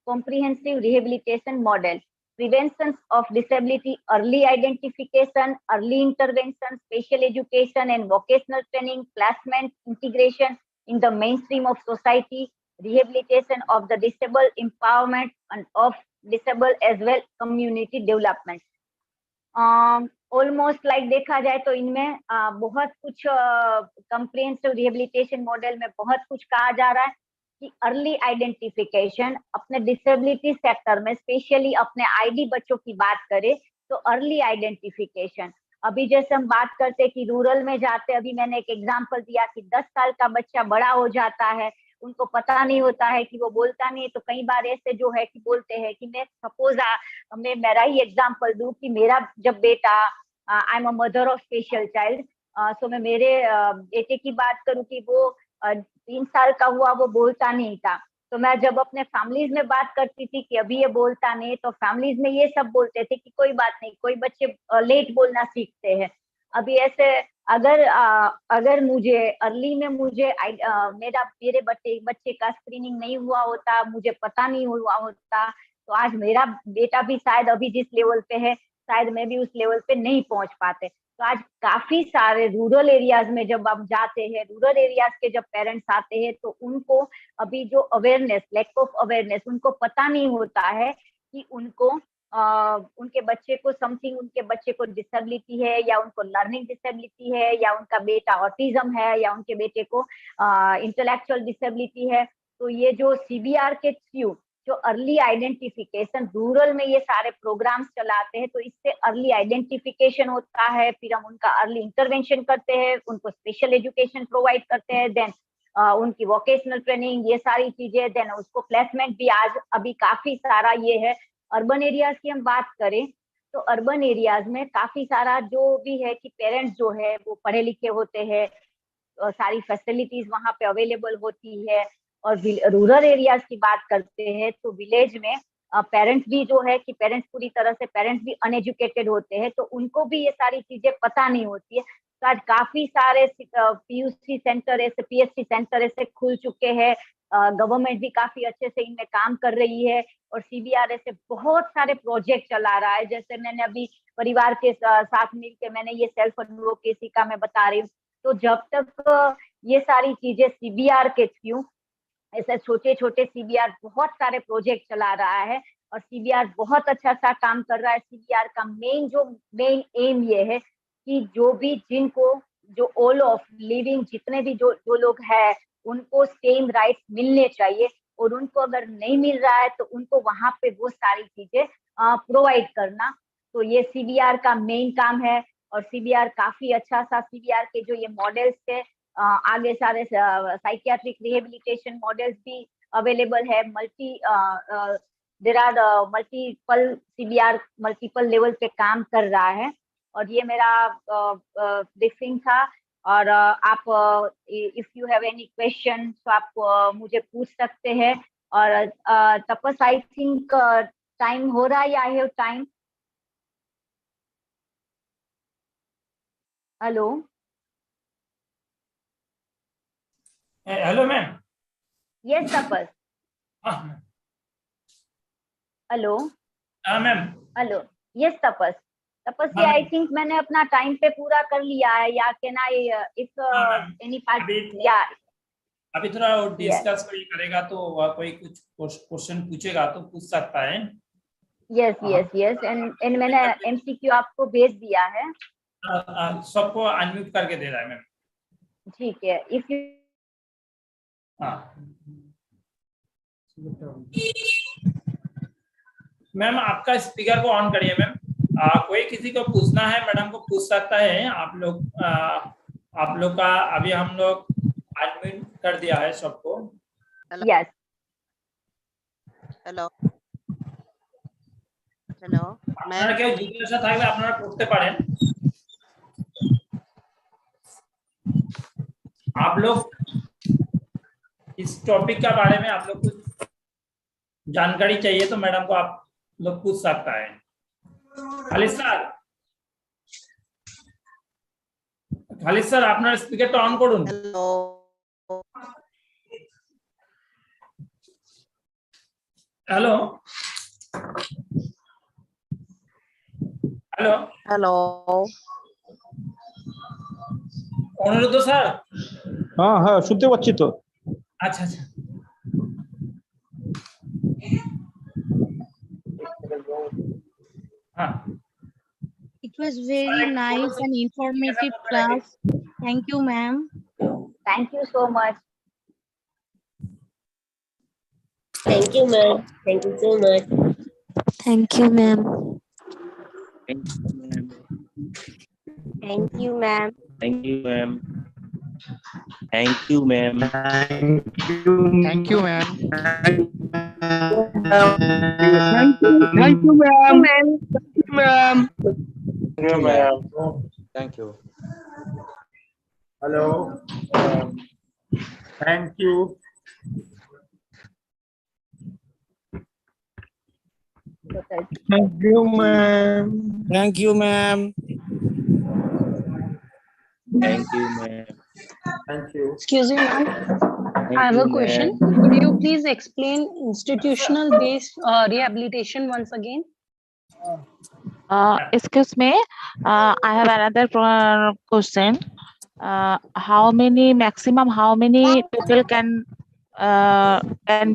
[SPEAKER 9] comprehensive rehabilitation model, prevention of disability, early identification, early intervention, special education and vocational training, placement, integration in the mainstream of society, rehabilitation of the disabled, empowerment and of disabled as well, community development. Almost like देखा जाए तो इनमें बहुत कुछ comprehensive rehabilitation model में बहुत कुछ कहा जा रहा है कि अर्ली आइडेंटिफिकेशन अपने डिसेबिलिटी सेक्टर में, स्पेशली अपने आईडी बच्चों की बात करें तो अर्ली आइडेंटिफिकेशन। अभी जैसे हम बात करते हैं कि रूरल में जाते, अभी मैंने एक एग्जांपल दिया कि 10 साल का बच्चा बड़ा हो जाता है, उनको पता नहीं होता है कि वो बोलता नहीं है, तो कई बार ऐसे जो है कि बोलते हैं कि मैं सपोज मैं मेरा ही एग्जांपल दूं कि मेरा जब बेटा, I am a mother of special child, so मैं मेरे बेटे की बात करूं कि वो 3 साल का हुआ, वो बोलता नहीं था, तो मैं जब अपने फैमिलीज में बात करती थी कि अभी ये बोलता नहीं, तो फैमिलीज में ये सब बोलते थे कि कोई बात नहीं, कोई बच्चे लेट बोलना सीखते हैं। अभी ऐसे अगर मुझे अर्ली में मुझे मेरे बच्चे का स्क्रीनिंग नहीं हुआ होता, मुझे पता नहीं हुआ होता, तो आज मेरा बेटा भी शायद अभी जिस लेवल पे है, शायद मैं भी उस लेवल पे नहीं पहुंच पाते। तो आज काफी सारे रूरल एरियाज में जब आप जाते हैं, रूरल एरियाज के जब पेरेंट्स आते हैं, तो उनको अभी जो अवेयरनेस, लैक ऑफ अवेयरनेस, उनको पता नहीं होता है कि उनको उनके बच्चे को समथिंग, उनके बच्चे को डिसेबिलिटी है या उनको लर्निंग डिसेबिलिटी है या उनका बेटा ऑटिज्म है या उनके बेटे को इंटेलेक्चुअल डिसेबिलिटी है। तो ये जो CBR के थ्रू जो अर्ली आइडेंटिफिकेशन, रूरल में ये सारे प्रोग्राम्स चलाते हैं, तो इससे अर्ली आइडेंटिफिकेशन होता है, फिर हम उनका अर्ली इंटरवेंशन करते हैं, उनको स्पेशल एजुकेशन प्रोवाइड करते हैं, देन उनकी वोकेशनल ट्रेनिंग, ये सारी चीजें, देन उसको प्लेसमेंट भी आज अभी काफी सारा ये है। अर्बन एरियाज की हम बात करें तो अर्बन एरियाज में काफी सारा जो भी है कि पेरेंट्स जो है वो पढ़े लिखे होते हैं, सारी फैसिलिटीज वहां पे अवेलेबल होती है। और रूरल एरियाज की बात करते हैं तो विलेज में पेरेंट्स भी जो है कि पेरेंट्स पूरी तरह से पेरेंट्स भी अनएजुकेटेड होते हैं, तो उनको भी ये सारी चीजें पता नहीं होती है। तो आज काफी सारे PUC सेंटर ऐसे, PSC सेंटर ऐसे खुल चुके हैं, गवर्नमेंट भी काफी अच्छे से इनमें काम कर रही है और CBR ऐसे बहुत सारे प्रोजेक्ट चला रहा है। जैसे मैंने अभी परिवार के साथ मिलकर मैंने ये सेल्फ एडवोकेसी का मैं बता रही हूँ। तो जब तक ये सारी चीजें CBR के थ्रू, ऐसे छोटे छोटे CBR बहुत सारे प्रोजेक्ट चला रहा है और CBR बहुत अच्छा सा काम कर रहा है। CBR का मेन एम ये है कि जो भी जिनको जो ऑल ऑफ लिविंग जितने भी जो लोग हैं उनको सेम राइट्स मिलने चाहिए, और उनको अगर नहीं मिल रहा है तो उनको वहां पे वो सारी चीजें प्रोवाइड करना। तो ये CBR का मेन काम है और CBR काफी अच्छा सा, CBR के जो ये मॉडल्स थे, आगे सारे साइकियाट्रिक रिहेबिलिटेशन मॉडल्स भी अवेलेबल है। There are multiple CBR multiple level पे काम कर रहा है। और ये मेरा ब्रीफिंग था। और आप if you have any question तो आप मुझे पूछ सकते हैं। और तपस, आई थिंक टाइम हो रहा है या I have time? Hello
[SPEAKER 1] hello ma'am.
[SPEAKER 9] Yes Tapas, hello
[SPEAKER 1] ma'am.
[SPEAKER 9] Hello yes Tapas. Tapas ये आई थिंक मैंने अपना टाइम पे पूरा कर लिया है, या can I if any part या
[SPEAKER 1] अभी थोड़ा डिस्कस कोई करेगा तो कोई कुछ क्वेश्चन पूछेगा तो पूछ सकता है।
[SPEAKER 9] यस एंड मैंने MCQ आपको भेज दिया है।
[SPEAKER 1] सबको अनम्यूट करके दे रहा है मैम।
[SPEAKER 9] ठीक है, इफ यू
[SPEAKER 1] मैम आपका स्पीकर को ऑन करिए मैम। कोई किसी को पूछना है मैडम को पूछ सकता है। आप लोग का अभी हम लोग अनम्यूट कर दिया है सबको।
[SPEAKER 9] यस
[SPEAKER 10] হ্যালো হ্যালো
[SPEAKER 1] আপনারা কেউ জিজ্ঞাসা থাকলে আপনারা করতে পারেন। आप लोग इस टॉपिक के बारे में आप लोग कुछ जानकारी चाहिए तो मैडम को आप लोग पूछ सकता है। खालिद सर আপনার স্পিকারটা অন করুন।
[SPEAKER 10] হ্যালো
[SPEAKER 1] हेलो हेलो
[SPEAKER 10] হ্যালো
[SPEAKER 1] অনুরোধ স্যার।
[SPEAKER 6] হ্যাঁ হ্যাঁ শুনতে পাচ্ছি তো।
[SPEAKER 1] আচ্ছা আচ্ছা। हाँ।
[SPEAKER 5] It was very nice and informative class. Thank you, ma'am.
[SPEAKER 9] Thank you so much.
[SPEAKER 5] Thank you, ma'am. Thank you so much. Thank you, ma'am. Thank you, ma'am.
[SPEAKER 6] Thank you, ma'am. Thank you, ma'am.
[SPEAKER 8] Thank you, ma'am.
[SPEAKER 6] Thank you, ma'am. Ma'am. Thank you, ma'am.
[SPEAKER 8] Thank you.
[SPEAKER 2] Hello. Thank you.
[SPEAKER 6] Thank you, ma'am.
[SPEAKER 8] Thank you, ma'am.
[SPEAKER 6] Thank you, ma'am.
[SPEAKER 2] Thank you.
[SPEAKER 11] Excuse me, ma'am.
[SPEAKER 6] Thank
[SPEAKER 11] I have
[SPEAKER 6] you,
[SPEAKER 11] a question.
[SPEAKER 6] ma'am.
[SPEAKER 11] Could you please explain institutional based rehabilitation once again?
[SPEAKER 12] Excuse me, I have another question. How many people can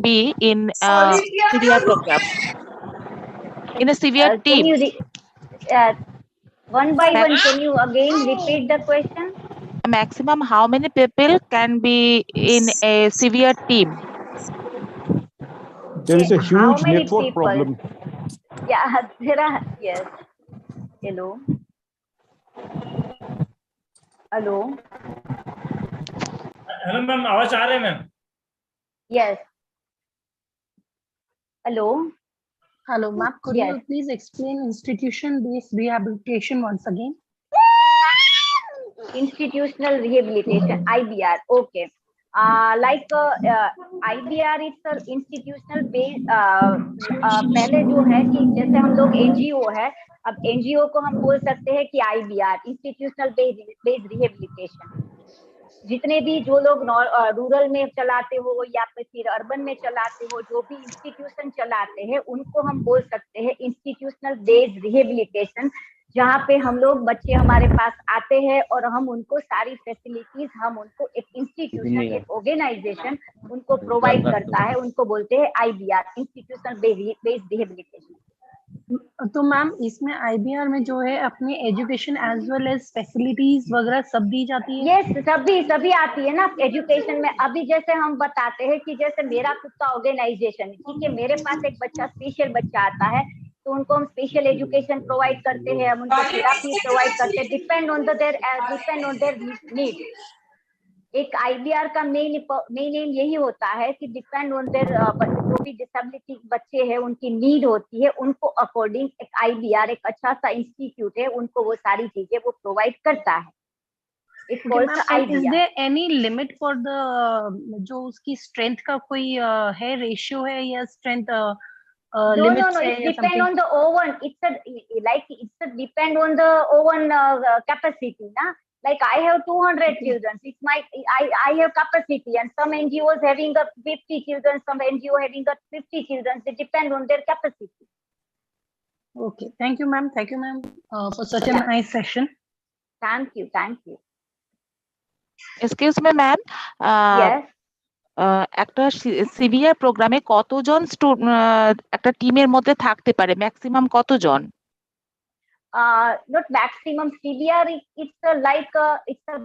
[SPEAKER 12] be in CDR program? In a severe
[SPEAKER 9] Can
[SPEAKER 12] team.
[SPEAKER 9] you one by one? Can you again repeat the question?
[SPEAKER 12] Maximum how many people can be in a severe team?
[SPEAKER 10] There is a
[SPEAKER 9] How
[SPEAKER 10] huge
[SPEAKER 9] many
[SPEAKER 10] network
[SPEAKER 9] people?
[SPEAKER 10] problem.
[SPEAKER 9] Yeah, there are. Yes. Hello. Hello.
[SPEAKER 1] Hello ma'am, आवाज आ रहा है ma'am?
[SPEAKER 9] Yes. Hello.
[SPEAKER 11] Hello, ma'am. Could
[SPEAKER 9] Yes.
[SPEAKER 11] you please explain institution-based rehabilitation once again?
[SPEAKER 9] Institutional rehabilitation, IBR. Okay. IBR is the institutional based. पहले जो है कि जैसे हम लोग NGO है, अब NGO को हम बोल सकते हैं कि IBR, इंस्टीट्यूशनल बेस्ड रिहेबिलिटेशन। जितने भी जो लोग रूरल में चलाते हो या फिर अर्बन में चलाते हो, जो भी इंस्टीट्यूशन चलाते हैं, उनको हम बोल सकते हैं इंस्टीट्यूशनल बेस्ड रिहेबिलिटेशन, जहाँ पे हम लोग बच्चे हमारे पास आते हैं और हम उनको सारी फैसिलिटीज, हम उनको एक इंस्टीट्यूशन, एक ऑर्गेनाइजेशन उनको प्रोवाइड करता है, उनको बोलते हैं IBR, इंस्टीट्यूशनल बेस्ड रिहेबिलिटेशन।
[SPEAKER 11] तो मैम इसमें IBR में जो है अपने education as well as facilities वगैरह सब दी जाती है?
[SPEAKER 9] यस, सभी आती है ना एजुकेशन में। अभी जैसे हम बताते हैं कि जैसे मेरा खुद का ऑर्गेनाइजेशन है, ठीक है, मेरे पास एक बच्चा, स्पेशल बच्चा आता है, तो उनको हम स्पेशल एजुकेशन प्रोवाइड करते हैं, हम उनको थेरापी प्रोवाइड करते हैं, डिपेंड ऑन देयर नीड। एक IBR का मेन एम यही होता है कि डिपेंड ऑन देयर, जो भी डिसेबिलिटी बच्चे हैं उनकी नीड होती है, उनको अकॉर्डिंग एक IBR, एक अच्छा सा इंस्टीट्यूट है, उनको वो सारी चीजें वो प्रोवाइड करता है। It's called IBR.
[SPEAKER 11] Is there any limit for the जो उसकी स्ट्रेंथ का कोई है, रेशियो है या strength
[SPEAKER 9] No, it depend on the own. It's a depend on the own capacity, na? Like I have 200 children. I have capacity, and some NGOs having 50 children, some NGO having 50 children. They depend on their capacity.
[SPEAKER 11] Okay, thank you, ma'am. Thank you, ma'am, for such a nice session.
[SPEAKER 9] Thank you.
[SPEAKER 12] Excuse me, ma'am.
[SPEAKER 9] Yes.
[SPEAKER 12] একটা severe প্রোগ্রামে কতজন একটা টিমের মধ্যে থাকতে পারে, maximum কতজন?
[SPEAKER 9] Not maximum. CBR it's a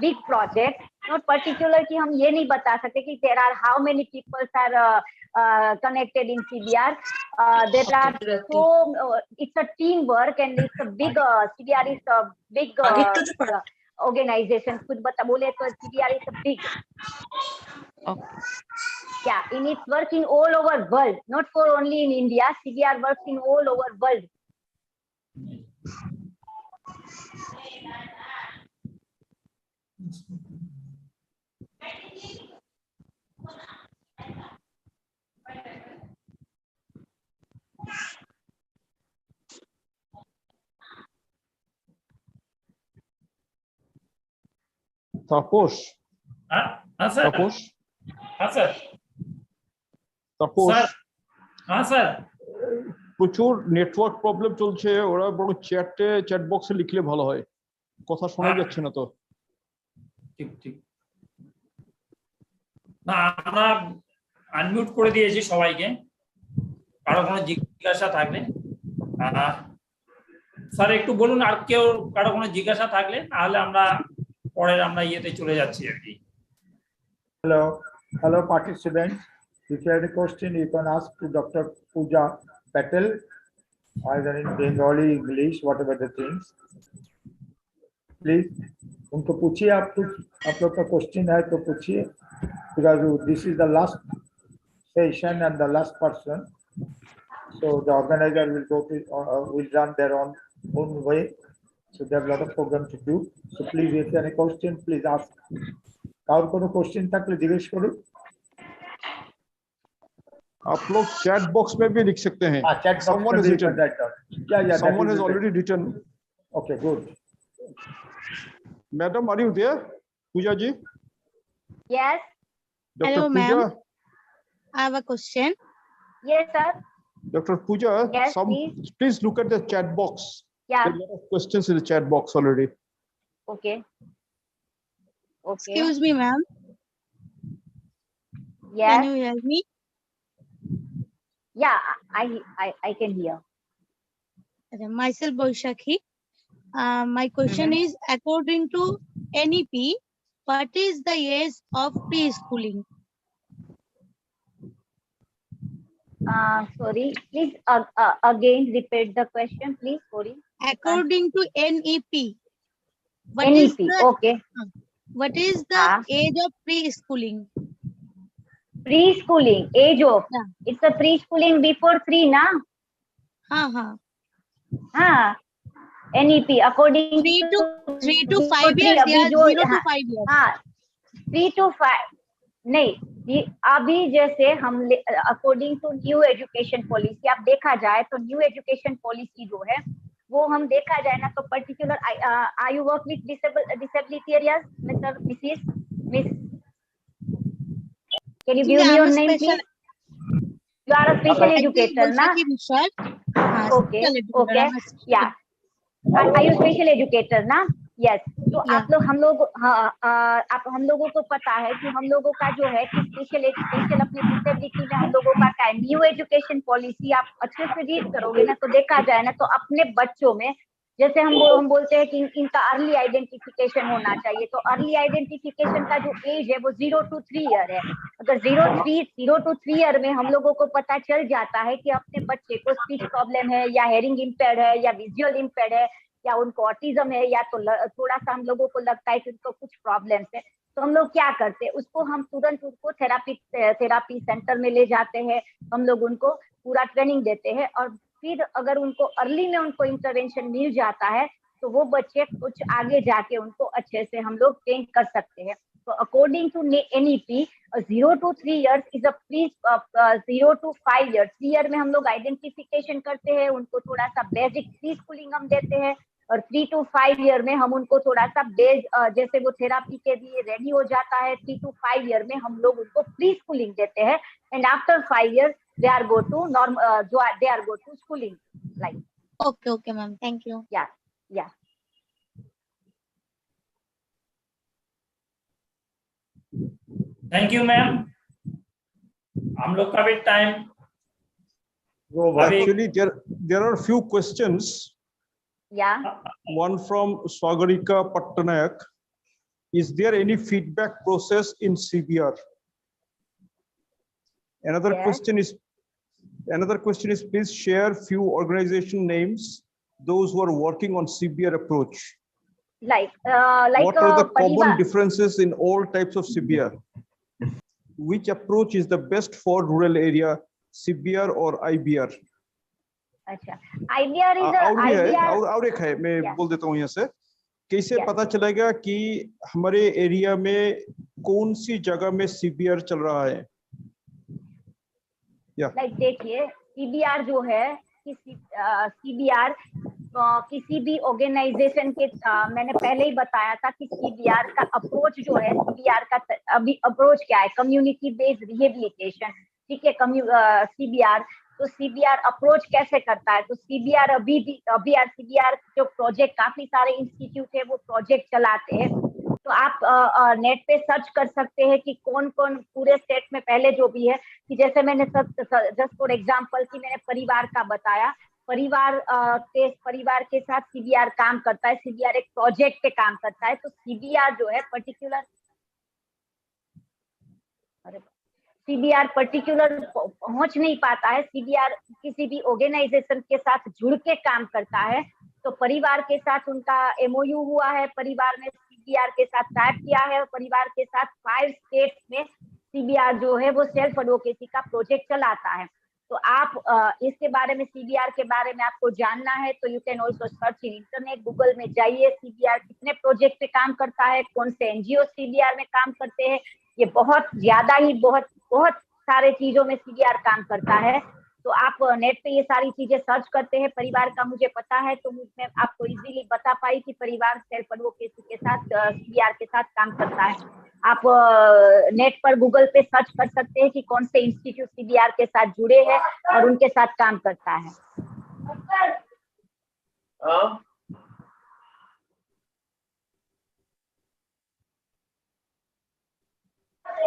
[SPEAKER 9] big project. Not particular कि हम ये नहीं बता सकते कि there are how many people are connected in CBR. There are it's a teamwork and it's a big CBR is a big organization. खुद बोले तो CBR is a big.
[SPEAKER 12] Okay.
[SPEAKER 9] Yeah, and it's working all over world, not for only in India. CBR works in all over world.
[SPEAKER 10] Taposh.
[SPEAKER 1] sir.
[SPEAKER 10] Taposh.
[SPEAKER 1] sir.
[SPEAKER 10] Taposh.
[SPEAKER 1] sir.
[SPEAKER 10] প্রচুর network problem চলছে, ওরা বড় chat বক্সে লিখলে ভালো হয়, কথা শোনা যাচ্ছে না তো।
[SPEAKER 1] ঠিক না, আমরা আনমিউট করে দিয়েছি সবাইকে, কারো কোনো জিজ্ঞাসা থাকলে স্যার একটু বলুন, আর কেউ কারো কোনো জিজ্ঞাসা থাকলে, তাহলে আমরা পরের আমরা ইয়েতে চলে যাচ্ছি আর কি।
[SPEAKER 2] Hello participants, if you have a question you can ask to Dr. Pooja Patel, either in Bengali, English, whatever the things. Please उनको पूछिए, आप लोग का क्वेश्चन है तो पूछिए, because this is the last session and the last person, so the organizer will run their own way, so they have a lot of program to do. So please, if you have any question, please ask. और कोनो question থাকলে জিজ্ঞেস করুন।
[SPEAKER 10] आप लोग chat box में भी लिख सकते हैं।
[SPEAKER 2] Someone has written that down. Yeah,
[SPEAKER 10] someone has already written.
[SPEAKER 2] Okay, good.
[SPEAKER 10] Madam, are you there? Pooja ji?
[SPEAKER 9] Yes.
[SPEAKER 10] Dr.
[SPEAKER 5] Hello,
[SPEAKER 10] Pooja?
[SPEAKER 5] ma'am. I have a question.
[SPEAKER 9] Yes, sir.
[SPEAKER 10] Dr. Pooja,
[SPEAKER 9] yes,
[SPEAKER 10] please look at the chat box.
[SPEAKER 9] Yeah.
[SPEAKER 10] There are a lot of questions in the chat box already.
[SPEAKER 9] Okay.
[SPEAKER 5] Excuse me, ma'am.
[SPEAKER 9] Yes.
[SPEAKER 5] Can you hear me?
[SPEAKER 9] Yeah, I can hear.
[SPEAKER 5] Myself Boishakhi. My question is, according to NEP, what is the age of preschooling?
[SPEAKER 9] Sorry, please again repeat the question, please. Sorry.
[SPEAKER 5] According to NEP,
[SPEAKER 9] NEP, okay.
[SPEAKER 5] What is the age of preschooling?
[SPEAKER 9] Preschooling, age of. It's a preschooling before 3, na? NEP according
[SPEAKER 5] 3 to 5
[SPEAKER 9] before 3
[SPEAKER 5] years
[SPEAKER 9] अभी
[SPEAKER 5] या
[SPEAKER 9] जो
[SPEAKER 5] 0 to 5 years?
[SPEAKER 9] 3 to 5 नहीं, अभी जैसे हम according to new education policy आप देखा जाए तो न्यू एजुकेशन पॉलिसी जो है वो हम देखा जाए ना तो particular I you work with disability areas mister miss can you give me your name please you are a special educator ना ओके ओके या आर यू स्पेशल एजुकेटर ना यस तो आप लोग हम लोग आप हम लोगों को पता है कि हम लोगों का जो है कि स्पेशल अपने डिसेबिलिटी में हम लोगों का क्या है न्यू एजुकेशन पॉलिसी आप अच्छे से रीड करोगे ना तो देखा जाए ना तो अपने बच्चों में जैसे हम बोलते हैं कि इनका अर्ली आइडेंटिफिकेशन होना चाहिए तो अर्ली आइडेंटिफिकेशन का जो एज है वो 0 to 3 ईयर है अगर 0 to 3 ईयर में हम लोगों को पता चल जाता है कि अपने बच्चे को स्पीच प्रॉब्लम है या हेयरिंग इम्पेयर्ड है या विजुअल इम्पेयर्ड है या उनको ऑटिज्म है या तो थोड़ा सा हम लोगों को लगता है कि उनको कुछ प्रॉब्लम्स है तो हम लोग क्या करते हैं उसको हम तुरंत उनको थेरापी सेंटर में ले जाते हैं हम लोग उनको पूरा ट्रेनिंग देते हैं और फिर अगर उनको अर्ली में उनको इंटरवेंशन मिल जाता है तो वो बच्चे कुछ आगे जाके उनको अच्छे से हम लोग ट्रेन कर सकते हैं तो according to NEP 0 to 3 years is a 0 to 5 years 3 year में हम लोग आइडेंटिफिकेशन करते हैं उनको थोड़ा सा बेसिक प्री स्कूलिंग हम देते हैं और 3 to 5 ईयर में हम उनको थोड़ा सा जैसे वो थेरापी के लिए रेडी हो जाता है 3 to 5 ईयर में हम लोग उनको प्री स्कूलिंग देते हैं and after 5 years they are go to schooling like
[SPEAKER 5] okay ma'am thank you
[SPEAKER 9] yeah
[SPEAKER 1] thank you ma'am हम लोग का भी time
[SPEAKER 10] actually there are few questions one from Swagarika Pattanayak is there any feedback process in CBR another question is please share few organization names those who are working on CBR approach
[SPEAKER 9] like
[SPEAKER 10] what are the common differences in all types of CBR which approach is the best for rural area CBR or IBR
[SPEAKER 9] अच्छा IBR is
[SPEAKER 10] और एक है मैं बोल देता हूँ यहाँ से कैसे पता चलेगा कि हमारे एरिया में कौन सी जगह में CBR चल रहा है
[SPEAKER 9] लाइक देखिए CBR जो है कि CBR किसी भी ऑर्गेनाइजेशन के मैंने पहले ही बताया था कि CBR का अप्रोच जो है CBR का अभी अप्रोच क्या है कम्युनिटी बेस्ड रिहेबिलिटेशन ठीक है CBR तो CBR अप्रोच कैसे करता है तो CBR CBR जो प्रोजेक्ट काफी सारे इंस्टीट्यूट है वो प्रोजेक्ट चलाते हैं तो आप नेट पे सर्च कर सकते हैं कि कौन कौन पूरे स्टेट में पहले जो भी है कि जैसे मैंने जस्ट फॉर एग्जांपल कि मैंने परिवार का बताया परिवार के साथ CBR काम करता है CBR एक प्रोजेक्ट पे काम करता है तो CBR जो है पर्टिकुलर पहुंच नहीं पाता है CBR किसी भी ऑर्गेनाइजेशन के साथ जुड़ के काम करता है तो परिवार के साथ उनका MOU हुआ है परिवार ने CBR के साथ टाइप किया है परिवार के साथ 5 स्टेट्स में CBR जो है वो सेल्फ एडवोकेसी का प्रोजेक्ट चलाता है तो आप इसके बारे में CBR के बारे में आपको जानना है तो you can also search in internet Google में जाइए CBR कितने प्रोजेक्ट पे काम करता है कौन से NGO CBR में काम करते हैं ये बहुत ज्यादा ही बहुत सारे चीजों में CBR काम करता है तो आप नेट पे ये सारी चीजें सर्च करते हैं परिवार का मुझे पता है तो मैं आपको इजीली बता पाई कि परिवार सेल्फ एडवोकेसी के साथ CBR के साथ काम करता है आप नेट पर गूगल पे सर्च कर सकते हैं कि कौन से इंस्टीट्यूट CBR के साथ जुड़े हैं और उनके साथ काम करता है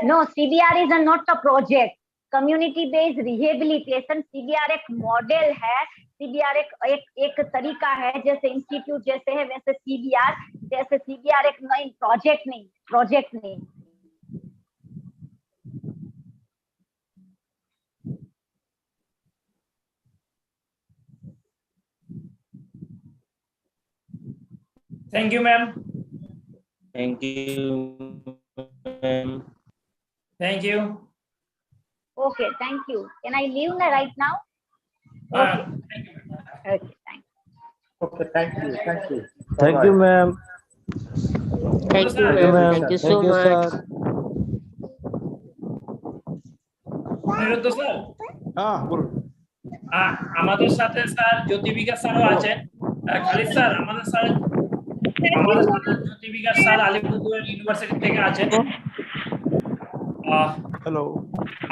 [SPEAKER 9] No, CBR is not a project. Community based rehabilitation CBR एक मॉडल है, सीबीआर एक तरीका है, जैसे इंस्टीट्यूट जैसे है वैसे सीबीआर एक नई प्रोजेक्ट नहीं।
[SPEAKER 1] Thank you, ma'am.
[SPEAKER 6] Thank you, ma'am.
[SPEAKER 1] Thank you.
[SPEAKER 9] Okay, thank you. Can I leave right now? Okay. Okay, thank you.
[SPEAKER 2] Okay, thank you. Thank you.
[SPEAKER 7] Thank you, ma'am.
[SPEAKER 1] Thank you,
[SPEAKER 7] ma'am.
[SPEAKER 8] Thank you so much.
[SPEAKER 1] Aniruddha sir,
[SPEAKER 3] হ্যাঁ বলুন।
[SPEAKER 1] আমাদের সাথে sir জ্যোতিবিকাশ স্যারও আছেন। Khalid sir, আমাদের সাথে জ্যোতিবিকাশ sir Alipurduar university থেকে আছেন।
[SPEAKER 10] হ্যালো।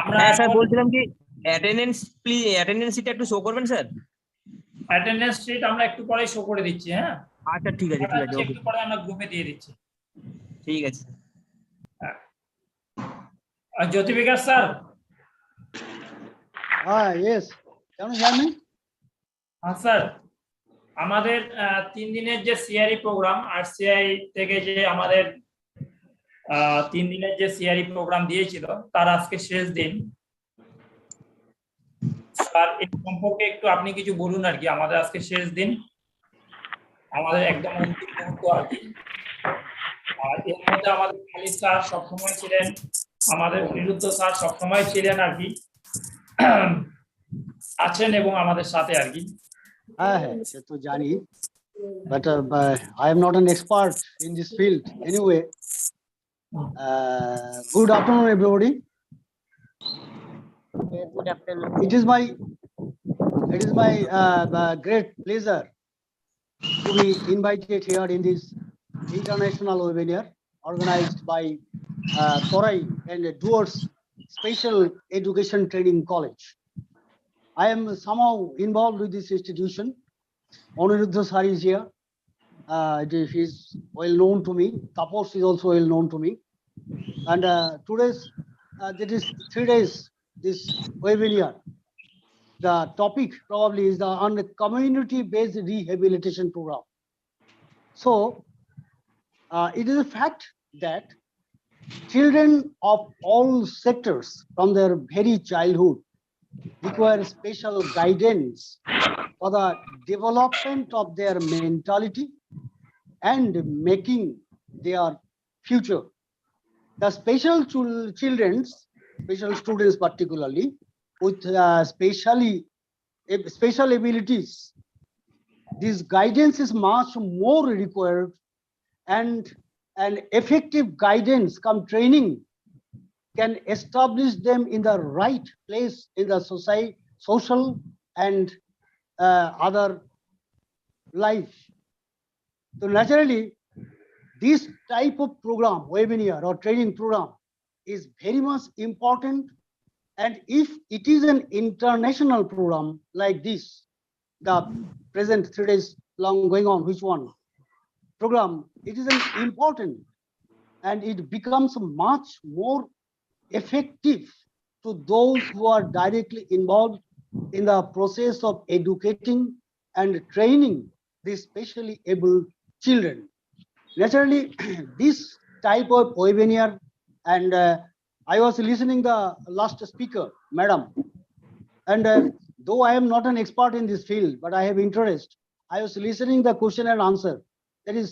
[SPEAKER 1] আমরা
[SPEAKER 8] হ্যাঁ স্যার, বলছিলাম কি অ্যাটেন্ডেন্স শিটটা একটু শো করবেন স্যার।
[SPEAKER 1] অ্যাটেন্ডেন্স শিট আমরা একটু পরে শো করে দিচ্ছি। হ্যাঁ,
[SPEAKER 8] আচ্ছা ঠিক আছে
[SPEAKER 1] একটু পরে আমরা গ্রুপে দিয়ে দিচ্ছি।
[SPEAKER 8] ঠিক আছে।
[SPEAKER 1] Jyotibikash sir.
[SPEAKER 13] Yes. Can you hear me?
[SPEAKER 1] হ্যাঁ স্যার, আমাদের 3 দিনের যে সিআরই প্রোগ্রাম, আরসিআই থেকে যে আমাদের 3 দিনের যে সিআরই প্রোগ্রাম দিয়েছিল তার আজকে শেষ দিন। স্যার এই সম্পর্কে একটু আপনি কিছু বলুন আর কি। আমাদের আজকে শেষ দিন, আমাদের একদম অন্তিম মুহূর্ত আর কি। আর এর মধ্যে আমাদের খালিদ স্যার সবসময় ছিলেন, আমাদের অনিরুদ্ধ স্যার সবসময় ছিলেন আর কি, আছেন এবং আমাদের সাথে আর কি।
[SPEAKER 13] হ্যাঁ, সে তো জানি, but I am not an expert in this field. Anyway, good afternoon, everybody.
[SPEAKER 8] Good afternoon.
[SPEAKER 13] It is my great pleasure to be invited here in this international webinar organized by Torai and Duars Special Education Training College. I am somehow involved with this institution. Aniruddha sir is here. He is well known to me. Tapos is also well known to me. And today's, that is 3 days, this webinar. The topic probably is on the community-based rehabilitation program. So, it is a fact that children of all sectors from their very childhood require special guidance for the development of their mentality and making their future. The special students particularly with special abilities, this guidance is much more required, and an effective guidance come training can establish them in the right place in the society, social and other life. So naturally, this type of program, webinar or training program, is very much important. And if it is an international program like this, the present 3 days long going on, which one program, it is an important, and it becomes much more effective to those who are directly involved in the process of educating and training these specially able children. Naturally, this type of webinar, and I was listening the last speaker, madam, and though I am not an expert in this field, but I have interest, I was listening the question and answer. That is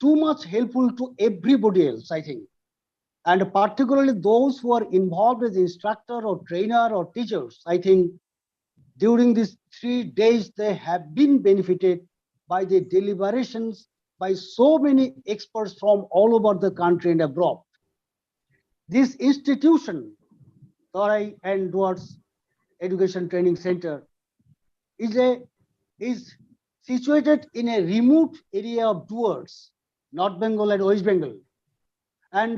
[SPEAKER 13] too much helpful to everybody else, I think. And particularly those who are involved as instructor or trainer or teachers, I think during these 3 days, they have been benefited by the deliberations by so many experts from all over the country and abroad. This institution, Torai and Duars Education Training Center, is situated in a remote area of Duars, North Bengal and West Bengal. And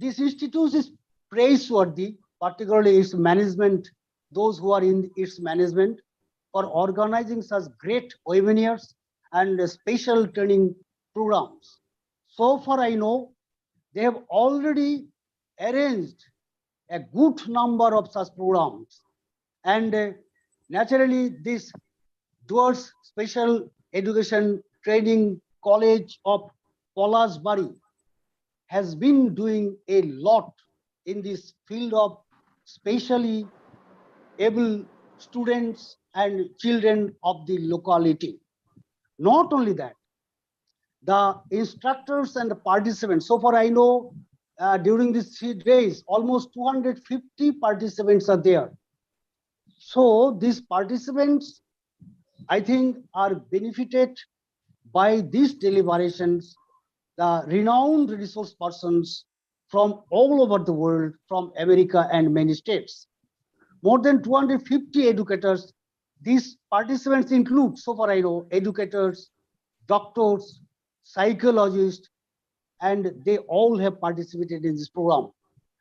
[SPEAKER 13] this institute is praiseworthy, particularly its management, those who are in its management, for organizing such great webinars and special training programs. So far I know they have already arranged a good number of such programs. And naturally, this Dwarfs Special Education Training College of Polasbari has been doing a lot in this field of specially able students and children of the locality. Not only that, the instructors and the participants, so far I know, during these 3 days, almost 250 participants are there. So these participants, I think, are benefited by these deliberations. The renowned resource persons from all over the world, from America and many states. More than 250 educators. These participants include, so far I know, educators, doctors, psychologists, and they all have participated in this program.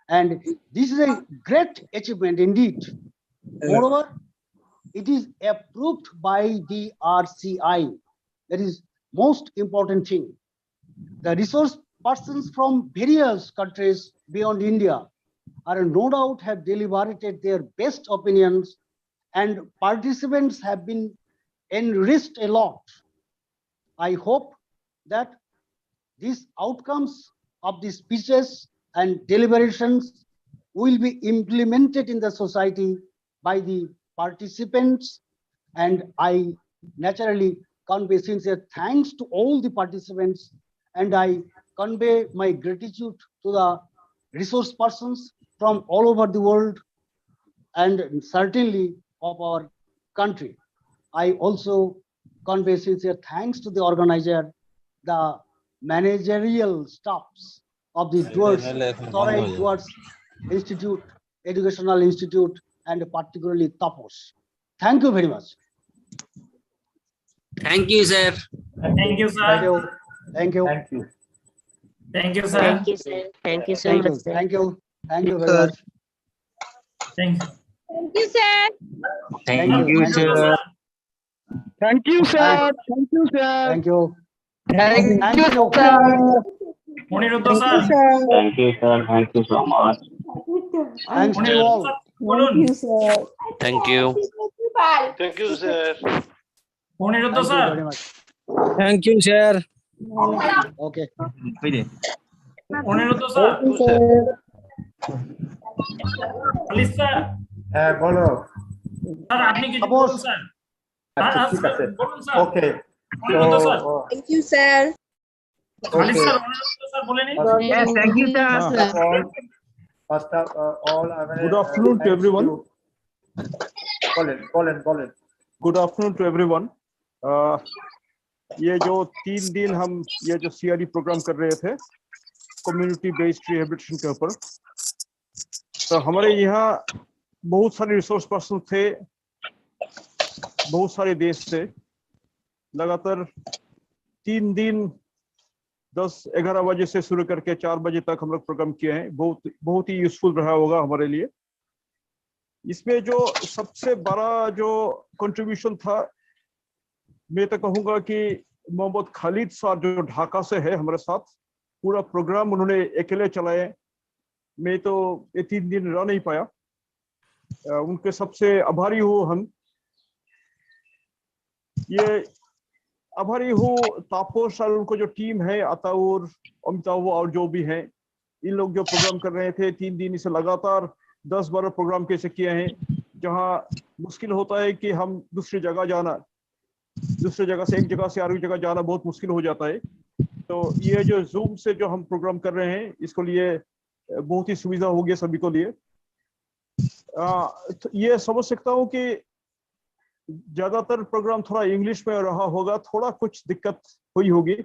[SPEAKER 13] And this is a great achievement indeed. Moreover, it is approved by the RCI. That is most important thing. The resource persons from various countries beyond India are no doubt have deliberated their best opinions, and participants have been enriched a lot. I hope that these outcomes of the speeches and deliberations will be implemented in the society by the participants, and I naturally convey sincere thanks to all the participants, and I convey my gratitude to the resource persons from all over the world and certainly of our country. I also convey sincere thanks to the organizer, the managerial staffs of the Dwarfs Institute, Educational Institute, and particularly Tapos. Thank you very much.
[SPEAKER 8] Thank you, sir.
[SPEAKER 1] Thank you, sir.
[SPEAKER 13] Thank you.
[SPEAKER 2] Thank you.
[SPEAKER 1] Thank you, sir.
[SPEAKER 5] Thank you, sir. Thank you so
[SPEAKER 13] Thank
[SPEAKER 5] much,
[SPEAKER 13] you.
[SPEAKER 5] sir.
[SPEAKER 13] Thank you. Thank you very much.
[SPEAKER 1] Thank you.
[SPEAKER 5] Thank you, sir.
[SPEAKER 13] Thank you,
[SPEAKER 1] sir.
[SPEAKER 7] Thank you, sir. Thank you, sir.
[SPEAKER 13] Thank you.
[SPEAKER 7] Thank you,
[SPEAKER 13] you.
[SPEAKER 7] sir.
[SPEAKER 1] Moniruddha sir.
[SPEAKER 6] Thank you, sir. Thank you so much.
[SPEAKER 13] Thanks to you
[SPEAKER 1] Moniruddha
[SPEAKER 13] all.
[SPEAKER 1] sir, বলুন।
[SPEAKER 6] Thank you.
[SPEAKER 4] Thank you, sir.
[SPEAKER 1] Moniruddha
[SPEAKER 13] Thank you
[SPEAKER 1] sir.
[SPEAKER 13] very much.
[SPEAKER 8] Thank you, sir.
[SPEAKER 13] Okay.
[SPEAKER 1] Moniruddha sir। Khalid sir.
[SPEAKER 2] হ্যাঁ বলো।
[SPEAKER 1] Sir আপনি কিছু
[SPEAKER 13] Tapos।
[SPEAKER 1] বলুন sir.
[SPEAKER 2] আচ্ছা ঠিক আছে।
[SPEAKER 1] বলুন sir.
[SPEAKER 2] Okay.
[SPEAKER 1] Moniruddha sir.
[SPEAKER 5] Thank you, sir.
[SPEAKER 1] Khalid
[SPEAKER 2] Okay.
[SPEAKER 1] Sir, Moniruddha sir বলে নিন।
[SPEAKER 8] Yes, thank you, sir.
[SPEAKER 2] First of all,
[SPEAKER 10] Good afternoon to everyone.
[SPEAKER 2] बोलें।
[SPEAKER 10] Good afternoon to everyone. ये जो 3 दिन हम ये जो CRE प्रोग्राम कर रहे थे कम्युनिटी बेस्ड रिहेबिलिटेशन के ऊपर, तो हमारे यहाँ बहुत सारे रिसोर्स पर्सन थे बहुत सारे देश से। लगातार 3 दिन 10-11 बजे से शुरू करके 4 बजे तक हम लोग प्रोग्राम किए हैं। बहुत ही यूजफुल रहा होगा हमारे लिए। इसमें जो सबसे बड़ा जो कंट्रीब्यूशन था, मैं तो कहूँगा कि मोहम्मद खालिद साहब जो ढाका से है हमारे साथ, पूरा प्रोग्राम उन्होंने अकेले चलाए। मैं तो ये 3 दिन रह नहीं पाया। उनके सबसे आभारी हूँ हम। ये आभारी हूँ तापोस और उनको जो टीम है, अताउर, अमिताभ और जो भी हैं, इन लोग जो प्रोग्राम कर रहे थे 3 दिन इसे लगातार 10-12 प्रोग्राम कैसे किए हैं, जहाँ मुश्किल होता है कि हम दूसरी जगह से एक जगह से अगली जगह जाना बहुत मुश्किल हो जाता है। तो ये जो जूम से जो हम प्रोग्राम कर रहे हैं, इसको लिए बहुत ही सुविधा हो गया सभी को लिए। तो ये समझ सकता हूँ कि ज्यादातर प्रोग्राम थोड़ा इंग्लिश में रहा होगा, थोड़ा कुछ दिक्कत हुई होगी।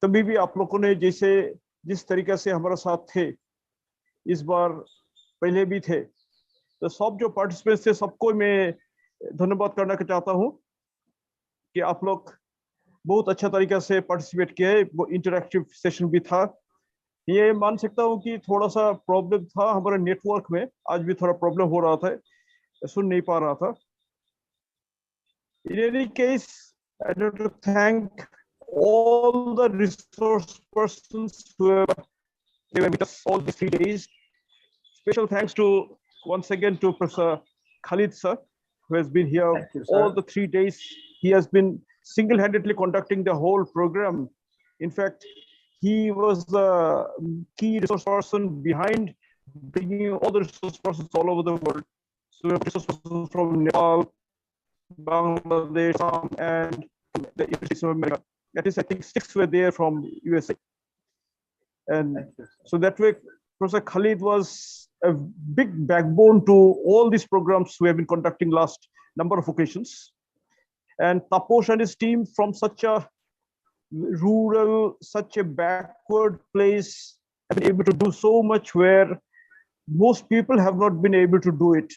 [SPEAKER 10] तभी भी आप लोगों ने जिस तरीके से हमारे साथ थे, इस बार पहले भी थे, तो सब जो पार्टिसिपेंट्स थे सबको मैं धन्यवाद करना चाहता हूँ कि आप लोग बहुत अच्छा तरीके से पार्टिसिपेट किए। वो इंटरैक्टिव सेशन भी था। ये मान सकता हूँ कि थोड़ा सा प्रॉब्लम था हमारे नेटवर्क में, आज भी थोड़ा प्रॉब्लम हो रहा था, सुन नहीं पा रहा था। In any case, I want to thank all the resource persons who have been with us all these 3 days. Special thanks to once again to Professor Khalid sir, who has been here all the 3 days. He has been single-handedly conducting the whole program. In fact, he was the key resource person behind bringing all the resource persons all over the world. So we have resource persons from Nepal, Bangladesh, and the United States of America. At least I think 6 were there from USA. And so that way, Professor Khalid was a big backbone to all these programs we have been conducting last number of occasions. And Taposh and his team from such a rural, such a backward place, have been able to do so much where most people have not been able to do it.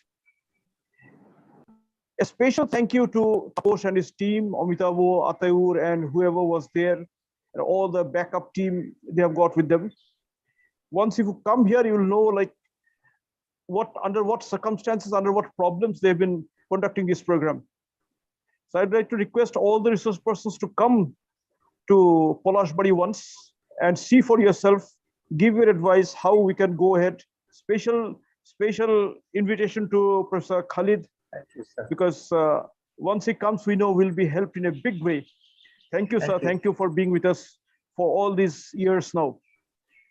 [SPEAKER 10] A special thank you to Taposh and his team, Amitavo, Atayur, and whoever was there, and all the backup team they have got with them. Once if you come here, you will know like under what circumstances, under what problems they've been conducting this program. So I'd like to request all the resource persons to come to Polashbari once and see for yourself, give your advice how we can go ahead. Special invitation to Professor Khalid, because once he comes, we know we'll be helped in a big way. Thank you, sir. Thank you for being with us for all these years now.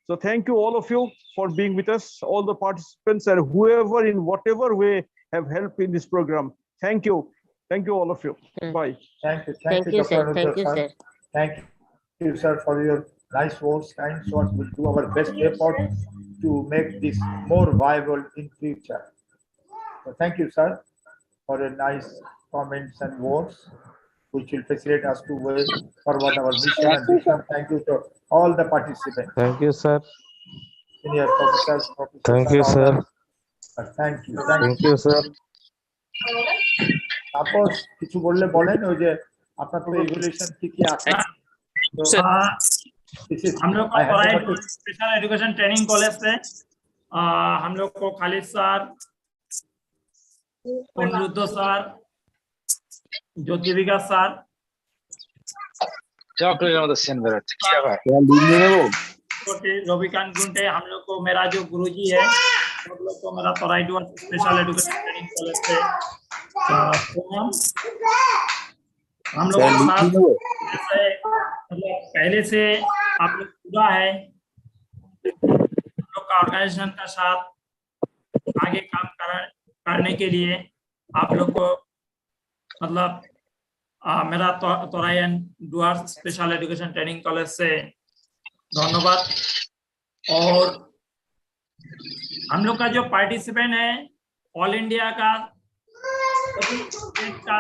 [SPEAKER 10] So thank you all of you for being with us, all the participants and whoever in whatever way have helped in this program. Thank you. Thank you all of you. Bye.
[SPEAKER 2] Thank you.
[SPEAKER 4] Thank you, sir. Thank you, sir.
[SPEAKER 2] Thank you, sir, for your nice words, kind words. We'll do our best effort to make this more viable in future. So thank you, sir, for your nice comments and words, which will facilitate us to way forward our mission and vision. Thank you to all the participants.
[SPEAKER 14] Thank you, sir.
[SPEAKER 2] Senior professors,
[SPEAKER 14] Thank you, sir.
[SPEAKER 2] Thank you.
[SPEAKER 14] Thank you, sir.
[SPEAKER 2] Tapas কিছু বললে বলেন, ওই যে আপনার তো evaluation কি আছে?
[SPEAKER 1] हम लोग को स्पेशल एजुकेशन ट्रेनिंग कॉलेज से हम लोग को खालिद सर, अनुरुद्ध सर, ज्योति विकास सर, रविकांत गुंटे, हम लोग को मेरा जो गुरुजी है, हम लोग को मेरा तराईडुआ स्पेशल एजुकेशन ट्रेनिंग कॉलेज से हम लोग के साथ मतलब पहले से आप लोग पूरा है, हम लोग का ऑर्गेनाइजेशन का साथ आगे काम करने के लिए आप लोग को मतलब मेरा तोरायन डुआर स्पेशल एजुकेशन ट्रेनिंग कॉलेज से धन्यवाद। और हम लोग का जो पार्टिसिपेंट है ऑल इंडिया का सभी स्टेट का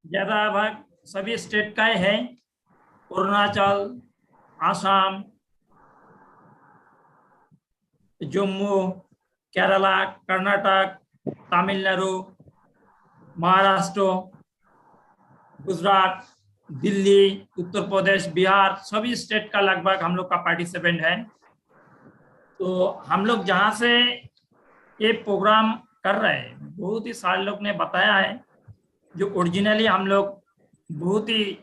[SPEAKER 1] ज्यादा भाग सभी स्टेट का है, अरुणाचल, आसाम, जम्मू, केरला, कर्नाटक, तमिलनाडु, महाराष्ट्र, गुजरात, दिल्ली, उत्तर प्रदेश, बिहार, सभी स्टेट का लगभग हम लोग का पार्टिसिपेंट है। तो हम लोग जहाँ से ये प्रोग्राम कर रहे हैं, बहुत ही सारे लोग ने बताया है जो ओरिजिनली हम लोग बहुत ही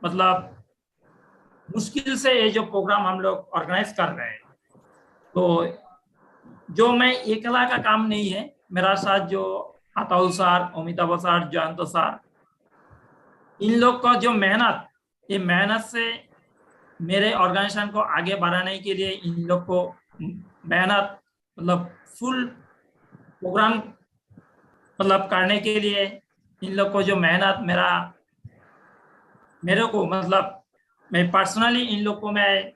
[SPEAKER 1] मतलब मुश्किल से ये जो प्रोग्राम हम लोग ऑर्गेनाइज कर रहे हैं। तो जो मैं अकेला का काम नहीं है, मेरा साथ जो Ataul sir, Amitabh sir, Jayant sir, इन लोग का जो मेहनत, ये मेहनत से मेरे ऑर्गेनाइजेशन को आगे बढ़ाने के लिए इन लोग को मेहनत मतलब फुल प्रोग्राम मतलब करने के लिए इन लोग को जो मेहनत मेरे को मतलब मैं पर्सनली इन लोग को मैं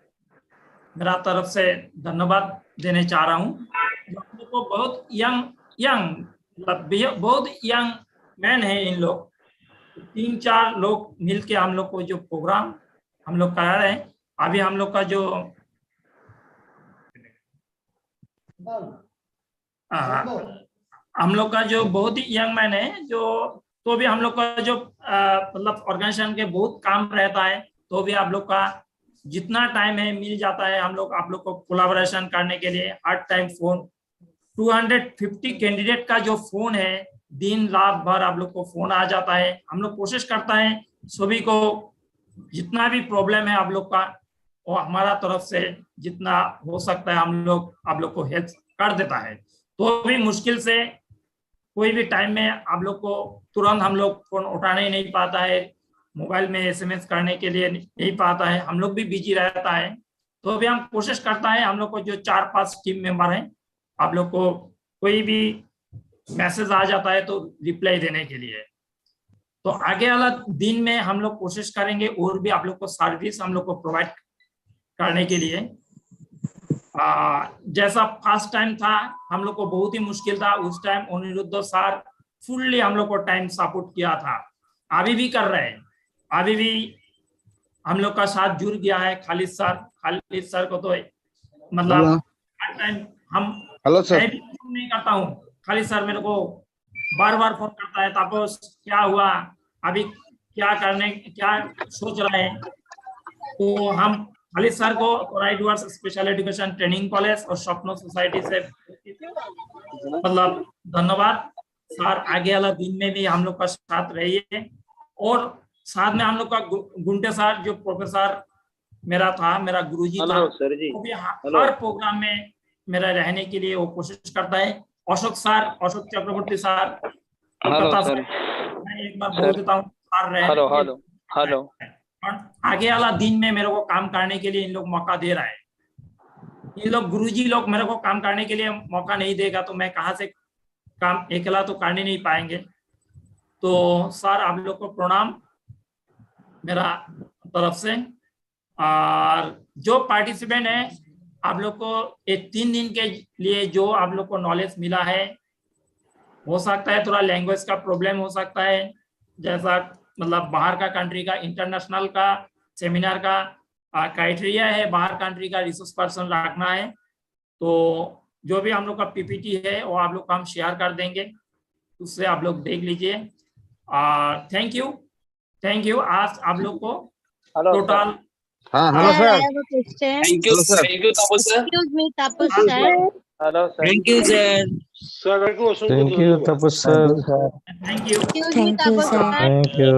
[SPEAKER 1] मेरा तरफ से धन्यवाद देने चाह रहा हूँ। हम लोग को बहुत यंग मतलब बहुत यंग मैन है इन लोग, 3-4 लोग मिलके हम लोग को जो प्रोग्राम हम लोग करा रहे हैं। अभी हम लोग का जो हम लोग का जो बहुत ही यंग मैन है जो, तो भी हम लोग का जो मतलब ऑर्गेनाइजेशन के बहुत काम रहता है, तो भी आप लोग का जितना टाइम है मिल जाता है हम लोग आप लोग को कोलैबोरेशन करने के लिए हर टाइम फोन 250 कैंडिडेट का जो फोन है दिन रात भर आप लोग को फोन आ जाता है। हम लोग कोशिश करता है सभी को जितना भी प्रॉब्लम है आप लोग का, और हमारा तरफ से जितना हो सकता है हम लोग आप लोग को हेल्प कर देता है, तो भी मुश्किल से कोई भी टाइम में आप लोग को तुरंत हम लोग फोन उठाने ही नहीं पाता है, मोबाइल में SMS करने के लिए नहीं पाता है, हम लोग भी बिजी रहता है। तो भी हम कोशिश करता है, हम लोग को जो 4-5 टीम मेंबर हैं, आप लोग को कोई भी मैसेज आ जाता है तो रिप्लाई देने के लिए। तो आगे वाला दिन में हम लोग कोशिश करेंगे और भी आप लोग को सर्विस हम लोग को प्रोवाइड करने के लिए। जैसा फर्स्ट टाइम था हम लोग को बहुत ही मुश्किल था, उस टाइम अनिरुद्ध सर फुल्ली हम लोग को टाइम सपोर्ट किया था, अभी भी कर रहे हैं, अभी भी हम लोग का साथ जुड़ गया है। खालिद सर को तो मतलब हर टाइम हम नहीं करता हूँ, खालिद सर मेरे को बार बार फोन करता है, तापस क्या हुआ, अभी क्या सोच रहे हैं। तो हम खालिद सर को right verse special education training college और स्वप्न सोसाइटी से मतलब धन्यवाद सर, आगे वाला दिन में भी हम लोग का साथ रहिए। और साथ में हम लोग का गुंटे सर जो प्रोफेसर मेरा था, मेरा गुरुजी था, वो भी हर प्रोग्राम में मेरा रहने के लिए वो कोशिश करता है। अशोक चक्रवर्ती सर, मैं एक बार बोल देता हूँ सर,
[SPEAKER 14] हेलो
[SPEAKER 1] आगे वाला दिन में मेरे को काम करने के लिए इन लोग मौका दे रहा है। इन लोग गुरुजी लोग मेरे को काम करने के लिए मौका नहीं देगा तो मैं कहाँ से काम अकेला तो करने नहीं पाएंगे। तो सर आप लोग को प्रणाम मेरा तरफ से। और जो पार्टिसिपेंट है आप लोग को ये 3 दिन के लिए जो आप लोग को नॉलेज मिला है, हो सकता है थोड़ा लैंग्वेज का प्रॉब्लम हो सकता है, जैसा मतलब बाहर का कंट्री का इंटरनेशनल का सेमिनार का क्राइटेरिया है, बाहर कंट्री का रिसोर्स पर्सन रखना है। तो जो भी हम लोग का PPT है वो आप लोग को हम शेयर कर देंगे, उससे आप लोग देख लीजिए। Thank you. आज आप लोग को total
[SPEAKER 5] hello sir,
[SPEAKER 14] thank you Tapas sir.
[SPEAKER 5] Excuse me Tapas sir,
[SPEAKER 14] hello sir,
[SPEAKER 8] thank you sir.
[SPEAKER 14] Sir को thank you Tapas sir.
[SPEAKER 1] Thank you
[SPEAKER 5] excuse me Tapas sir,
[SPEAKER 7] thank you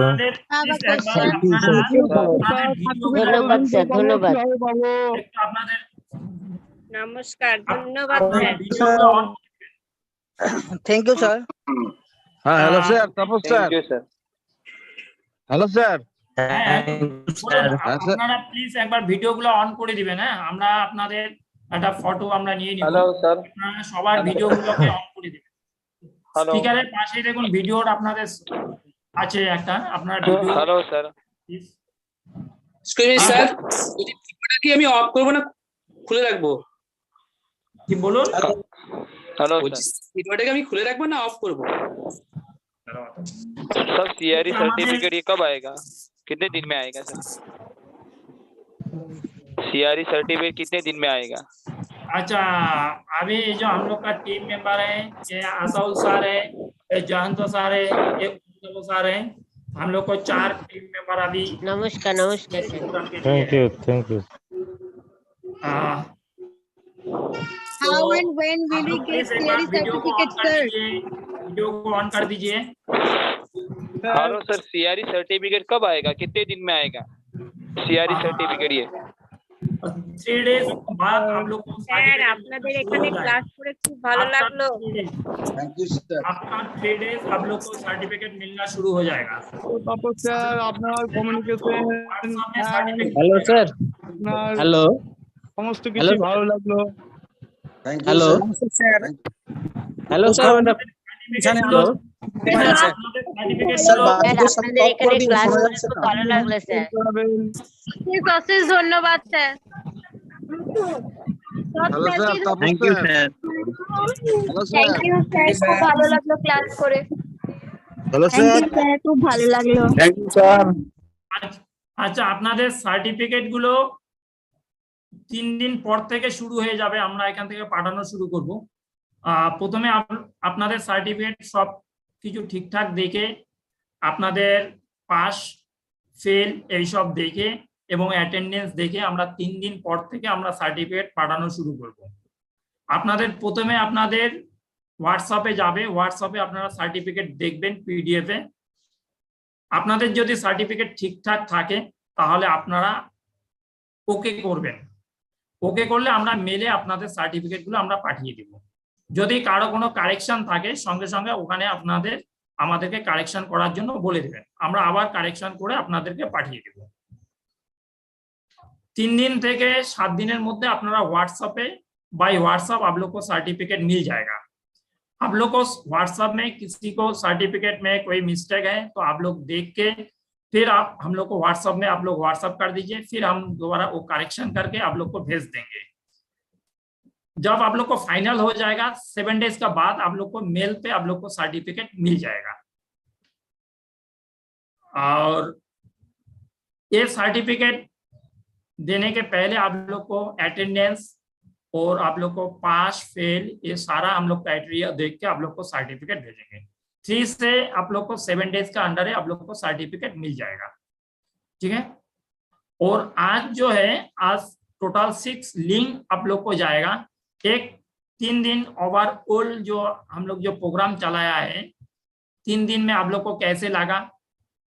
[SPEAKER 5] have a question.
[SPEAKER 11] ধন্যবাদ স্যার, ধন্যবাদ।
[SPEAKER 4] নমস্কার, ধন্যবাদ sir.
[SPEAKER 8] Thank you sir.
[SPEAKER 14] হ্যাঁ hello sir, Tapas sir. Thank you sir. Hello sir.
[SPEAKER 1] আপনারা please একবার video গুলো on করে দিবেন। হ্যাঁ, আমরা আপনাদের একটা ফটো আমরা নিয়ে নিব।
[SPEAKER 14] Hello sir.
[SPEAKER 1] আপনারা সবার ভিডিও গুলোকে অন করে দিবেন। স্পিকারের পাশে দেখুন ভিডিওর আপনাদের আছে একটা, আপনার video.
[SPEAKER 14] Hello sir.
[SPEAKER 8] Excuse me sir, ভিডিওটা কি আমি অফ করব না খুলে রাখবো?
[SPEAKER 1] কি বলুন?
[SPEAKER 14] हेलो
[SPEAKER 8] ভিডিওটা কি আমি খুলে রাখবো না অফ করব?
[SPEAKER 14] सर CRE सर्टिफिकेट ये कब आएगा, कितने दिन में आएगा सर? CRE सर्टिफिकेट कितने दिन में आएगा?
[SPEAKER 1] अच्छा, अभी जो हम लोग का टीम मेंबर है, ये आसाउल सर है, ये जहंत सर है, ये उद्धव सर है, हम लोग को 4 टीम मेंबर अभी।
[SPEAKER 4] নমস্কার sir.
[SPEAKER 7] Thank you
[SPEAKER 5] How and when will we get CRE certificate, sir?
[SPEAKER 1] Video को ऑन कर दीजिए।
[SPEAKER 14] हेलो सर, CRE सर्टिफिकेट कब आएगा, कितने दिन में आएगा CRE सर्टिफिकेट? ये
[SPEAKER 1] 3 डेज बाद आप लोग को
[SPEAKER 4] স্যার আপনাদের এখানে ক্লাস করে খুব ভালো লাগলো।
[SPEAKER 1] Thank you sir. आपका 3 डेज आप लोग को सर्टिफिकेट मिलना शुरू हो जाएगा।
[SPEAKER 7] তাপস স্যার আপনার কমিউনিকেশন।
[SPEAKER 8] Hello sir. হ্যালো,
[SPEAKER 7] সমস্ত কিছু ভালো লাগলো।
[SPEAKER 8] Hello sir. হ্যালো স্যার, এখানে হ্যালো
[SPEAKER 4] স্যার আপনাদের এখানে ক্লাস করে খুব ভালো লাগলো স্যার।
[SPEAKER 11] অশেষ ধন্যবাদ sir.
[SPEAKER 14] Hello sir,
[SPEAKER 8] thank you sir.
[SPEAKER 9] Thank you sir, খুব ভালো লাগলো ক্লাস করে।
[SPEAKER 14] हेलो
[SPEAKER 5] Thank you, sir, খুব ভালো লাগলো।
[SPEAKER 14] Thank you sir.
[SPEAKER 1] আচ্ছা, আপনাদের সার্টিফিকেট গুলো 3 দিন পর থেকে শুরু হয়ে যাবে, আমরা এখান থেকে পাঠানো শুরু করব। প্রথমে আপনাদের সার্টিফিকেট সব কিছু ঠিকঠাক দেখে, আপনাদের পাস ফেল এইসব দেখে এবং অ্যাটেন্ডেন্স দেখে আমরা 3 দিন পর থেকে আমরা সার্টিফিকেট পাঠানো শুরু করব। আপনাদের প্রথমে আপনাদের হোয়াটসঅ্যাপে যাবে, হোয়াটসঅ্যাপে আপনারা সার্টিফিকেট দেখবেন PDF এ। আপনাদের যদি সার্টিফিকেট ঠিকঠাক থাকে তাহলে আপনারা ওকে করবেন। ওকে করলে আমরা মেলে আপনাদের সার্টিফিকেট গুলো আমরা পাঠিয়ে দিব। যদি কারো কোনো কারেকশন থাকে সঙ্গে সঙ্গে ওখানে আমাদেরকে কারেকশন করার জন্য বলে দেবেন, আমরা আবার কারেকশন করে আপনাদেরকে পাঠিয়ে দেব। 3 दिन থেকে 7 दिनों मध्य अपना बाय व्हाट्सएप आप लोग को सर्टिफिकेट मिल जाएगा। आप लोग को व्हाट्सएप में किसी को सर्टिफिकेट में कोई मिस्टेक है तो आप लोग देख के फिर आप हम लोग को व्हाट्सएप में आप लोग व्हाट्सएप कर दीजिए, फिर हम दोबारा वो करेक्शन करके आप लोग को भेज देंगे। जब आप लोग को फाइनल हो जाएगा 7 डेज का बाद आप लोग को मेल पे आप लोग को सर्टिफिकेट मिल जाएगा। और ये सर्टिफिकेट देने के पहले आप लोग को अटेंडेंस और आप लोग को पास फेल ये सारा हम लोग क्राइटेरिया देख के आप लोग को सर्टिफिकेट भेजेंगे। 3 से आप लोग को 7 डेज का अंडर है आप लोग को सर्टिफिकेट मिल जाएगा, ठीक है। और आज जो है आज टोटल 6 लिंक आप लोग को जाएगा। एक 3 दिन ओवरऑल जो हम लोग जो प्रोग्राम चलाया है 3 दिन में आप लोग को कैसे लगा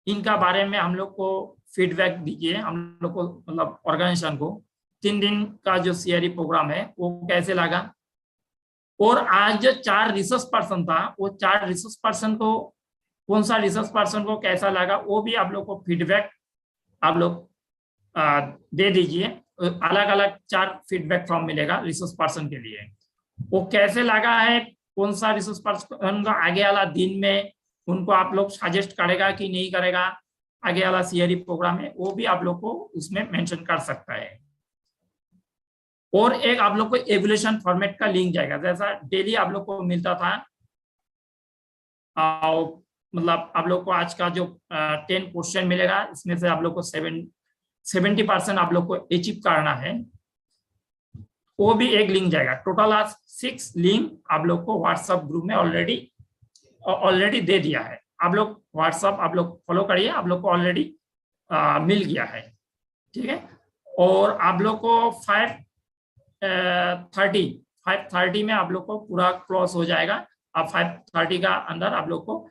[SPEAKER 1] इनका बारे में हम लोग को फीडबैक दीजिए। हम लोग को मतलब ऑर्गेनाइजेशन को 3 दिन का जो CRE प्रोग्राम है वो कैसे लगा। और आज जो 4 रिसोर्स पर्सन था वो 4 रिसोर्स पर्सन को कौन सा रिसोर्स पर्सन को कैसा लगा वो भी आप लोग को फीडबैक आप लोग दे दीजिए। अलग अलग 4 फीडबैक फॉर्म मिलेगा रिसोर्स पर्सन के लिए। वो कैसे लगा है कौन सा रिसोर्स पर्सन का आगे वाला दिन में उनको आप लोग सजेस्ट करेगा कि नहीं करेगा आगे वाला CRE प्रोग्राम है वो भी आप लोग को उसमें मेंशन कर सकता है। और एक आप लोग को एवोल्यूशन फॉर्मेट का लिंक जाएगा जैसा डेली आप लोग को मिलता था। मतलब आप लोग को आज का जो 10 क्वेश्चन मिलेगा इसमें से आप लोग को 70% आप लोग को अचीव करना है वो भी एक लिंक जाएगा। टोटल आज 6 लिंक आप लोग को व्हाट्सएप ग्रुप में ऑलरेडी दे दिया है। आप लोग व्हाट्सएप आप लोग फॉलो करिए आप लोग को ऑलरेडी मिल गया है, ठीक है। और आप लोग को 5:30 में आप लोग को पूरा क्लोज हो जाएगा। अब 5:30 का अंदर आप लोग को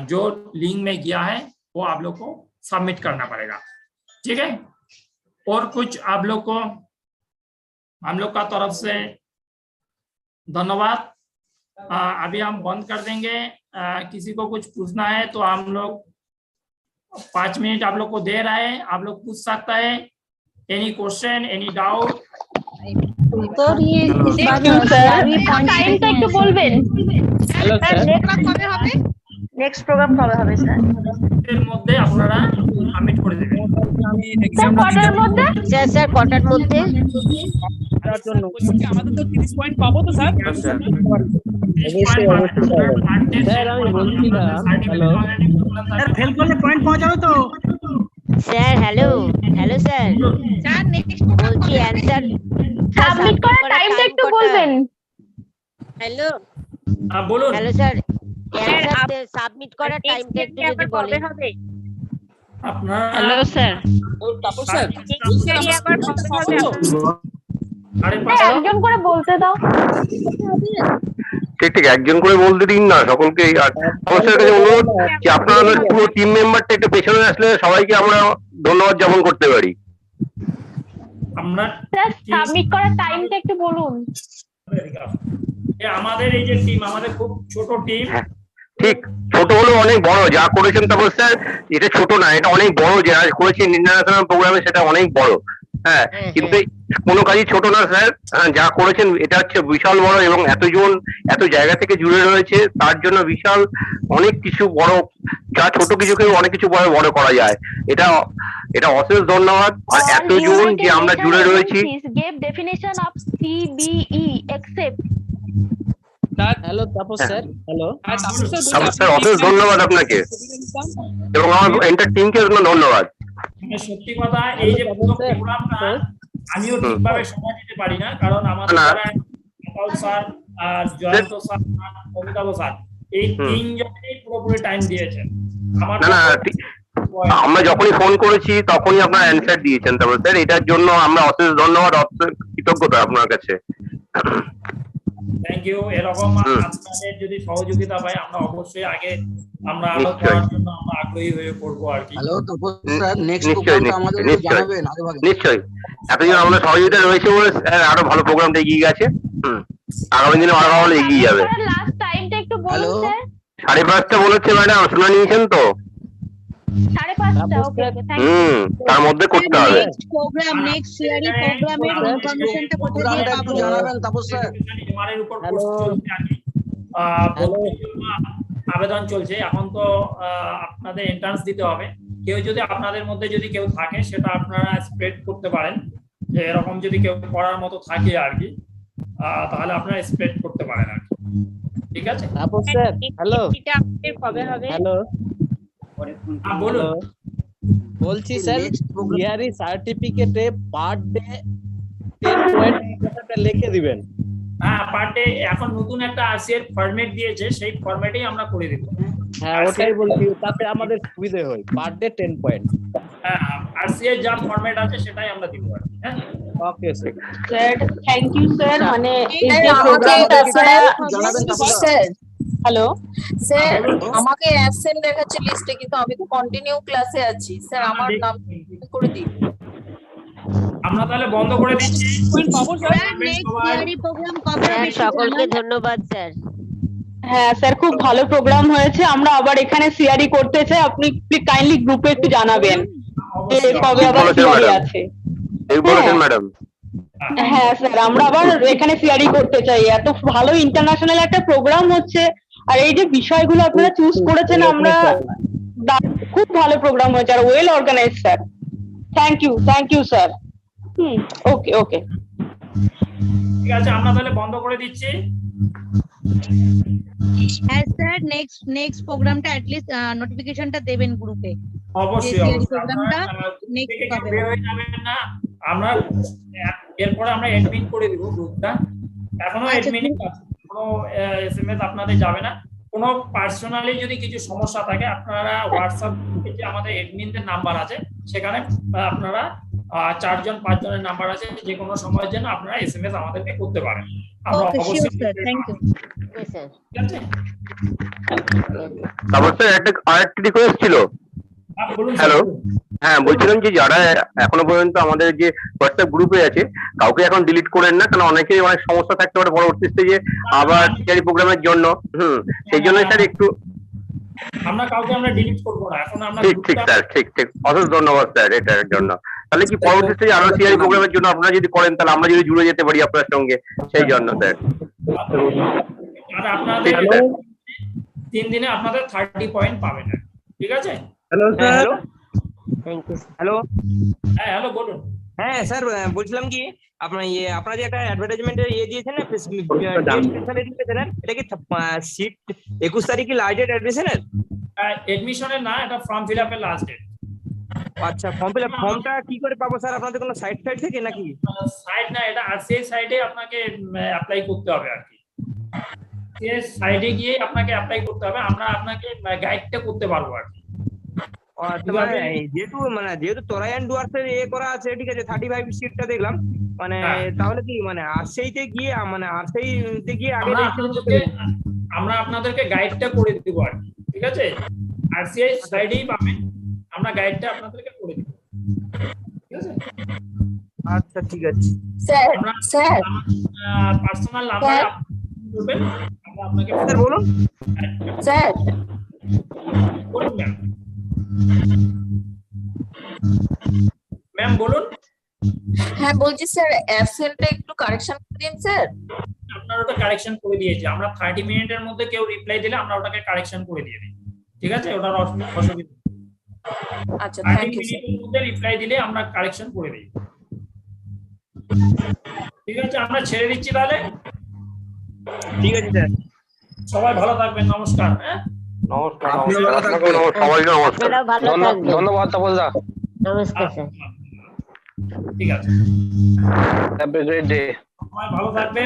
[SPEAKER 1] जो लिंक में गया है वो आप लोग को सबमिट करना पड़ेगा, ठीक है। और कुछ आप लोग को हम लोग का तरफ से धन्यवाद। अभी हम बंद कर देंगे। किसी को कुछ पूछना है तो हम लोग 5 मिनट आप लोग को दे रहा है, आप लोग पूछ सकता है। Any question any doubt.
[SPEAKER 11] Sir ये টাইমটা একটু বলবেন।
[SPEAKER 14] হ্যালো স্যার
[SPEAKER 11] নেক্সট প্রোগ্রাম কবে হবে স্যার?
[SPEAKER 1] এর মধ্যে আপনারা সাবমিট করে দেবেন।
[SPEAKER 14] আমি এক্সাম
[SPEAKER 11] কটার মধ্যে?
[SPEAKER 4] স্যার কটার মধ্যে?
[SPEAKER 8] আমাদের তো 30 পয়েন্ট পাবো তো স্যার?
[SPEAKER 14] স্যার
[SPEAKER 1] আমি বলছিলাম হ্যালো
[SPEAKER 7] স্যার ফেল করলে পয়েন্ট পাওয়া যাবে তো?
[SPEAKER 4] Sir hello sir sir next বলছি অ্যানসার
[SPEAKER 11] সাবমিট করার টাইমটা একটু বলবেন।
[SPEAKER 4] হ্যালো
[SPEAKER 1] বলুন।
[SPEAKER 4] হ্যালো স্যার অ্যানসার সাবমিট করার টাইমটা একটু যদি বলেন।
[SPEAKER 1] আপনারা
[SPEAKER 12] হ্যালো স্যার
[SPEAKER 8] তারপর স্যার
[SPEAKER 11] আবার কবে হবে? একজন করে বলতে দাও।
[SPEAKER 15] ঠিক ঠিক একজন করে বলতে দিন না সকলকে। অবশ্যই কাছে অনুরোধ যে আপনারা পুরো টিম মেম্বারটা একটু পেছনে আসলে সবাইকে আমরা ধন্যবাদ জ্ঞাপন করতে পারি।
[SPEAKER 1] আমরা
[SPEAKER 11] সাবমিট করার টাইমটা একটু বলুন।
[SPEAKER 1] আমাদের এই যে টিম আমাদের খুব ছোট টিম।
[SPEAKER 15] ঠিক ছোট হলেও অনেক বড় যা করেছেন। তারপর স্যার এটা ছোট না এটা অনেক বড় যা করেছেন ইন্টারন্যাশনাল প্রোগ্রামে সেটা অনেক বড়। হ্যাঁ কিন্তু কোনো কাজই ছোট না স্যার। যা করেছেন এটা হচ্ছে বিশাল বড় এবং এতজন এত জায়গা থেকে জুড়ে রয়েছে তার জন্য বিশাল অনেক কিছু বড় যা ছোট কিছুকে অনেক কিছু বড় করা যায়। এটা অশেষ ধন্যবাদ। আর এতজন যে আমরা জুড়ে রয়েছি।
[SPEAKER 11] give definition of CBE except
[SPEAKER 14] hello Tapas sir hello
[SPEAKER 15] sir অশেষ ধন্যবাদ আপনাকে এবং আমার এন্টার টিমকে ধন্যবাদ।
[SPEAKER 1] সত্যি কথা এই যে পুরো প্রোগ্রামটা আমিও ঠিকভাবে সময় দিতে পারি না কারণ আমাদের স্যার আর জয়ন্ত স্যার অমিতাভ স্যার এই তিনজনেই পুরোপুরি টাইম দিয়েছেন।
[SPEAKER 15] আমরা যখনই ফোন করেছি তখনই আপনার অ্যানসার দিয়েছেন। তারপর স্যার এটার জন্য আমরা অশেষ ধন্যবাদ কৃতজ্ঞতা আপনার কাছে।
[SPEAKER 1] Thank you. এরকম আপনাদের যদি সহযোগিতা পাই আমরা অবশ্যই আগে আমরা আরো করার জন্য আমরা আগ্রহী হয়ে পড়বো আর কি।
[SPEAKER 15] নিশ্চয়ই এতজন আমাদের সহযোগিতা রয়েছে বলে আরো ভালো প্রোগ্রামটা এগিয়ে গেছে। আগামী দিনে ভালো হলে এগিয়ে যাবে।
[SPEAKER 4] লাস্ট টাইমটা একটু বলুন স্যার।
[SPEAKER 15] 5:30 বলেছে ম্যাডাম, শুনে নিয়েছেন তো?
[SPEAKER 4] 5:30 ওকে ওকে থ্যাংক ইউ।
[SPEAKER 15] তার মধ্যে করতে হবে।
[SPEAKER 5] নেক্সট প্রোগ্রাম, নেক্সট সিআরই প্রোগ্রামের ইনফরমেশনটা কোথায় দিয়ে পাবো?
[SPEAKER 1] জানাবেন তাপস স্যার। এমআরএর উপর কোর্স চলছে আর কি। আবেদন চলছে এখন তো। আপনাদের এন্ট্রান্স দিতে হবে। কেউ যদি আপনাদের মধ্যে যদি কেউ থাকে সেটা আপনারা স্প্রেড করতে পারেন, যে এরকম যদি কেউ পড়ার মতো থাকে আর কি, তাহলে আপনারা স্প্রেড করতে পারেন আর কি। ঠিক আছে
[SPEAKER 16] তাপস স্যার, হ্যালো
[SPEAKER 4] এটা আপডেট কবে হবে?
[SPEAKER 16] হ্যালো
[SPEAKER 1] বলুন।
[SPEAKER 16] বলছি স্যার, সিআরই সার্টিফিকেটে পার ডে 10 পয়েন্ট লিখে দিবেন।
[SPEAKER 1] হ্যাঁ, পার ডে এখন নতুন একটা আরসি এর ফরম্যাট দিয়েছে, সেই ফরম্যাটেই আমরা করে দেব।
[SPEAKER 16] হ্যাঁ ওটাই বলছি, তাতে আমাদের সুবিধা হয়। Per day 10 point.
[SPEAKER 1] হ্যাঁ, আরসি এর যা ফরম্যাট আছে সেটাই আমরা দিব আর কি। হ্যাঁ
[SPEAKER 16] okay sir.
[SPEAKER 11] Sir thank you sir, মানে এই যে
[SPEAKER 17] আমাকে
[SPEAKER 11] প্রোগ্রামটা
[SPEAKER 17] জানাবেন স্যার। হ্যালো স্যার, আমাকে অ্যাবসেন্ট দেখাচ্ছে লিস্টে, কিন্তু আমি তো কন্টিনিউ ক্লাসে আছি স্যার। আমার নাম করে দিন।
[SPEAKER 1] আমরা তাহলে বন্ধ করে দিচ্ছি।
[SPEAKER 4] সকলকে ধন্যবাদ স্যার।
[SPEAKER 11] হ্যাঁ স্যার, খুব ভালো প্রোগ্রাম হয়েছে। আমরা আবার এখানে সিআরই করতে চাই। আপনি কাইন্ডলি গ্রুপে একটু জানাবেন যে কবে আবার সিআরই আছে।
[SPEAKER 15] এই বলেছেন ম্যাডাম।
[SPEAKER 11] হ্যাঁ স্যার, আমরা আবার এখানে সিআরই করতে চাই। এত ভালো ইন্টারন্যাশনাল একটা প্রোগ্রাম হচ্ছে, আর এই যে বিষয়গুলো আপনারা চুজ করেছেন, আমরা খুব ভালো প্রোগ্রাম হয়েছে আর well organised sir. Thank you sir. Okay okay
[SPEAKER 1] ঠিক আছে, আমরা তাহলে বন্ধ করে দিচ্ছি।
[SPEAKER 5] হ্যাঁ স্যার, নেক্সট প্রোগ্রামটা অ্যাট লিস্ট নোটিফিকেশনটা দেবেন গ্রুপে।
[SPEAKER 1] অবশ্যই
[SPEAKER 5] প্রোগ্রামটা নেক্সট কবে হবে?
[SPEAKER 1] না, আমরা এরপরে আমরা অ্যাডমিন করে দিব গ্রুপটা। এখনো অ্যাডমিন আছে, কোনো এসএমএস আপনাদের যাবে না। কোনো পার্সোনালি যদি কিছু সমস্যা থাকে আপনারা হোয়াটসঅ্যাপ যে আমাদের অ্যাডমিনদের নাম্বার আছে সেখানে আপনারা 4 জন 5 জনের নাম্বার আছে, যে কোনো সময়ের জন্য আপনারা এসএমএস আমাদেরকে করতে পারেন। আমরা অবশ্যই
[SPEAKER 5] থ্যাংক ইউ
[SPEAKER 4] স্যার।
[SPEAKER 1] ঠিক আছে।
[SPEAKER 15] তারপর স্যার আরেকটা রিকোয়েস্ট ছিল। হ্যালো, হ্যাঁ বলছিলাম যে যারা এখনো পর্যন্ত আমাদের যে হোয়াটসঅ্যাপ গ্রুপে আছে, কাউকে এখন ডিলিট করেন না, কারণ অনেকেই অনেক সমস্যা থাকতে পারে পরবর্তী স্টেজে আবার সিআরই প্রোগ্রামের জন্য। সেই জন্য স্যার একটু
[SPEAKER 1] আমরা কাউকে আমরা ডিলিট করব না এখন। আমরা
[SPEAKER 15] ঠিক স্যার, ঠিক অশেষ ধন্যবাদ স্যার এটার জন্য। তাহলে কি পরবর্তী স্টেজে আরো সিআরই প্রোগ্রামের জন্য আপনারা যদি করেন, তাহলে আমরা যদি জুড়ে যেতে পারি আপনার সঙ্গে, সেই জন্য স্যার।
[SPEAKER 1] আর আপনাদের 3 দিনে আপনাদের 30 পয়েন্ট পাবেন। ঠিক আছে।
[SPEAKER 16] Hello sir.
[SPEAKER 4] Thank you.
[SPEAKER 16] Hello.
[SPEAKER 1] হ্যাঁ হ্যালো বলুন।
[SPEAKER 16] হ্যাঁ স্যার, বলছিলাম কি আপনারা আপনারা যে একটা অ্যাডভার্টাইজমেন্টের দিয়েছেন না, এটা কি সিট 21 তারিখে লাস্ট ডেট অ্যাডমিশনের?
[SPEAKER 1] এডমিশনের না, এটা ফর্ম ফিল আপের লাস্ট ডেট।
[SPEAKER 16] আচ্ছা, ফর্মটা কি করে পাবো স্যার? আপনাদের কোনো সাইট থেকে নাকি?
[SPEAKER 1] সাইট না, এটা আরসিআই সাইটে আপনাকে অ্যাপ্লাই করতে হবে আর কি। আরসিআই সাইটে গিয়ে আপনাকে অ্যাপ্লাই করতে হবে, আমরা আপনাকে গাইডটা করতে পারবো আর কি।
[SPEAKER 16] যেহেতু তোরাই এন্ড ডুয়ার্সের করা আছে, ঠিক আছে, 35 সিটটা দেখলাম, মানে তাহলে কি মানে আরসিআইতে গিয়ে আগে
[SPEAKER 1] আমরা আপনাদেরকে গাইডটা করে দিব আর কি। ঠিক আছে, আরসিআই সাইডেই পাবেন, আমরা গাইডটা আপনাদেরকে করে দিব। ঠিক আছে।
[SPEAKER 16] আচ্ছা ঠিক আছে
[SPEAKER 17] স্যার
[SPEAKER 1] পার্সোনাল নাম্বার বলবেন, আমরা আপনাকে
[SPEAKER 16] স্যার বলুন।
[SPEAKER 17] স্যার
[SPEAKER 1] বলুন ম্যাম বলুন।
[SPEAKER 17] হ্যাঁ বলছি স্যার, অ্যাবসেন্টটা একটু কারেকশন দিন স্যার।
[SPEAKER 1] আপনার ওটা কারেকশন করে দিয়েছি আমরা। 30 মিনিটের মধ্যে কেউ রিপ্লাই দিলে আমরা ওটাকে কারেকশন করে দিয়ে দিই। ঠিক আছে, ওটার অসুবিধা।
[SPEAKER 17] আচ্ছা
[SPEAKER 1] 30 মিনিটের মধ্যে রিপ্লাই দিলে আমরা কারেকশন করে দিই। ঠিক আছে, আমরা ছেড়ে দিচ্ছি তাহলে।
[SPEAKER 16] ঠিক আছে স্যার,
[SPEAKER 1] সবাই ভালো থাকবেন। নমস্কার।
[SPEAKER 15] নমস্কার। সবাই নমস্কার।
[SPEAKER 16] ধন্যবাদ তাপসদা।
[SPEAKER 4] নমস্কার স্যার।
[SPEAKER 1] ঠিক আছে,
[SPEAKER 16] হ্যাভ এ গ্রেট ডে।
[SPEAKER 1] সবাই ভালো থাকবেন।